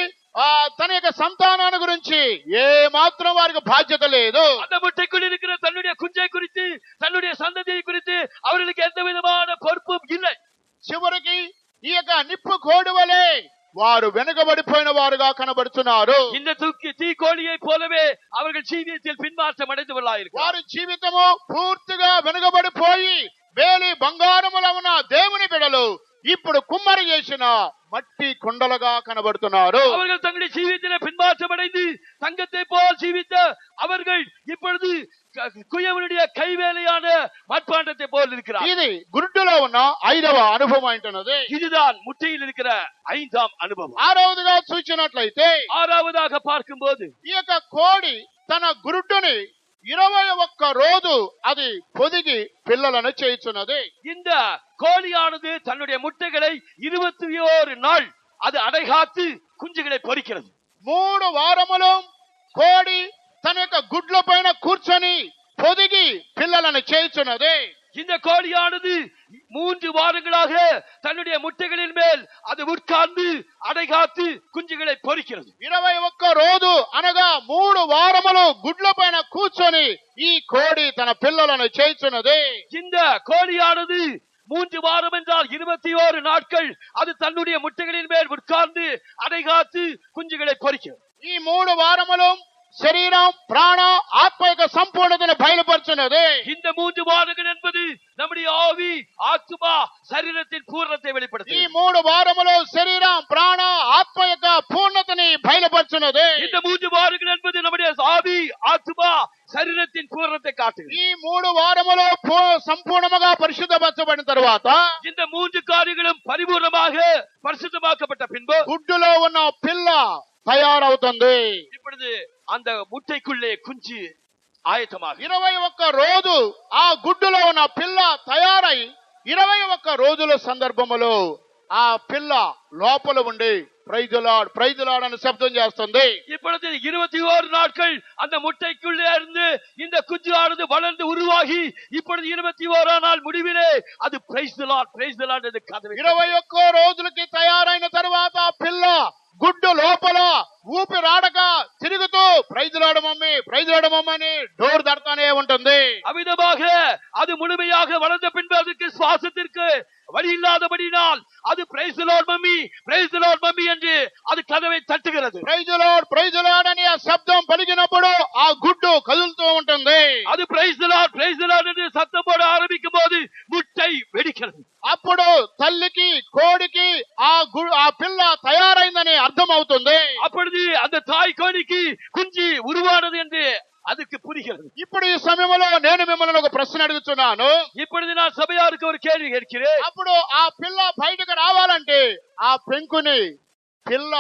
తన యొక్క సంతానాన్ని గురించి ఏ మాత్రం వారికి బాధ్యత లేదు.
அந்த முட்டைக்குள் இருக்கிற தன்னுடைய குஞ்சை குறித்து தன்னுடைய சந்ததியை குறித்து அவர்களுக்கு எந்த விதமான பொறுப்பும் இல்லை.
చివరికి ఈ యొక్క నిప్పు కోడి వలె వారు వెనుకబడిపోయిన వారుగా కనబడుతున్నారు.
இந்த தீக்கோழியை போலவே அவர்கள் ஜீவியத்தில் பின்மாற்றம் அடைந்தவர்களாயிருக்கிறார்கள்.
వారి జీవితము పూర్తిగా వెనుకబడిపోయి వేలి బంగారములో ఉన్న దేవుని బిడ్డలు ఇప్పుడు కుమ్మరి చేసిన మట్టి కుండలుగా కనబడుతున్నారు.
அவர்கள் தங்களுடைய ஜீவியத்திலே பின்மாற்றம் அடைந்து தங்கத்தை போல் ஜீவித்த அவர்கள் இப்பொழுது కుయవనుடைய கைவேலையான மட்பாண்டத்தை போல் இருக்கிறார்.
ఇది గురుడులో ఉన్న 5వ అనుభవం అంటున్నది.
இதுதான் முட்டையில் இருக்கிற 5ஆம் అనుభవం.
6వదిగా చూచినట్లయితే
6వதாக பார்க்கும்போது
ఈ యొక్క కోడి తన గురుడుని 21 రోజు అది పొదిగి పిల్లలను చేయుచున్నది.
இந்த கோழியானது தன்னுடைய முட்டைகளை 21 நாள் அது அடைகாத்து குஞ்சுகளை பொரிக்கிறது.
3 వారములు కోడి తన యొక్క గుడ్ల పైన కూర్చొని పొదిగి పిల్లలను చేయుచున్నది.
இந்த கோழியானது 3 வாரங்களாக தன்னுடைய முட்டைகளின் மேல் அது உட்கார்ந்து அடைகாத்து குஞ்சுகளை பொரிக்கிறது.
21 రోజు అనగా 3 వారములు గుడ్ల పైన కూర్చొని ఈ కోడి తన పిల్లలను చేయుచున్నది.
இந்த கோழியானது 3 வாரம் என்றால் 21 நாட்கள் அது தன்னுடைய முட்டைகளின் மேல் உட்கார்ந்து அடைகாத்து குஞ்சுகளை பொரிக்கும்.
ఈ 3 వారములు శరీరం ప్రాణ ఆత్మ యొక్క సంపూర్ణతను బయలుపరుచున్నది.
இந்த 3 வாரங்கள் என்பது நம்முடைய ஆவி ஆத்மா சரீரத்தின் பூரணத்தை வெளிப்படுத்தும்.
ఈ 3 వారములు శరీరం ప్రాణ ఆత్మ యొక్క పూర్ణతని బయలుపరుచున్నది.
இந்த 3 வாரங்கள் என்பது நம்முடைய ஆவி ஆத்மா சரீரத்தின் பூரணத்தை காட்டுகிறது.
ఈ 3 వారములు సంపూర్ణముగా పరిశుద్ధపరచబడిన తరువాత
இந்த 3 కార్యங்களும் పరిపూర్ణமாக పరిశుద్ధமாக்கப்பட்ட பின்பு
గుడ్డులో ఉన్న పిల్ల తయారవుతుంది.
இப்பொழுது அந்த முட்டைக்குள்ளே குஞ்சு ஆயத்தமாக
21 రోజు ఆ గుడ్డులో ఉన్న పిల్ల తయారై 21 రోజుల సందర్భములో ఆ పిల్ల లోపల ఉండి ప్రైజ్ లార్డ్ అని శబ్దం చేస్తుంది.
இப்பொழுது 21 நாட்கள் அந்த முட்டைக்குள்ளே இருந்து இந்த குஞ்சு ஆனது வளர்ந்து உருவாகி இப்பொழுது 21 நாள் முடிவிலே அது ప్రైజ్ ది లార్డ్ என்று கதவை
21 రోజులకి తయారైన తర్వాత ఆ పిల్ల గుడ్డు లోపల ఊపిరాడక తిరుగుతూ ప్రైజ్ లార్డ్ మమ్మీ అని డోర్ తడతానే ఉంటుంది.
அவ்விதமாக அது முழுமையாக வளர்ந்த பின்பு அதுக்கு சுவாசத்திற்கு வழி இல்லாதபடினால் அது ప్రైజ్ ది లార్డ్ మమ్మీ என்று அது கதவை தட்டுகிறது.
ప్రైజ్ లార్డ్ అని ఆ శబ్దం పలికినప్పుడు ఆ గుడ్డు కదులుతూ ఉంటుంది.
அது ప్రైజ్ ది లార్డ్ என்று சத்தம் போட ஆரம்பிக்கும் போது முட்டை வெடிக்கிறது.
అప్పుడు తల్లికి కోడికి ఆ పిల్ల తయారైందని అర్థం అవుతుంది.
அப்பொழுது அந்த தாய் கோழிக்கு குஞ்சு உருவானது என்று அதுக்கு புரிகிறது.
ఇప్పుడు ఈ సమయంలో నేను మిమ్మల్ని ఒక ప్రశ్న అడుగుతున్నాను.
இப்பொழுது நான் சபையாருக்கு ஒரு கேள்வி கேட்கிறேன்.
అప్పుడు ఆ పిల్ల బయటకు రావాలంటే ఆ పెంకుని పిల్ల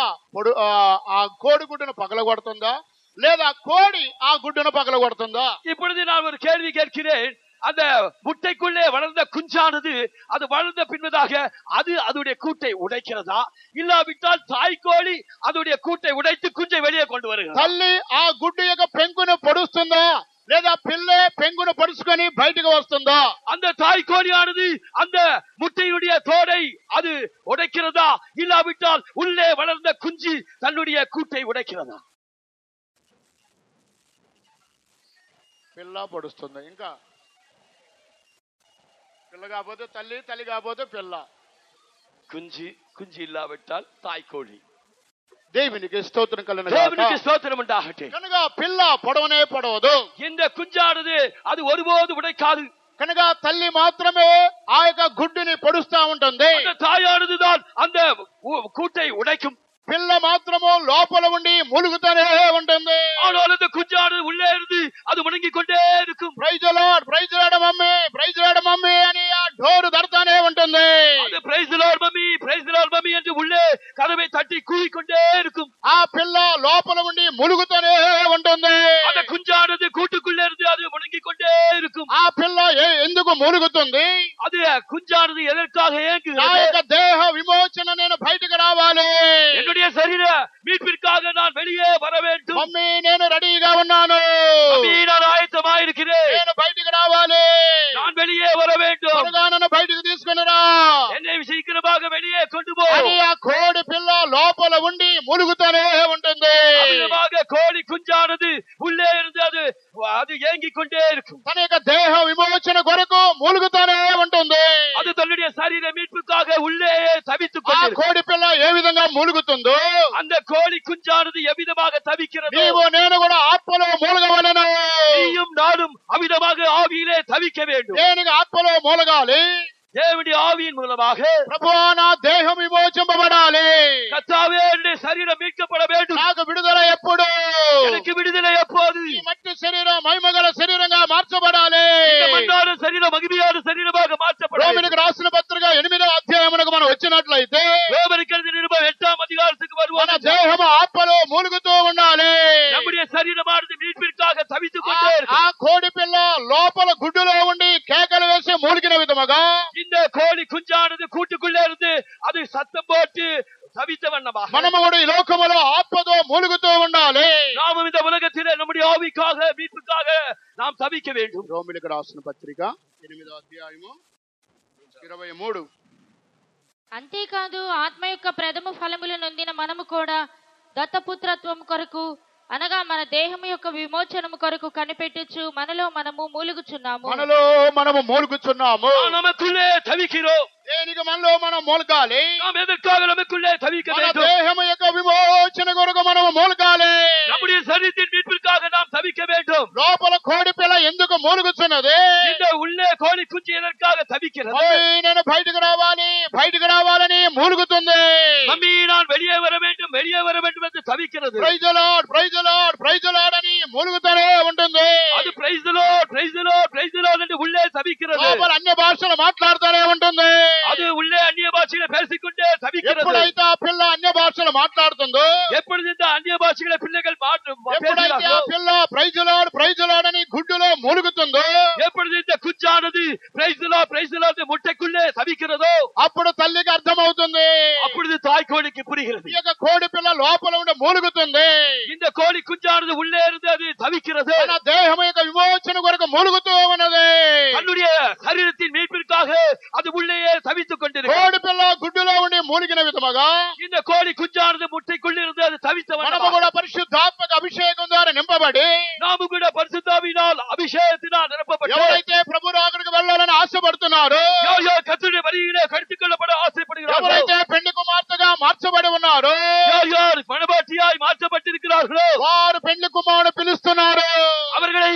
ఆ కోడి గుడ్డును పగలగొడుతుందా లేదా కోడి ఆ గుడ్డును పగలగొడుతుందా?
இப்பொழுது நான் ஒரு கேள்வி கேட்கிறேன். அந்த முட்டைக்குள்ளே வளர்ந்த குஞ்சானது அது வளர்ந்த பின்பதாக அது அதோடைய கூட்டை உடைக்கிறதா இல்லாவிட்டால் தாய்க்கோழி அதோடைய கூட்டை உடைத்து குஞ்சை வெளியே கொண்டு வருகிறது?
తల్లి ఆ గుడ్డు యొక్క పెంకును పొడుస్తుందా లేదా పిల్ల పెంకును పొడుచుకొని బయటకు వస్తుందా?
அந்த தாய்க்கோழியானது அந்த முட்டையுடைய தோடை அது உடைக்கிறதா இல்லாவிட்டால் உள்ளே வளர்ந்த குஞ்சு தன்னுடைய கூட்டை உடைக்கிறதா?
పిల్ల పొడుస్తుంది. ఇంకా పిల్ల కాకపోతే తల్లి కాకపోతే పిల్ల.
குஞ்சு இல்லாவிட்டால் தாய்க்கோழி.
దేవునికి స్తోత్రం కలుగును
దేవునికి స్తోత్రం உண்டாகட்டும்.
కనుక పిల్ల పొడవనే పొడవదు.
இந்த குஞ்சானது அது ஒருபோது உடைக்காது.
కనుక తల్లి మాత్రమే ఆ యొక్క గుడ్డుని పొడుస్తా ఉంటుంది.
அந்த தாயானதுதான் அந்த கூட்டை உடைக்கும்.
పిల్ల మాత్రము లోపల ఉండి ములుగుతూనే ఉంటుంది.
ஆனால் அந்த குஞ்சானது உள்ளே இருந்து அது முடங்கிக் கொண்டே இருக்கும்.
ప్రైజ్ లార్డ్ మమ్మీ అని ఆ డోరు తడతానే ఉంటుంది.
அது ప్రైజ్ ది లార్డ్ మమ్మీ என்று உள்ளே கதவை தட்டி கூவிக்கொண்டே இருக்கும்.
ఆ పిల్ల లోపల ఉండి ములుగుతూనే ఉంటుంది.
அந்த குஞ்சானது கூட்டுக்குள்ளே இருந்து அது முடங்கிக் கொண்டே இருக்கும்.
ఆ పిల్ల ఎందుకు ములుగుతుంది?
அது குஞ்சானது எதற்காக
నా
ஏங்குகிறது?
యొక్క దేహ విమోచన నేను బయటకు రావాలి.
என்னுடைய சரீர மீட்பிற்காக நான் வெளியே வர வேண்டும்.
మమ్మీ నేను రెడీగా ఉన్నాను.
மம்மி, நான் ஆயத்தமாயிருக்கிறேன்.
నేను బయటకు రావాలి.
நான் வெளியே வர வேண்டும்.
త్వరగా నన్ను బయటకు తీసుకుని రా.
என்னை சீக்கிரமாக வெளியே கொண்டு போ.
అని ఆ కోడి పిల్ల లోపల ఉండి ములుగుతూనే ఉంటుంది.
அவ்விதமாக கோழி குஞ்சானது உள்ளே இருந்து அது ஏங்கிக் கொண்டே இருக்கும்.
తన యొక్క దేహ విమోచన కొరకు ములుగుతూనే ఉంటుంది.
அது தன்னுடைய சரீர மீட்புக்காக உள்ளே தவித்துக்
ఆ
கொண்டிருக்கும்.
కోడి పిల్ల ఏ విధంగా ములుగుతుందో
அந்த கோழி குஞ்சானது எவ்விதமாக தவிக்கிறது,
నీవు నేను కూడా ఆత్మలో మూలగవలెను.
நீயும் நானும் அவ்விதமாக ஆவியிலே தவிக்க வேண்டும்.
దేనికి ఆత్మలో మూలగాలి?
தேவனுடைய ஆவியின் மூலமாக
ప్రభువా నా దేహం విమోచింపబడాలి.
கர்த்தாவே, என்னுடைய சரீரம் மீட்கப்பட வேண்டும்.
నాకు విడుదల ఎప్పుడు?
எனக்கு விடுதலை எப்போது?
ఈ మట్టి శరీరం మహిమగల శరీరంగా మార్చబడాలి.
இந்த மண்ணான சரீரம் மகிமையான சரீரமாக மாற்றப்பட வேண்டும்.
రోమిలకు రాసిన పత్రిక 8వ అధ్యాయమునకు మనం వచ్చినట్లయితే
ரோமருக்கு எழுதின நிருபம் 8ஆம் அதிகாரத்துக்கு
మన
வருவோம்.
దేహము ఆత్మలో మూలుగుతూ ఉండాలి.
நம்முடைய சரீரமானது மீட்பிற்காக தவித்துக் கொண்டே இருக்கும்.
ఆ కోడి పిల్ల లోపల గుడ్డులో ఉండి కేకలు వేసి మూలిగిన విధముగా
இந்த கோழி குஞ்சானது கூட்டுக்குள்ளே இருந்து அது சத்தம் போட்டு தவித்த வண்ணமாக
మనము కూడా ఈ లోకములో ఆత్మతో మూలుగుతూ ఉండాలి.
நாமும் இந்த உலகத்திலே நம்முடைய ஆவிக்காக மீட்புக்காக நாம் தவிக்க வேண்டும்.
రోమిలకు రాసిన పత్రిక 8వ అధ్యాయము 23.
అంతేకాదు ఆత్మ యొక్క ప్రథమ ఫలములు నొందిన మనము కూడా దత్తపుత్రత్వం కొరకు అనగా మన దేహము యొక్క విమోచనము కొరకు కనిపెట్టుచు మనలో మనము మూలుగుచున్నాము.
మనము మూలుగుచున్నాము.
நமக்குள்ளே தவிக்கிறோம்.
దేనికి మనలో మనం మూలగాలి?
நாம் எதற்காக நமக்குள்ளே தவிக்க
మన
வேண்டும்?
దేహము యొక్క విమోచన కొరకు మనము మూలగాలి.
நம்முடைய சரீரத்தின் மீட்பிற்காக நாம் தவிக்க வேண்டும்.
లోపల కోడి పిల్ల ఎందుకు మూలుగుచున్నది?
இந்த உள்ளே கோழி குஞ்சு எதற்காக தவிக்கிறது?
మమ్మీ నేను బయటకు రావాలని మూలుగుతుంది.
மம்மி நான் வெளியே வர வேண்டும் என்று தவிக்கிறது.
Praise the lord, praise the lord, praise the lord అని మూలుగుతూనే ఉంటుంది.
அது praise the lord, praise the lord, praise the lord என்று உள்ளே தவிக்கிறது.
లోపల అన్య భాషలు మాట్లాడుతూనే ఉంటుంది.
அது உள்ளே అన్య భాషகளை பேசிக்கொண்டே தவிக்கிறது.
ఎప్పుడైతే ఆ పిల్ల అన్య భాషలు మాట్లాడుతుందో,
எப்பொழுது இந்த అన్య భాషகளை పిల్లகள்
ఎప్పుడైతే ఆ పిల్ల praise the lord, praise the lord అని గుడ్డులో మూలుగుతుందో,
எப்பொழுது இந்த குஞ்சானது praise the lord, praise the lord முட்டைக்குள்ளே தவிக்கிறதோ,
అప్పుడు తల్లికి అర్థమవుతుంది.
அப்பொழுது தாய் கோழிக்கு புரிகிறது.
ఈ యొక్క కోడి పిల్ల లోపల ఉండి మూలుగుతుంది.
இந்த கோழி குஞ்சானது உள்ளே இருந்து அது தவிக்கிறது.
తన దేహం యొక్క విమోచన కొరకు మూలుగుతూ ఉన్నది.
தன்னுடைய சரீரத்தின் மீட்பிற்காக அது உள்ளேயே தவித்துக் கொண்டிருக்கிறது.
కోడి పిల్ల గుడ్డులో ఉండి మూలిగిన విధముగా
இந்த கோழி குஞ்சானது முட்டைக்குள்ளே இருந்து அது தவித்தவன்.
మనము కూడా పరిశుద్ధాత్మక అభిషేకం ద్వారా నింపబడి,
நாம கூட பரிசுத்தாவியினால் அபிஷேகத்தினால் நிரப்பப்பட்டு,
ఎవరైతే ప్రభు రాకడకు వెళ్ళాలని ఆశపడుతున్నారో,
யார் கர்த்தருடைய வருகையிலே கடித்துக் கொள்ளப்பட ஆசைப்படுகிறார்களோ,
ఎవరైతే పెళ్లి కుమార్తెగా మార్చబడి ఉన్నారో,
யார் மணவாட்டியாய் மாற்றப்பட்டிருக்கிறார்களோ,
వారు పెళ్లి కుమారుడు పిలుస్తున్నారు.
அவர்களை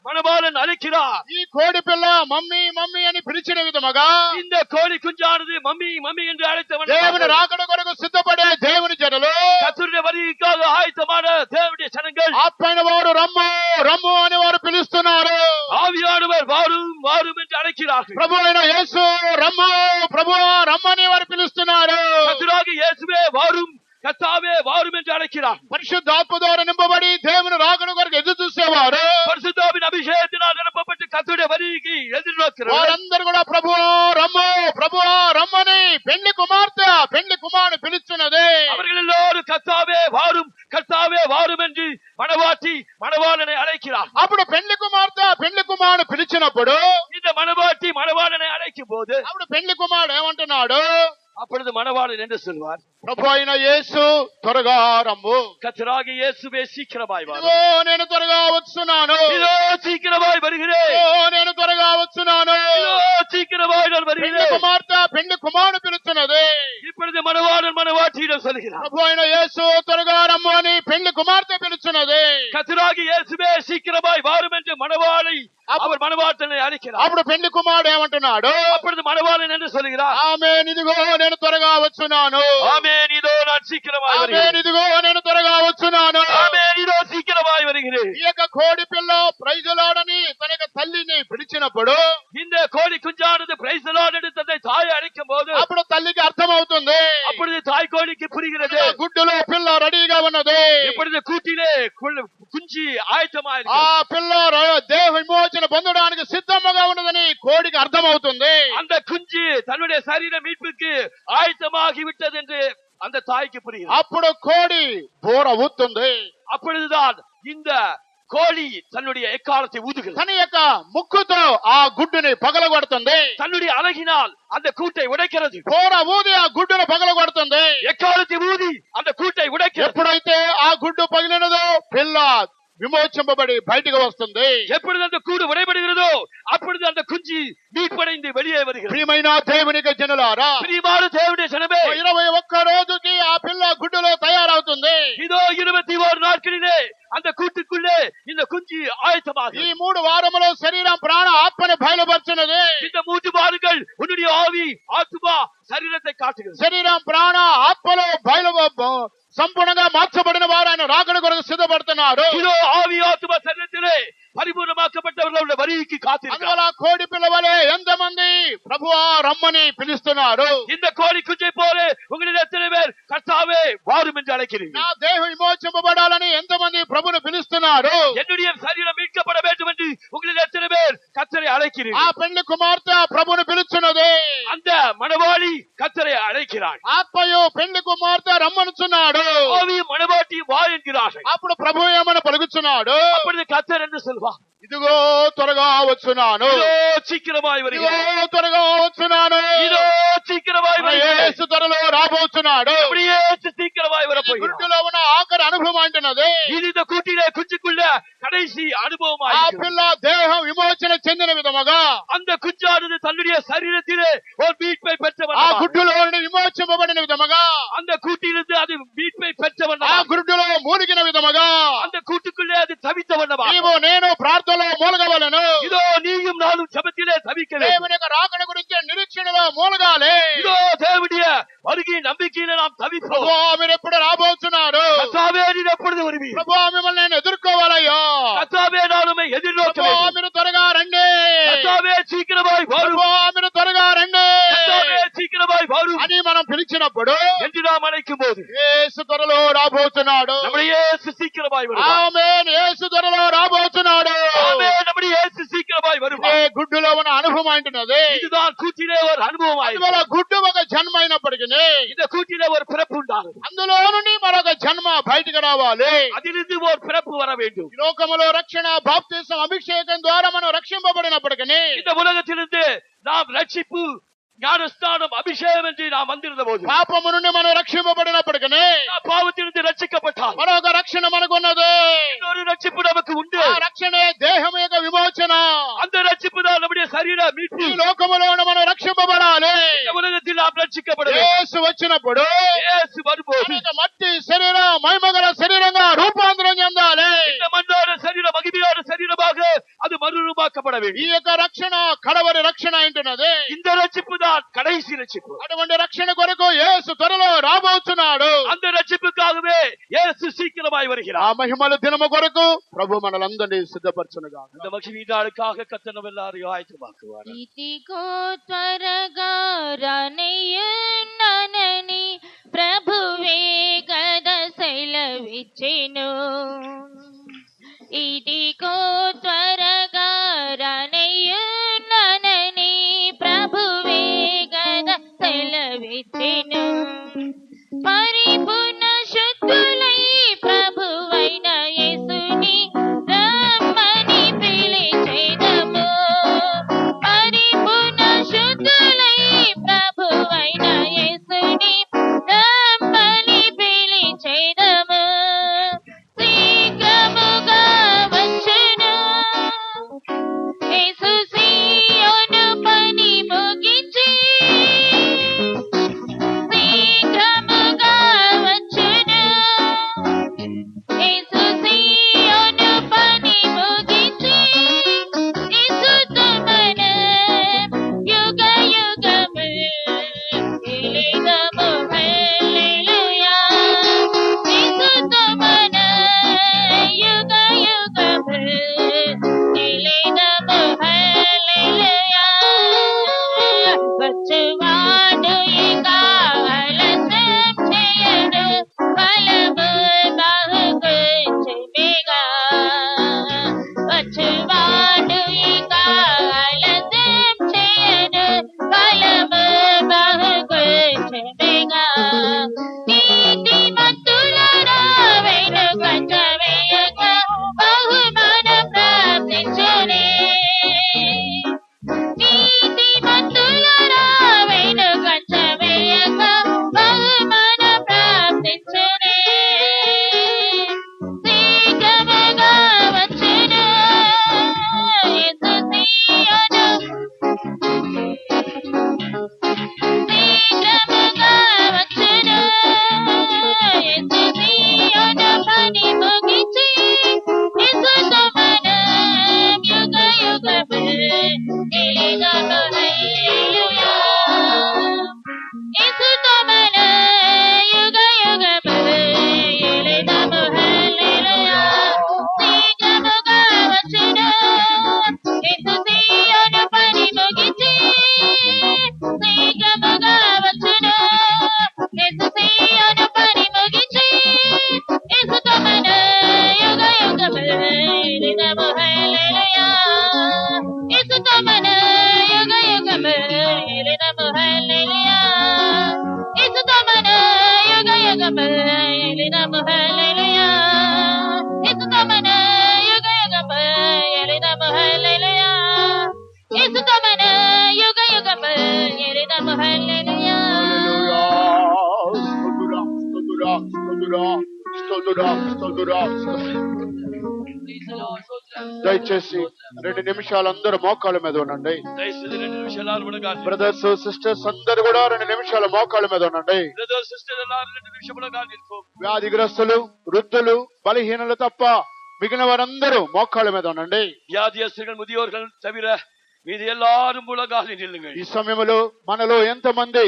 மணவாளன் அழைக்கிறார்.
ఈ కోడి పిల్ల మమ్మీ మమ్మీ అని పిలిచిన విధముగా
இந்த கோழி குஞ்சானது மம்மி மம்மி என்று அழைத்தவன்
దేవుని రాకడ కొరకు సిద్ధపడే దేవుని జనులు,
கர்த்தருடைய வருகைக்காக ஆயத்தமான தேவனுடைய ஜனங்கள்,
ఆత్మైన వారు రమ్ము రమ్ము అని వారు పిలుస్తున్నారు.
ஆவியானவர் வாரும் வாரும் என்று அழைக்கிறார்கள்.
ప్రభు అయిన యేసు రమ్ము ప్రభు రమ్మని వారు పిలుస్తున్నారు.
கர்த்தராகிய இயேசுவே வாரும், கர்த்தாவே வாரும் என்று அழைக்கிறார்.
పరిశుద్ధాత్మ ద్వారా నింపబడి దేవుని రాకడ కొరకు ఎదురు చూసేవారు,
பரிசுத்தாவின் அபிஷேகத்தினால் நிரப்பப்பட்டு கர்த்தருடைய வருகைக்கு எதிர்நோக்கிறார்.
వారందరూ కూడా ప్రభు రమ్ము ప్రభు రమ్మని పెళ్లి కుమారుడు పిలుస్తున్నది.
அவர்கள் எல்லோரும் கர்த்தாவே வாரும் என்று மணவாளனை அழைக்கிறார்.
అప్పుడు పెళ్లి కుమారుడు పిలిచినప్పుడు,
இந்த மணவாளனை அழைக்கும் போது,
అప్పుడు పెళ్లి కుమారుడు ఏమంటున్నాడు?
அப்பொழுது மணவாளன் என்று சொல்வார்,
ప్రభు అయిన యేసు త్వరగా రమ్ము.
கர்த்தராகிய இயேசுவே சீக்கிரமாய் வாரும்.
ఇదిగో నేను త్వరగా వస్తున్నాను.
இதோ சீக்கிரமாய் வருகிறேன்.
ఇదిగో నేను త్వరగా వస్తున్నాను.
இதோ சீக்கிரமாய் நான்
పెళ్లి
வருகிறேன்.
పెళ్లి కుమారుడు పిలుస్తున్నది.
இப்பொழுது மணவாளன் மணவாட்டியிடம் சொல்கிறார்,
ప్రభు అయిన యేసు త్వరగా రమ్ము అని పెళ్లి కుమార్తె పిలుస్తున్నది.
கர்த்தராகிய இயேசுவே சீக்கிரமாய் வாரும் என்று அவர் மணவாட்டனை அழைக்கிறார்.
అప్పుడు పెళ్లి కుమారుడు ఏమంటున్నాడు?
அப்பொழுது மணவாளன் என்று சொல்கிறார்,
ఆమేన్, ఇదిగో నేను త్వరగా వచ్చున్నాను.
ஆமென், இதோ நான் சீக்கிரமாய்
ఆమేన్,
வருகிறேன்.
ఇదిగో నేను త్వరగా వచ్చున్నాను.
ஆமென், இதோ சீக்கிரமாய் வருகிறேன்.
ఈ యొక్క కోడి పిల్ల ప్రైజ్ ది లార్డ్ అని తన యొక్క తల్లిని పిలిచినప్పుడు,
இந்த கோழி குஞ்சானது பிரைஸ் தி லார்ட் என்று தன்னை தாயை அழைக்கும் போது,
అప్పుడు తల్లికి అర్థమవుతుంది.
அப்பொழுது தாய் கோழிக்கு புரிகிறது,
గుడ్డులో పిల్ల రెడీగా ఉన్నది.
இப்பொழுது கூட்டிலே குஞ்சு ஆயத்தமாய்
ఆ పిల్ల దేహ విమోచన పొందడానికి సిద్ధంగా ఉన్నదని కోడికి అర్థమవుతుంది.
அந்த குஞ்சு தன்னுடைய சரீர மீட்புக்கு ஆயத்தமாகி விட்டது என்று அந்த தாய்க்கு புரியும்.
అప్పుడు కోడి బోర ఊతుంది.
அப்பொழுதுதான் இந்த கோழி தன்னுடைய எக்காலத்தை ஊதுகிறது.
తన యొక్క ముక్కుతో ఆ గుడ్డుని పగలగొడుతుంది.
தன்னுடைய அழகினால் அந்த கூட்டை உடைக்கிறது.
బోర ఊది ఆ గుడ్డును పగలగొడుతుంది.
எக்காலத்தை ஊதி அந்த கூட்டை உடைக்கிறது.
ఎప్పుడైతే ఆ గుడ్డు పగిలినదో పిల్ల విమోచింపబడి బయటకు వస్తుంది.
எப்பொழுது அந்த கூடு உடைபடுகிறதோ அப்பொழுது அந்த குஞ்சு மீட்படைந்து வெளியே வருகிறது.
ప్రియమైన దేవునికి జనులారా,
பிரியமான தேவனுடைய ஜனமே,
21 రోజుకి ఆ పిల్ల గుడ్డులో తయారవుతుంది.
இதோ 21 நாட்களிலே அந்த கூட்டுக்குள்ளே இந்த குஞ்சு ஆயத்தமாகும்.
ఈ 3 వారములో శరీరం ప్రాణ ఆత్మని బయలుపరచున్నది.
இந்த 3 வாரங்கள் உன்னுடைய ஆவி ஆத்துமா சரீரத்தை காட்டுகிறது.
శరీరం ప్రాణ ఆత్మలో సంపూర్ణంగా మార్చబడిన వారు ఆయన రాకడ కొరకు సిద్ధపడుతున్నారు.
இதோ ஆவி ஆத்துமா சரீரத்திலே பரிபூர்ணமாக்கப்பட்டவர்களுடைய வருகைக்கு காத்திருக்கிறார்.
అందువల్ల కోడి పిల్ల వలె ఎంతమంది ప్రభువా రమ్మని పిలుస్తున్నారు.
இந்த கோழி குஞ்சை போல உங்களில் எத்தனை பேர் கர்த்தாவே வாரும் என்று அழைக்கிறீர்கள்?
నా దేహం విమోచింపబడాలని ఎంతమంది ప్రభుని పిలుస్తున్నారు.
என்னுடைய சரீரம் மீட்கப்பட வேண்டும் என்று உங்களில் எத்தனை பேர் கர்த்தரை
ఆ
அழைக்கிறீர்கள்?
పెళ్లి కుమార్తె ప్రభుని పిలుస్తున్నది.
அந்த மணவாளி கர்த்தரை அழைக்கிறாள்.
ఆత్మయు పెళ్లి కుమార్తె రమ్మనుచున్నాడు.
ஆவியும் மணவாட்டியும் வா என்கிறார்கள்.
అప్పుడు ప్రభు ఏమని పలుకుచున్నాడు?
அப்பொழுது கர்த்தர் என்று சொல்வார்,
ఇదిగో త్వరగా వచ్చున్నాను.
இதோ சீக்கிரமாய்
ఇదిగో
வருகிறேன்.
త్వరగా వచ్చున్నాను.
இதோ சீக்கிரமாய் வருகிறேன்.
యేసు త్వరలో రాబోతున్నాడు.
அப்படியே சீக்கிரமாய் வரப்போகிறார். போகிறார்.
గుడ్డులో ఉన్న ఆఖరి అనుభవం అంటున్నది.
இது இந்த கூட்டிலே குஞ்சுக்குள்ள கடைசி அனுபவமா
ఆ పిల్ల దేహం విమోచన చెందిన విధముగా
அந்த குஞ்சானது தன்னுடைய சரீரத்திலே ஒரு மீட்பை
ఆ
பெற்றவன்.
గుడ్డులో నుండి విమోచింపబడిన విధముగా
அந்த கூட்டிலிருந்து அது மீட்பை பெற்றவன்.
ఆ గుడ్డులో మూలిగిన విధముగా
அந்த கூட்டுக்குள்ளே அது தவித்தவண்ணமா.
నీవు నేను ప్రార్థనలో మూలగవలను.
இதோ நீயும் நானும் ஜெபத்திலே தவிக்க வேண்டும்.
దేవుని యొక్క రాకడ గురించి నిరీక్షణలో మూలగాలి.
இதோ தேவனுடைய வருகை நம்பிக்கையில நாம் தவிப்போம்.
ప్రభువా మీరు ఎప్పుడు రాబోతున్నారు?
கர்த்தாவே நீர் எப்பொழுது வருவீர்?
ప్రభువా మిమ్మల్ని నేను ఎదుర్కోవాలయ్యా.
கர்த்தாவே நான் உம்மை எதிர்நோக்க
ప్రభువా
வேண்டும்.
మీరు త్వరగా రండి.
கர்த்தாவே சீக்கிரமாய் வாரும்.
ప్రభువా మీరు త్వరగా రండి
கர்த்தாவே சீக்கிரமாய் வாரும்
అని మనం పిలిచినప్పుడు
என்று நாம் அழைக்கும் போது
యేసు త్వరలో రాబోతున్నాడు.
நம்முடைய இயேசு సీక్రమాய் வருவார்.
ఆమేన్. యేసు త్వరలో రాబోతున్నాడు.
ஆமென். நம்முடைய இயேசு சீக்கிரமாய்
ఇదే
வருவார்.
గుడ్డులో ఉన్న అనుభవం అంటున్నది.
இதுதான் கூட்டிலே ஒரு அனுபவமாய்.
అందువల్ల గుడ్డు ఒక జన్మ అయినప్పటికీ
இந்த கூட்டிலே ஒரு பிறப்பு உண்டாகும்.
అందులో నుండి మరొక జన్మ బయటికి రావాలి.
அதிலிருந்து ஒரு பிறப்பு வர வேண்டும்.
ఈ లోకములో రక్షణ బాప్తిసం అభిషేకం ద్వారా మనం రక్షింపబడినప్పటికీ
இந்த உலகத்திலிருந்து நாம் ரட்சிப்பு ஞானஸ்தானம் அபிஷேகம் என்று நாம் வந்திருந்த போது
పాపము నుండి మనం రక్షింపబడినప్పటికీ
பாவத்திலிருந்து ரட்சிக்கப்பட்டால்
మరొక రక్షణ మనకున్నది.
இன்னொரு ரட்சிப்பு நமக்கு உண்டு.
ఆ రక్షణే దేహం యొక్క విమోచన.
அந்த ரட்சிப்பு தான் நம்முடைய சரீர மீட்பு.
ఈ లోకములో మనం రక్షింపబడాలి.
இந்த உலகத்தில் நாம் ரட்சிக்கப்பட வேண்டும்.
యేసు వచ్చినప్పుడు
இயேசு வரும்போது
మన యొక్క మట్టి శరీరం మహిమగల శరీరంగా రూపాంతరం చెందాలి.
இந்த மண்ணான சரீரம் மகிமையான சரீரமாக அது மறுரூபாக்கப்பட
ఈ
வேண்டும்.
యొక్క రక్షణ కడవరి రక్షణ అంటున్నది.
இந்த ரட்சிப்பு தான் கடைசி ரட்சிப்பு.
అటువంటి రక్షణ కొరకు యేసు త్వరలో రాబోతున్నాడు.
அந்த ரட்சிப்புக்காகவே இயேசு சீக்கிரமாய்
ఆ
வருகிறார்.
మహిమల దినము కొరకు ప్రభు మనలందరినీ సిద్ధపరచునుగా.
இந்த மகிமை நாளுக்காக கர்த்தர் நம்ம எல்லாரையும் ஆயத்தமாக்குவார்.
ఇదిగో త్వరగా రానయ్యున్నానని ప్రభువే గద సెలవిచ్చెను. ఇదిగో త్వరగా రానయ్యున్నానని ప్రభువే గద సెలవిచ్చెను. పరిపూర్ణ శుద్ధులై ప్రభువైన యేసుని రమ్మని పిలిచెదము. పరిపూర్ణ శుద్ధులై ప్రభువైన యేసుని రమ్మని పిలిచెదము. శీఘ్రముగా వచ్చును యేసు సీయోను పని ముగించి. శీఘ్రముగా వచ్చును యేసు సీయోను పని ముగించి. యేసుతో మనం యుగ యుగము ఎలిదము హల్లెలూయా. యేసుతో మనం యుగ యుగము ఎలిదము హల్లెలూయా. వచ్చువాడు ఇక ఆలస్యం చేయడు, బలము బహుకొంచెమేగా. వచ్చువాడు ఇక ఆలస్యం చేయడు, బలము బహుకొంచెమేగా. నీతిమంతులారా వెనుకంజ వేయక బహుమానం ప్రాప్తించునే. నీతిమంతులారా వెనుకంజ వేయక బహుమానం ప్రాప్తించునే. శీఘ్రముగా వచ్చును యేసు సీయోను. శీఘ్రముగా వచ్చును యేసు సీయోను పని ముగించి. యేసుతో మనం యుగ యుగము ఎలిదము హల్లెలూయా. యేసుతో మనం యుగ యుగము ఎలిదము హల్లెలూయా. శీఘ్రముగా వచ్చును యేసు సీయోను పని ముగించి. శీఘ్రముగా వచ్చును యేసు సీయోను పని ముగించి. యేసుతో మనం యుగ యుగము ఎలిదము హల్లెలూయా. యేసుతో మనం యుగ యుగము ఎలిదము హల్లెలూయా. యేసుతో మనం యుగ యుగము ఎలిదము హల్లెలూయా. యేసుతో మనం యుగ యుగము ఎలిదము హల్లెలూయా. యేసుతో మనం యుగ యుగము ఎలిదము హల్లెలూయా.
స్తోత్రుడా, స్తోత్రుడా, స్తోత్రుడా, దయచేసి 2 నిమిషాలు అందరూ మోకాళ్ళ మీద ఉండండి. బ్రదర్స్ సిస్టర్స్ అందరూ కూడా 2 నిమిషాలు మోకాళ్ళ మీద ఉండండి. వ్యాధిగ్రస్తులు, వృద్ధులు, బలహీనులు తప్ప మిగిలిన వారందరూ మోకాళ్ళ మీద ఉండండి.
వ్యాధిగ్రస్తులు, ముదియోர்கள் தவிர மீதி எல்லாரும் முழங்காலில் நில்லுங்கள்.
ఈ సమయంలో మనలో ఎంతమంది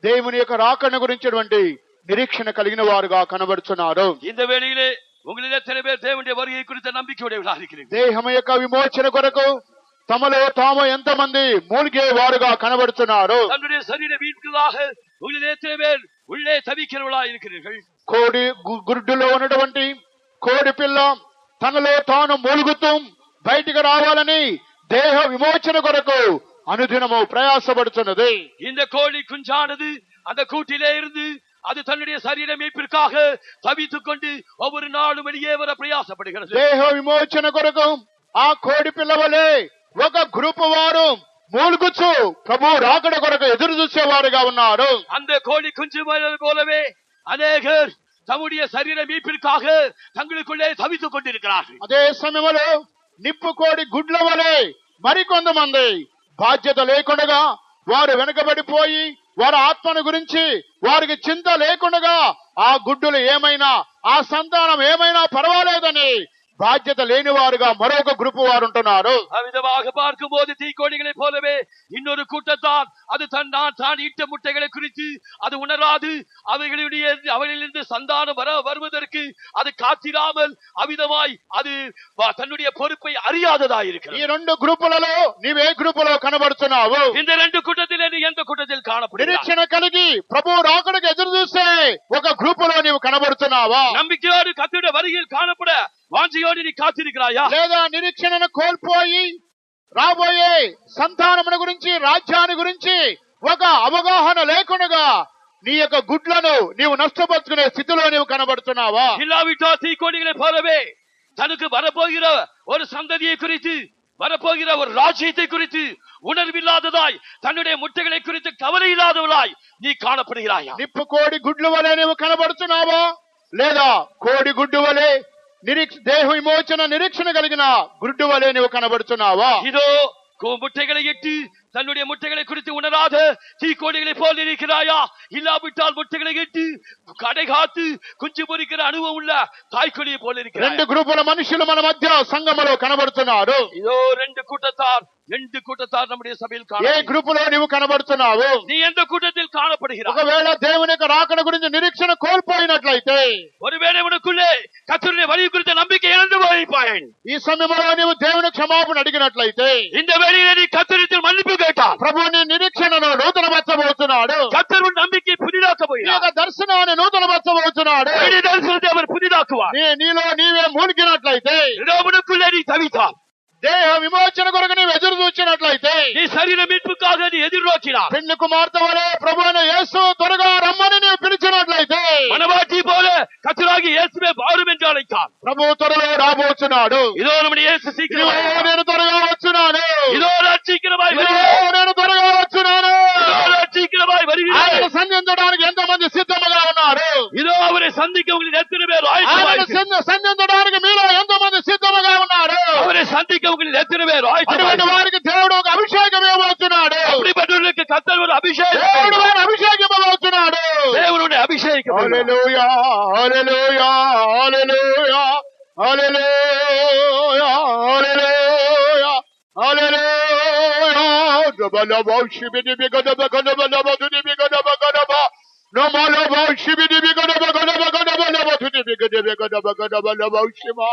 దేవుని యొక్క రాకడ గురించినటువంటి నిరీక్షణ కలిగిన వారుగా కనబడుతున్నారు?
இந்த வேளையிலே உங்களில் எத்தனை பேர் தேவனுடைய வருகை குறித்த நம்பிக்கையுடையவர்களாக இருக்கிறீர்கள்?
దేహం యొక్క విమోచన కొరకు తమలో తాము ఎంతమంది మూలిగే వారుగా కనబడుతున్నారు?
தன்னுடைய சரீர வீட்டுக்காக உங்களில் எத்தனை பேர் உள்ளே தவிக்கிறவர்களாக இருக்கிறீர்கள்?
కోడి గుడ్డులో ఉన్నటువంటి కోడి పిల్ల తనలో తాను మూలుగుతూ బయటికి రావాలని దేహ విమోచన కొరకు అనుదినము ప్రయాసపడుతున్నది.
இந்த கோழி குஞ்சானது அந்த கூட்டிலே இருந்து அது தன்னுடைய சரீர மீட்பிற்காக தவித்துக் கொண்டு ஒவ்வொரு நாளும் வெளியே வர பிரயாசப்படுகிறது.
దేహ విమోచన కొరకు ఆ కోడి పిల్ల వలె ఒక గ్రూప్ వారు మూలుగుచు ప్రభు రాకడ కొరకు ఎదురు చూసేవారుగా ఉన్నారు.
அந்த கோழி குஞ்சு போலவே அநேகர் தம்முடைய சரீர மீட்பிற்காக தங்களுக்குள்ளே தவித்துக் கொண்டிருக்கிறார்கள்.
అదే సమయంలో నిప్పు కోడి గుడ్ల వలె మరికొంతమంది బాధ్యత లేకుండా వారు వెనుకబడిపోయి వారి ఆత్మను గురించి వారికి చింత లేకుండా ఆ గుడ్డులు ఏమైనా ఆ సంతానం ఏమైనా పర్వాలేదని బాధ్యత లేని వారుగా మరొక గ్రూప్ వారు ఉంటున్నారు.
அவ்விதமாக பார்க்கும்போது தீக்கோழிகளை போலவே இன்னொரு கூட்டத்தார் அது தான் இட்ட முட்டைகளை குறித்து அது உணராது அவர்களிலிருந்து சந்தானம் வருவதற்கு அது காத்திராமல் அவ்விதமாய் அது தன்னுடைய பொறுப்பை அறியாததாய் இருக்கிறது.
ఈ 2 గ్రూపులలో నీవే గ్రూపులో కనబడుతున్నావు?
இந்த 2 కూட்டத்திலே நீ எந்த கூட்டத்தில் காணப்படுகிறாய்?
నిరీక్షణ కలిగి ప్రభు రాకడకు ఎదురు చూసే ఒక గ్రూపులో నీవు కనబడుతున్నావా?
நம்பிக்கையோடு கர்த்தருடைய வருகையில் காணப்பட வாஞ்சையோடு நீ காத்திருக்கிறாயா?
లేదా నిరీక్షణను కోల్పోయి రాబోయే సంతానముల గురించి రాజ్యాన్ని గురించి ఒక అవగాహన లేకుండా నీ యొక్క గుడ్లను నీవు నష్టపరుచుకునే స్థితిలో నీవు కనబడుతున్నావా?
இல்லாவிட்டால் தீக்கோழிகளை போலவே தனக்கு வரப்போகிற ஒரு சந்ததியை குறித்து வரப்போகிற ஒரு ராஜ்யத்தை குறித்து உணர்வில்லாததாய் தன்னுடைய முட்டைகளை குறித்து கவலை இல்லாதவளாய் நீ காணப்படுகிறாயா?
నిప్పు కోడి గుడ్లు వలె నీవు కనబడుతున్నావా? లేదా కోడి గుడ్డు వలె దేహ విమోచన నిరీక్షణ కలిగిన గుడ్డు వలె నీవు కనబడుతున్నావా?
இதோ முட்டைகளை இட்டு தன்னுடைய முட்டைகளை குறித்து உணராத தீக்கோழிகளை போல் இருக்கிறாயா? இல்லாவிட்டால் முட்டைகளை இட்டு கடை காத்து குஞ்சு பொறிக்கிற அனுபவம் உள்ள தாய்க்கோழியை போல இருக்கிறாய்.
2 గ్రూపుల మనుషులు మన మధ్య సంఘములో కనబడుతున్నారు.
இதோ 2 கூட்டத்தார் நம்முடைய சபையில்
ఏ గ్రూపులో నీవు కనబడుతున్నావు?
நீ எந்த கூட்டத்தில் காணப்படுகிறாய்?
ఒకవేళ దేవుని యొక్క రాకడ గురించి నిరీక్షణ కోల్పోయినట్లయితే,
ஒருவேளை உனக்குள்ளே கர்த்தருடைய வழி குறித்த நம்பிக்கை இழந்து போயிருப்பாய்.
ఈ సమయంలో నీవు దేవుని క్షమాపణ అడిగినట్లయితే,
இந்த வேளையிலே நீ கர்த்தரிடத்தில் மன்னிப்பு கேட்டால்
ప్రభు నీ నిరీక్షణను నూతనపరచబోతున్నాడు.
கர்த்தர் உன் நம்பிக்கை புதிதாக்க
నీ
போகிறார்.
యొక్క దర్శనాన్ని నూతనపరచబోతున్నాడు.
నీ దర్శనத்தை அவர் புதிதாக்குவார்.
నీలో నీవే మూలిగినట్లయితే,
இதோ உனக்குள்ளே நீ தவித்தால்,
దేహ విమోచన కొరకు నీవు ఎదురు చూచినట్లయితే,
நீ சரீர மீட்புக்காக நீ எதிர்நோக்கினார்.
పెళ్లి కుమార్తె వలె ప్రభు అయిన యేసు త్వరగా రమ్మని నీవు పిలిచినట్లయితే,
மனவாட்டி போல கர்த்தராகிய இயேசுவே வாரும் என்று அழைத்தார்.
ప్రభు త్వరలో రాబోతున్నాడు.
இதோ நம்முடைய இயேசு சீக்கிரமாய்
నేను త్వరగా వచ్చున్నాను.
இதோ நான் சீக்கிரமாய்
నేను
வருகிறேன்.
త్వరగా వచ్చున్నాను.
இதோ நான் சீக்கிரமாய் வருகிறேன்.
ఆయన సంధించడానికి ఎంతమంది సిద్ధముగా ఉన్నారు?
இதோ அவரை சந்திக்க உங்களில் எத்தனை பேர்
ఆయన
ஆயத்தமாயிருக்கிறீர்கள்?
సంధించడానికి మీలో ఎంతమంది సిద్ధముగా ఉన్నారు?
அவரை சந்திக்க உங்களில் எத்தனை பேர்
అటువంటి
ஆயத்தமாயிருக்கிறீர்கள்?
వారికి దేవుడు ఒక అభిషేకం ఇవ్వబోతున్నాడు.
அப்படிப்பட்டவர்களுக்கு கர்த்தர் ஒரு அபிஷேகம்
దేవుడు వారిని అభిషేకం ఇవ్వబోతున్నాడు.
தேவனுடைய அபிஷேகம்.
హల్లెలూయా, హల్లెలూయా, హల్లెలూయా, హల్లెలూయా, హల్లెలూయా, హల్లెలూయా. దబలబౌ షిబిడి బిగదబ గదబ లబదుడి బిగదబ గదబ నమలబౌ షిబిడి బిగదబ గదబ గదబ లబదుడి బిగదబ గదబ గదబ లబౌ షిమా.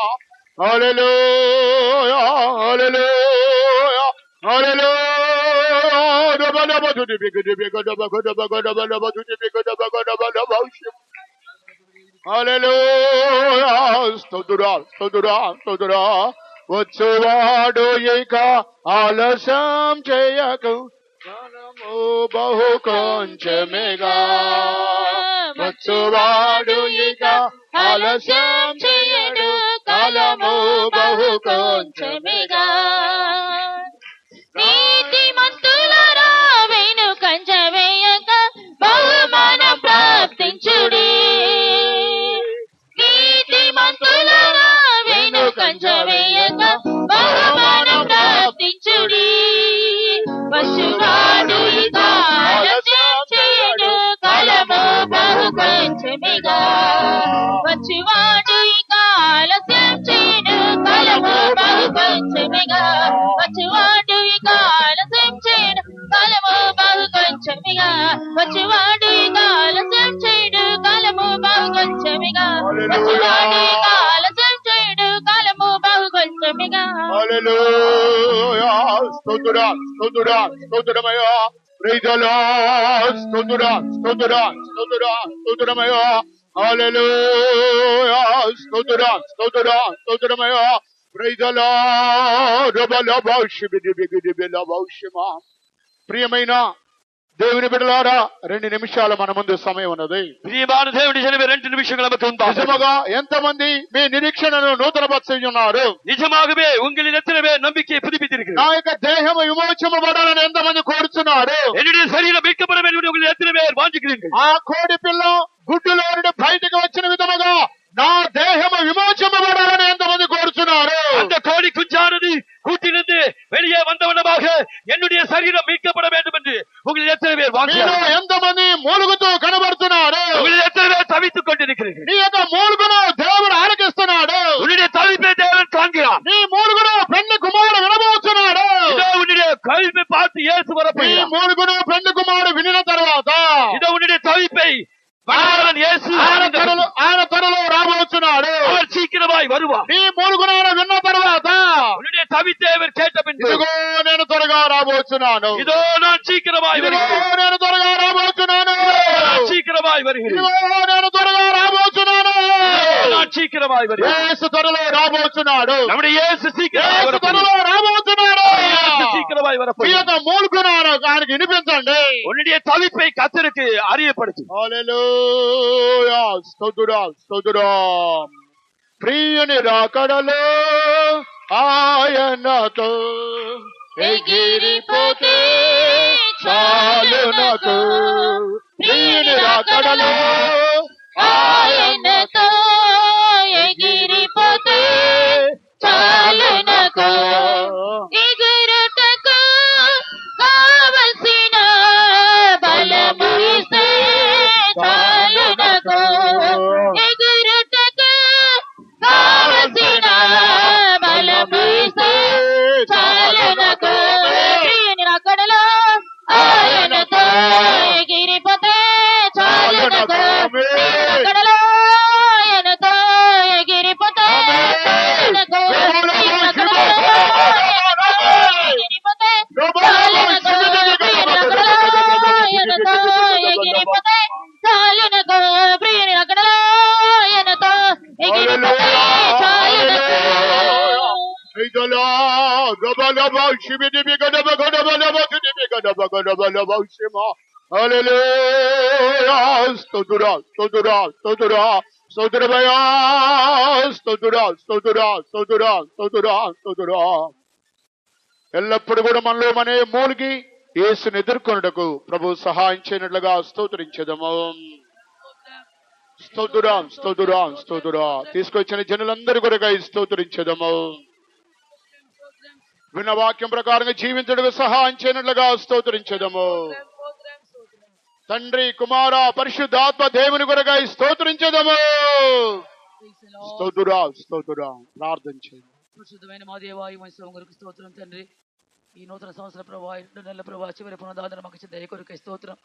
హల్లెలూయా, హల్లెలూయా, హల్లెలూయా. దబలబదుడి బిగదబ గదబ గదబ గదబ లబదుడి బిగదబ గదబ లబౌ షిమా. హల్లెలూయా. స్తుతురా, స్తుతురా, స్తుతురా. వచ్చువాడు ఇక ఆలస్యం చేయకు, కాలము బహు కొంచెమేగా. వచ్చువాడు ఇక ఆలస్యం చేయడు, కాలము బహు కొంచెమేగా.
నీతిమంతులారా వెనుకంజ వేయక బహుమానం ప్రాప్తించుడి. వచ్చువాడు ఇక ఆలస్యం చేయడు కాలము బహు కొంచెమిగా వచ్చువాడు ఇక ఆలస్యం చేయడు కాలము బహు కొంచెమిగా వచ్చువాడు ఇక ఆలస్యం చేయడు కాలము బహు కొంచెమిగా వచ్చువాడు ఇక ఆలస్యం చేయడు కాలము బహు కొంచెమిగా వచ్చువాడు ఇక ఆలస్యం చేయడు కాలము బహు కొంచెమిగా
హల్లెలూయా స్తోత్రం స్తోత్రం స్తోత్రమయ్యా ప్రైజ్ ది లార్డ్ స్తోత్రం స్తోత్రం స్తోత్రం స్తోత్రమయ్యా హల్లెలూయా స్తోత్రం స్తోత్రం స్తోత్రమయ్యా ప్రైజ్ ది లార్డ్ ప్రియమైన దేవుని బిడ్డలారా 2 నిమిషాలు మన ముందు సమయం ఉన్నది.
ప్రియమైన దేవుని జనమే 2 నిమిషங்கள் நமக்கு முன்பாக.
నిజముగా ఎంతమంది మీ నిరీక్షణను నూతనపరుచున్నారు?
నిజమాగவே உங்களில் எத்தனை பேர் நம்பிக்கையை புதுப்பித்திருக்கிறீர்கள்?
నా యొక్క దేహం విమోచనపడాలని ఎంతమంది కోరుతున్నారు?
என்னுடைய சரீரம் மீட்கப்பட வேண்டும் என்று உங்களில் எத்தனை பேர் வாஞ்சிக்கிறீர்கள்?
ఆ కోడి పిల్ల గుడ్డులో నుండి బయటకు వచ్చిన విధముగా నా దేహం విమోచనపడాలని ఎంతమంది కోరుతున్నారు?
அந்த கோழி குஞ்சானது கூட்டிலிருந்து வெளியே வந்தவனமாக என்னுடைய சரீரம் மீட்கப்பட வேண்டும் என்று உங்களில் எத்தனை பேர் வாஞ்சிக்கிறீர்கள்?
ఎంతమంది మూలుగుతూ కనబడుతున్నారు?
உங்களில் எத்தனை பேர் தவித்துக் கொண்டிருக்கிறீர்கள்?
నీ యొక్క మూలుగును దేవుడు ఆలకిస్తున్నాడు.
உன்னுடைய தவிப்பை தேவன் காண்கிறார்.
నీ మూలుగును పెళ్లి కుమారుడు వినబోతున్నాడు.
இதோ உன்னுடைய கல்வி பார்த்து இயேசு
నీ
வரப்போகிறார்.
మూలుగును పెళ్లి కుమారుడు వినిన తర్వాత
இதோ உன்னுடைய தவிப்பை மணவாளன் இயேசு
ఆయన త్వరలో రాబోతున్నాడు.
அவர் சீக்கிரமாய் வருவார்.
నీ మూలుగును విన్న తర్వాత
உன்னுடைய தவித்தை அவர் கேட்ட பின்பு
ఇదిగో నేను త్వరగా రాబోతున్నాను.
இதோ நான் சீக்கிரமாய்
ఇదిగో
வருகிறேன்.
నేను త్వరగా రాబోతున్నాను.
நான் சீக்கிரமாய் வருகிறேன்.
ఇదిగో నేను త్వరగా రాబోతున్నాను.
நான் சீக்கிரமாய் வருகிறேன்.
యేసు త్వరలో రాబోతున్నాడు.
நம்முடைய இயேசு சீக்கிரமாய்
యేసు
வரப்போகிறார்.
త్వరలో రాబోతున్నాడు.
இயேசு சீக்கிரமாய்
మీ
வரப்போகிறார்.
యొక్క మూలుగును ఆయనకి వినిపించండి.
உன்னுடைய தவிப்பை கர்த்தருக்கு அறியப்படுத்து.
హల్లెలూయా స్తోత్రం స్తోత్రం ప్రియుని రాకడలో ఆయనతో ఎగిరిపోతే చాలు నాకు ప్రియుని రాకడలో
ఆయనతో ఎగిరిపోతే చాలునకు ఎగురుటకు కావలసిన బలము ఇస్తే చాలునకు ఎగురుటకు కావలసిన బలము ఇస్తే చాలునకు ప్రియుని రాకడలో ఆయనతో ఎగిరిపోతే చాలునకు ప్రియుని రాకడలో ఆయనతో ఎగిరిపోతే చాలునకు ప్రియుని రాకడలో ఎగిరిపోతే చాలునకు ప్రియుని రాకడలో ఆయనతో ఎగిరిపోతే చాలునకు ప్రియుని రాకడలో ఆయనతో ఎగిరిపోతే చాలునకు
ఎల్లప్పుడు కూడా మనలో మనే మూలిగి యేసుని ఎదుర్కొనుటకు ప్రభు సహాయం చేయనట్లుగా స్తోత్రించదము. స్తోత్రం స్తోత్రం స్తోత్రం తీసుకొచ్చిన జనులందరి కొరకై స్తోత్రించదము. విన్న వాక్యం ప్రకారంగా జీవించడానికి సహాయం చేయనట్లుగా స్తోత్రించదము. తండ్రి కుమార పరిశుద్ధాత్మ దేవుని కొరకై స్తోత్రించదము. స్తోత్రం స్తోత్రం ప్రార్థన చేయండి.
పరిశుద్ధమైన మా దేవా ఈ మంచి కొరకు స్తోత్రం తండ్రి. ఈ నూతన సంవత్సర ప్రభావ 2 నెలల ప్రభావ చివరి పునరుద్ధరణ మాకు ఇచ్చిన దయ కొరకై స్తోత్రం.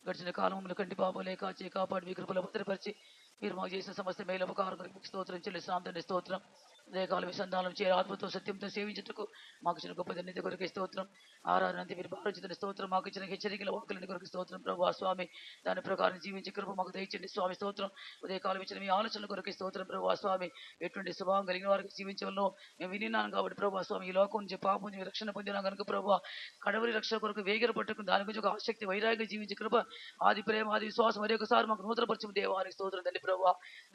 గడిచిన కాలంలో కంటి పాపలే కాచి కాపాడి మీ కృపలో భద్రపరిచి మీరు మాకు చేసిన సమస్త మేలు ఉపకారం కొరకు స్తోత్రం చెల్లిస్తున్నాం తండ్రి. స్తోత్రం ఉదయకాల విసంధానం చేయ ఆత్మతో సత్యంతో సేవించుటకు మాకు ఇచ్చిన గొప్ప ధన్యత కొరకే స్తోత్రం. ఆరాధనంతే మీరు భావించిన స్తోత్రం. మాకు ఇచ్చిన హెచ్చరికల వాక్కులని కొరకు స్తోత్రం ప్రభావ స్వామి. దాని ప్రకారం జీవించే కృప మాకు దయచండి స్వామి. స్తోత్రం ఉదయకాలం ఇచ్చిన మీ ఆలోచనల కొరకే స్తోత్రం ప్రభావ స్వామి. ఎటువంటి స్వభావం కలిగిన వారికి జీవించడంలో మేము వినినాను కాబట్టి ప్రభావ స్వామి ఈ లోకం నుంచి పాపం నుంచి రక్షణ పొందినా కనుక ప్రభావ కడవరి రక్షణ కొరకు వేగిర పట్టుకుని దాని గురించి ఒక ఆసక్తి వైరాగ్యం జీవించే కృప ఆది ప్రేమ ఆది విశ్వాసం మరి ఒకసారి మాకు నూతనపరచం దేవానికి స్తోత్రం తండ్రి ప్రభావ.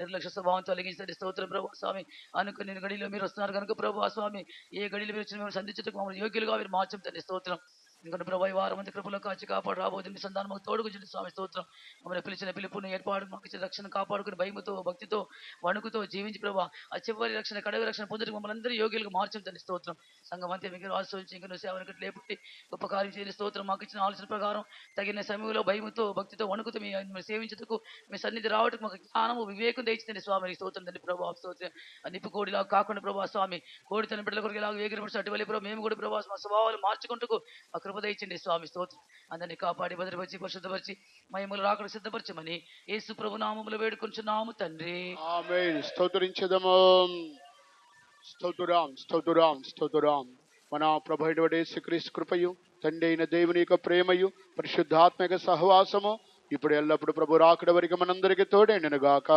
నిర్లక్ష్య స్వభావం తొలగించండి స్తోత్రం ప్రభావ స్వామి. అనుకుని గడిలో మీరు వస్తున్నారు కనుక ప్రభావ స్వామి ఏ గడిలో మీరు వచ్చిన మేము సంధించటకు మమ్మల్ని యోగ్యులుగా మీరు మార్చం తండ్రి స్తోత్రం. ఇంకొన్ని ప్రభావ ఈ వారం మంది కృపలో కాచి కాపాడు రాబోతుంది మీ సంతానం మాకు తోడుగుంచండి స్వామి స్తోత్రం. మమ్మల్ని పిలిచిన పిలుపుని ఏర్పాటు మాకు ఇచ్చిన రక్షణ కాపాడుకుని భయముతో భక్తితో వణుకుతో జీవించి ప్రభావ ఆ చివరి రక్షణ కడవి రక్షణ పొందుకు మమ్మల్ని అందరూ యోగ్యులుగా మార్చండి స్తోత్రం. సంఘం అంతే మీకు ఆశ్రయించి ఇంకా సేవలకు లేపుట్టి గొప్ప కార్యం చేయని స్తోత్రం. మాకు ఇచ్చిన ఆలోచన ప్రకారం తగిన సమయంలో భయముతో భక్తితో వణుకుతూ మీ సేవించుటకు మీ సన్నిధి రావటకు మాకు జ్ఞానము వివేకం తెచ్చిందండి స్వామి స్తోత్రం తండ్రి ప్రభావ స్తోత్రం. నిప్పు కోడిలా కాకుండా ప్రభావ స్వామి కోడి తన బిడ్డల కొరకు ఇలాగ వేగిరపడి అటువలి ప్రభావ మేము కూడా ప్రభావ మా స్వభావాలు మార్చుకుంటూ ఆ కృప తెచ్చింది స్వామి స్తోత్రం. అందరినీ కాపాడి భద్రపరిచి పరిశుద్ధపరిచి మహిమలు రాకడ సిద్ధపరచమని యేసు ప్రభు నామములో వేడుకొంచున్నాము తండ్రి.
ఆమేన్. స్తోత్రించదము. స్తోత్రం స్తోత్రం స్తోత్రం. మన ప్రభు అయినటువంటి యేసుక్రీస్తు కృపయు తండ్రి అయిన దేవుని యొక్క ప్రేమయు పరిశుద్ధాత్మక సహవాసము ఇప్పుడు ఎల్లప్పుడు ప్రభు రాకడ వరకు మనందరికీ తోడైనను గాక.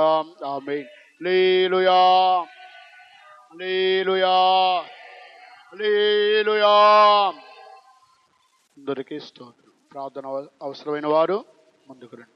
ఆమేన్. హల్లెలూయా హల్లెలూయా హల్లెలూయా. అందరికీ స్తోత్రం. ప్రార్థన అవసరమైన వారు ముందుకు రండి.